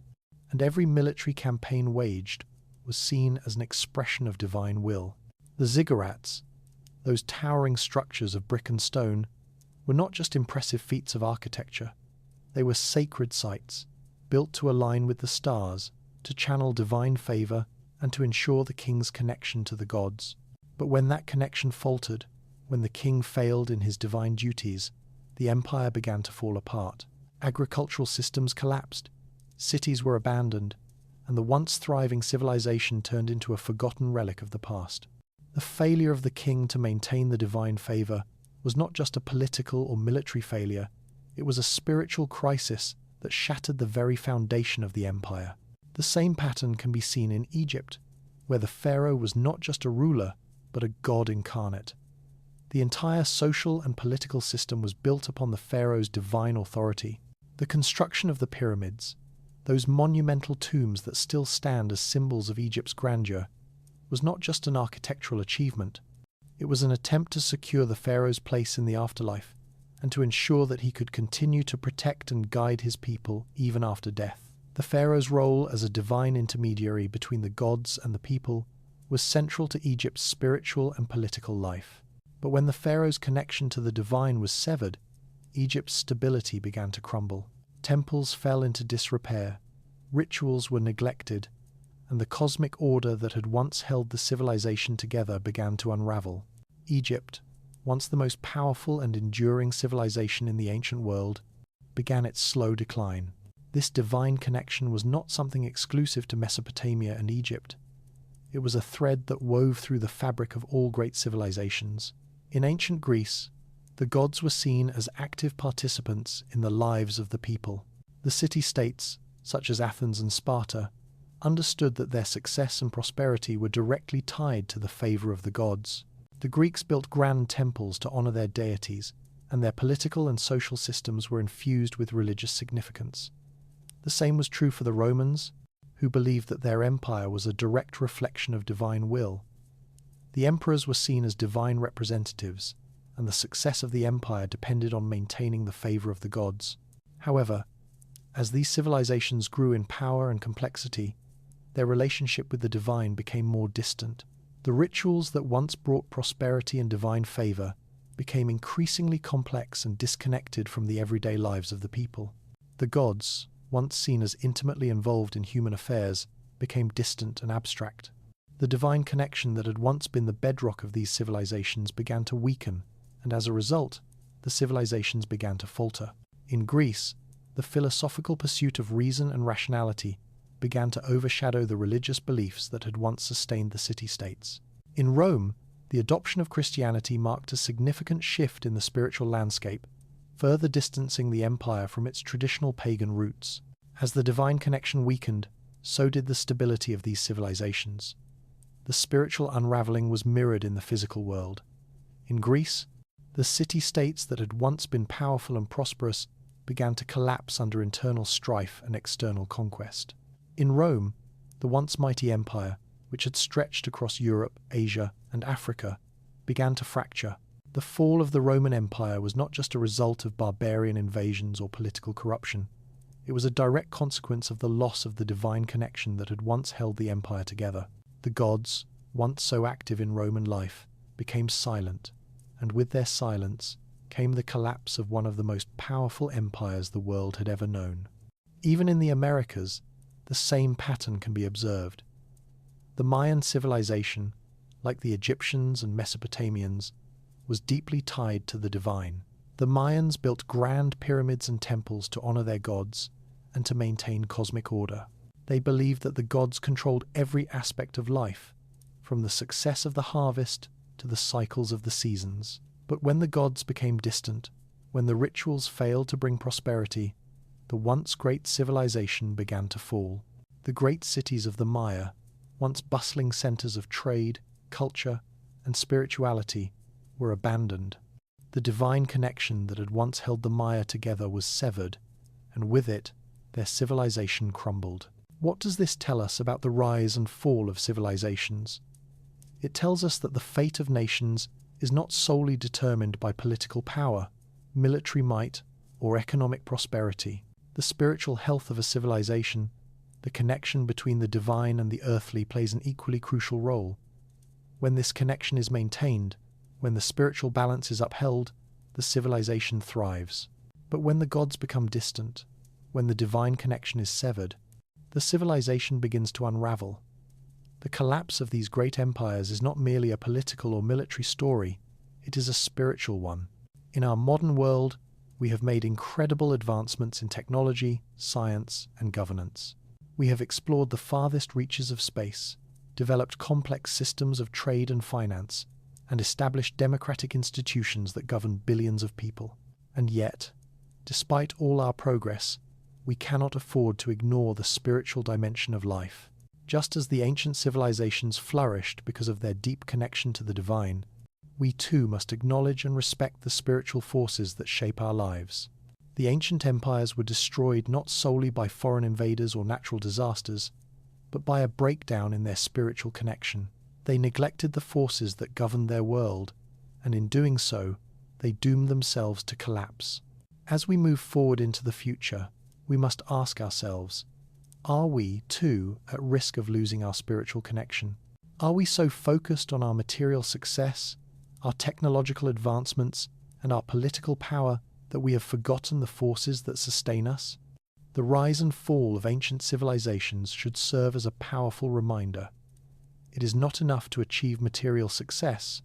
and every military campaign waged was seen as an expression of divine will. The ziggurats, those towering structures of brick and stone, were not just impressive feats of architecture. They were sacred sites, built to align with the stars, to channel divine favor, and to ensure the king's connection to the gods. But when that connection faltered, when the king failed in his divine duties, the empire began to fall apart. Agricultural systems collapsed, cities were abandoned, and the once thriving civilization turned into a forgotten relic of the past. The failure of the king to maintain the divine favor was not just a political or military failure, it was a spiritual crisis that shattered the very foundation of the empire. The same pattern can be seen in Egypt, where the pharaoh was not just a ruler, but a god incarnate. The entire social and political system was built upon the pharaoh's divine authority. The construction of the pyramids, those monumental tombs that still stand as symbols of Egypt's grandeur, was not just an architectural achievement. It was an attempt to secure the pharaoh's place in the afterlife and to ensure that he could continue to protect and guide his people even after death. The pharaoh's role as a divine intermediary between the gods and the people was central to Egypt's spiritual and political life. But when the pharaoh's connection to the divine was severed, Egypt's stability began to crumble. Temples fell into disrepair, rituals were neglected, and the cosmic order that had once held the civilization together began to unravel. Egypt, once the most powerful and enduring civilization in the ancient world, began its slow decline. This divine connection was not something exclusive to Mesopotamia and Egypt. It was a thread that wove through the fabric of all great civilizations. In ancient Greece, the gods were seen as active participants in the lives of the people. The city-states, such as Athens and Sparta, understood that their success and prosperity were directly tied to the favor of the gods. The Greeks built grand temples to honor their deities, and their political and social systems were infused with religious significance. The same was true for the Romans, who believed that their empire was a direct reflection of divine will. The emperors were seen as divine representatives, and the success of the empire depended on maintaining the favor of the gods. However, as these civilizations grew in power and complexity, their relationship with the divine became more distant. The rituals that once brought prosperity and divine favor became increasingly complex and disconnected from the everyday lives of the people. The gods, once seen as intimately involved in human affairs, became distant and abstract. The divine connection that had once been the bedrock of these civilizations began to weaken, and as a result, the civilizations began to falter. In Greece, the philosophical pursuit of reason and rationality began to overshadow the religious beliefs that had once sustained the city-states. In Rome, the adoption of Christianity marked a significant shift in the spiritual landscape, further distancing the empire from its traditional pagan roots. As the divine connection weakened, so did the stability of these civilizations. The spiritual unraveling was mirrored in the physical world. In Greece, the city-states that had once been powerful and prosperous began to collapse under internal strife and external conquest. In Rome, the once mighty empire, which had stretched across Europe, Asia, and Africa, began to fracture. The fall of the Roman Empire was not just a result of barbarian invasions or political corruption. It was a direct consequence of the loss of the divine connection that had once held the empire together. The gods, once so active in Roman life, became silent, and with their silence came the collapse of one of the most powerful empires the world had ever known. Even in the Americas, the same pattern can be observed. The Mayan civilization, like the Egyptians and Mesopotamians, was deeply tied to the divine. The Mayans built grand pyramids and temples to honor their gods and to maintain cosmic order. They believed that the gods controlled every aspect of life, from the success of the harvest to the cycles of the seasons. But when the gods became distant, when the rituals failed to bring prosperity, the once great civilization began to fall. The great cities of the Maya, once bustling centers of trade, culture, and spirituality, were abandoned. The divine connection that had once held the Maya together was severed, and with it, their civilization crumbled. What does this tell us about the rise and fall of civilizations? It tells us that the fate of nations is not solely determined by political power, military might, or economic prosperity. The spiritual health of a civilization, the connection between the divine and the earthly, plays an equally crucial role. When this connection is maintained, when the spiritual balance is upheld, the civilization thrives. But when the gods become distant, when the divine connection is severed, the civilization begins to unravel. The collapse of these great empires is not merely a political or military story, it is a spiritual one. In our modern world, we have made incredible advancements in technology, science, and governance. We have explored the farthest reaches of space, developed complex systems of trade and finance, and established democratic institutions that govern billions of people. And yet, despite all our progress, we cannot afford to ignore the spiritual dimension of life. Just as the ancient civilizations flourished because of their deep connection to the divine, we too must acknowledge and respect the spiritual forces that shape our lives. The ancient empires were destroyed not solely by foreign invaders or natural disasters, but by a breakdown in their spiritual connection. They neglected the forces that governed their world, and in doing so, they doomed themselves to collapse. As we move forward into the future, we must ask ourselves, are we, too, at risk of losing our spiritual connection? Are we so focused on our material success, our technological advancements, and our political power that we have forgotten the forces that sustain us? The rise and fall of ancient civilizations should serve as a powerful reminder. It is not enough to achieve material success.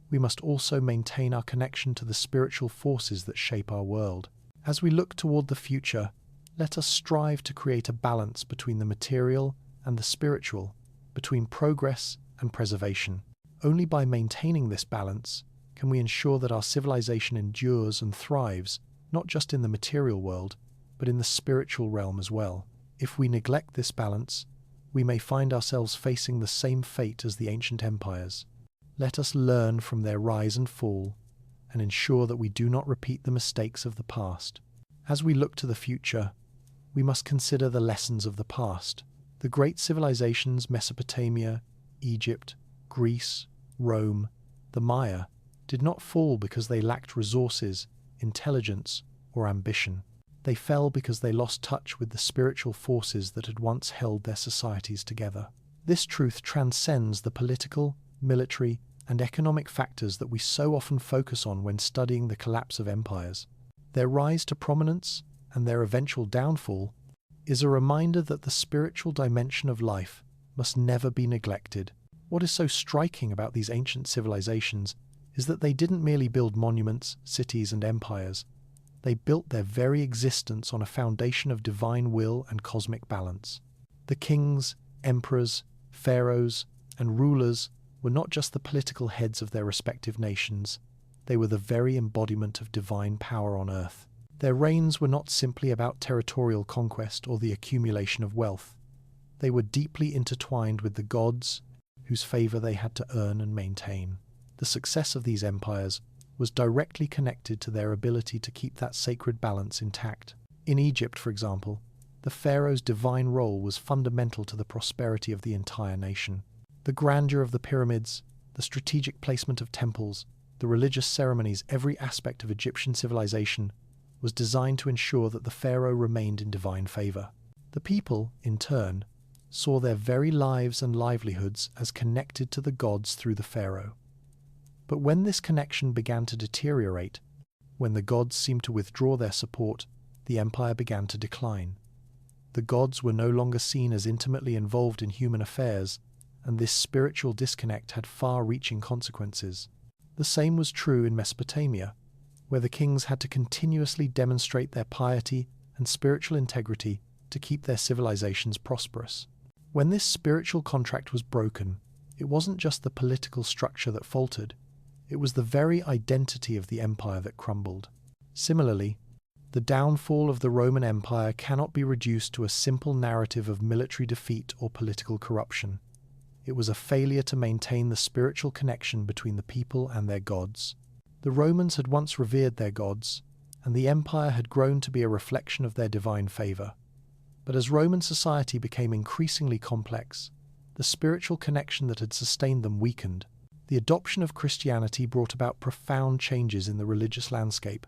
We must also maintain our connection to the spiritual forces that shape our world. As we look toward the future, let us strive to create a balance between the material and the spiritual, between progress and preservation. Only by maintaining this balance can we ensure that our civilization endures and thrives, not just in the material world, but in the spiritual realm as well. If we neglect this balance, we may find ourselves facing the same fate as the ancient empires. Let us learn from their rise and fall and ensure that we do not repeat the mistakes of the past. As we look to the future, we must consider the lessons of the past. The great civilizations Mesopotamia, Egypt, Greece, Rome, the Maya did not fall because they lacked resources, intelligence, or ambition. They fell because they lost touch with the spiritual forces that had once held their societies together. This truth transcends the political, military, and economic factors that we so often focus on when studying the collapse of empires. Their rise to prominence and their eventual downfall is a reminder that the spiritual dimension of life must never be neglected. What is so striking about these ancient civilizations is that they didn't merely build monuments, cities, and empires. They built their very existence on a foundation of divine will and cosmic balance. The kings, emperors, pharaohs, and rulers were not just the political heads of their respective nations, they were the very embodiment of divine power on earth. Their reigns were not simply about territorial conquest or the accumulation of wealth. They were deeply intertwined with the gods, whose favor they had to earn and maintain. The success of these empires was directly connected to their ability to keep that sacred balance intact. In Egypt, for example, the pharaoh's divine role was fundamental to the prosperity of the entire nation. The grandeur of the pyramids, the strategic placement of temples, the religious ceremonies, every aspect of Egyptian civilization was designed to ensure that the pharaoh remained in divine favor. The people, in turn, saw their very lives and livelihoods as connected to the gods through the pharaoh. But when this connection began to deteriorate, when the gods seemed to withdraw their support, the empire began to decline. The gods were no longer seen as intimately involved in human affairs, and this spiritual disconnect had far-reaching consequences. The same was true in Mesopotamia, where the kings had to continuously demonstrate their piety and spiritual integrity to keep their civilizations prosperous. When this spiritual contract was broken, it wasn't just the political structure that faltered, it was the very identity of the empire that crumbled. Similarly, the downfall of the Roman Empire cannot be reduced to a simple narrative of military defeat or political corruption. It was a failure to maintain the spiritual connection between the people and their gods. The Romans had once revered their gods, and the empire had grown to be a reflection of their divine favor. But as Roman society became increasingly complex, the spiritual connection that had sustained them weakened. The adoption of Christianity brought about profound changes in the religious landscape,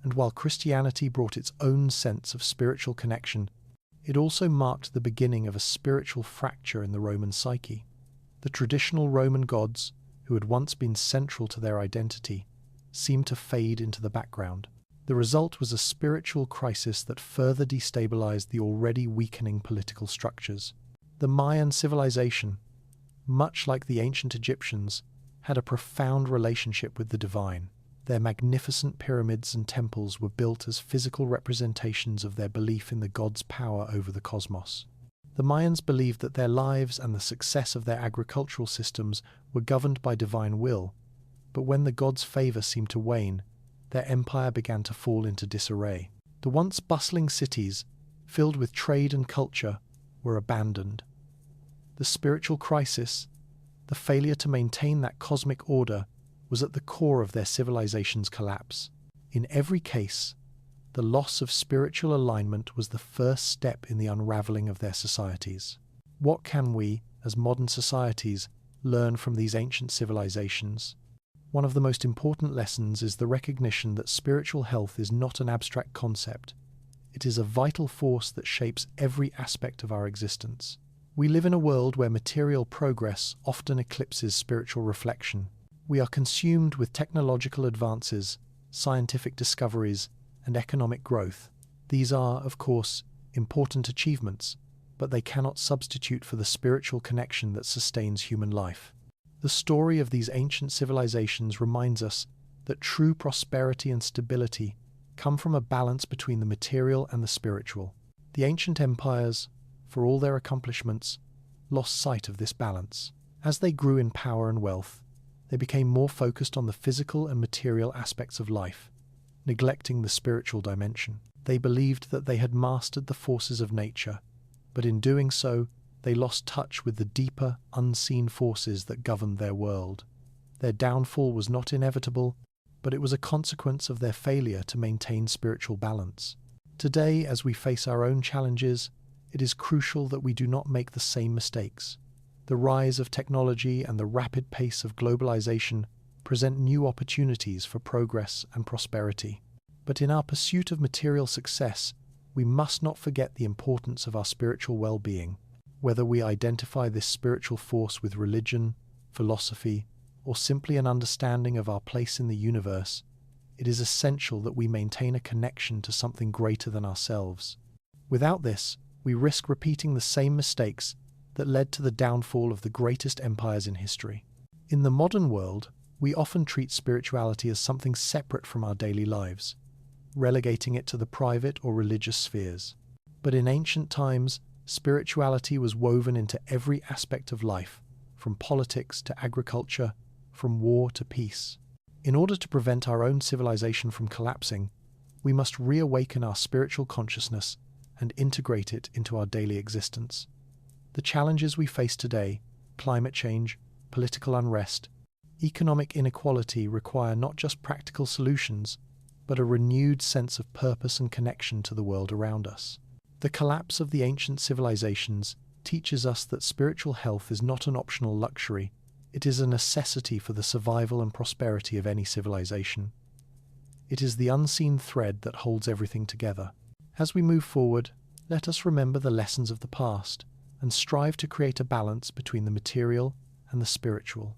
and while Christianity brought its own sense of spiritual connection, it also marked the beginning of a spiritual fracture in the Roman psyche. The traditional Roman gods, who had once been central to their identity, seemed to fade into the background. The result was a spiritual crisis that further destabilized the already weakening political structures. The Mayan civilization, much like the ancient Egyptians, had a profound relationship with the divine. Their magnificent pyramids and temples were built as physical representations of their belief in the god's power over the cosmos. The Mayans believed that their lives and the success of their agricultural systems were governed by divine will, but when the god's favor seemed to wane, their empire began to fall into disarray. The once bustling cities, filled with trade and culture, were abandoned. The spiritual crisis, the failure to maintain that cosmic order, was at the core of their civilization's collapse. In every case, the loss of spiritual alignment was the first step in the unraveling of their societies. What can we, as modern societies, learn from these ancient civilizations? One of the most important lessons is the recognition that spiritual health is not an abstract concept. It is a vital force that shapes every aspect of our existence. We live in a world where material progress often eclipses spiritual reflection. We are consumed with technological advances, scientific discoveries, and economic growth. These are, of course, important achievements, but they cannot substitute for the spiritual connection that sustains human life. The story of these ancient civilizations reminds us that true prosperity and stability come from a balance between the material and the spiritual. The ancient empires, for all their accomplishments, lost sight of this balance. As they grew in power and wealth, they became more focused on the physical and material aspects of life, neglecting the spiritual dimension. They believed that they had mastered the forces of nature, but in doing so, they lost touch with the deeper, unseen forces that governed their world. Their downfall was not inevitable, but it was a consequence of their failure to maintain spiritual balance. Today, as we face our own challenges, it is crucial that we do not make the same mistakes. The rise of technology and the rapid pace of globalization present new opportunities for progress and prosperity. But in our pursuit of material success, we must not forget the importance of our spiritual well-being. Whether we identify this spiritual force with religion, philosophy, or simply an understanding of our place in the universe, it is essential that we maintain a connection to something greater than ourselves. Without this, we risk repeating the same mistakes that led to the downfall of the greatest empires in history. In the modern world, we often treat spirituality as something separate from our daily lives, relegating it to the private or religious spheres. But in ancient times, spirituality was woven into every aspect of life, from politics to agriculture, from war to peace. In order to prevent our own civilization from collapsing, we must reawaken our spiritual consciousness and integrate it into our daily existence. The challenges we face today, climate change, political unrest, economic inequality, require not just practical solutions, but a renewed sense of purpose and connection to the world around us. The collapse of the ancient civilizations teaches us that spiritual health is not an optional luxury, it is a necessity for the survival and prosperity of any civilization. It is the unseen thread that holds everything together. As we move forward, let us remember the lessons of the past and strive to create a balance between the material and the spiritual.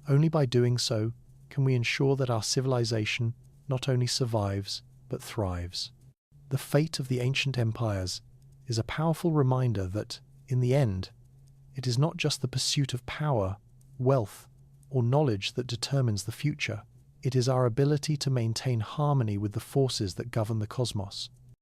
Only by doing so can we ensure that our civilization not only survives but thrives. The fate of the ancient empires is a powerful reminder that, in the end, it is not just the pursuit of power, wealth, or knowledge that determines the future. It is our ability to maintain harmony with the forces that govern the cosmos.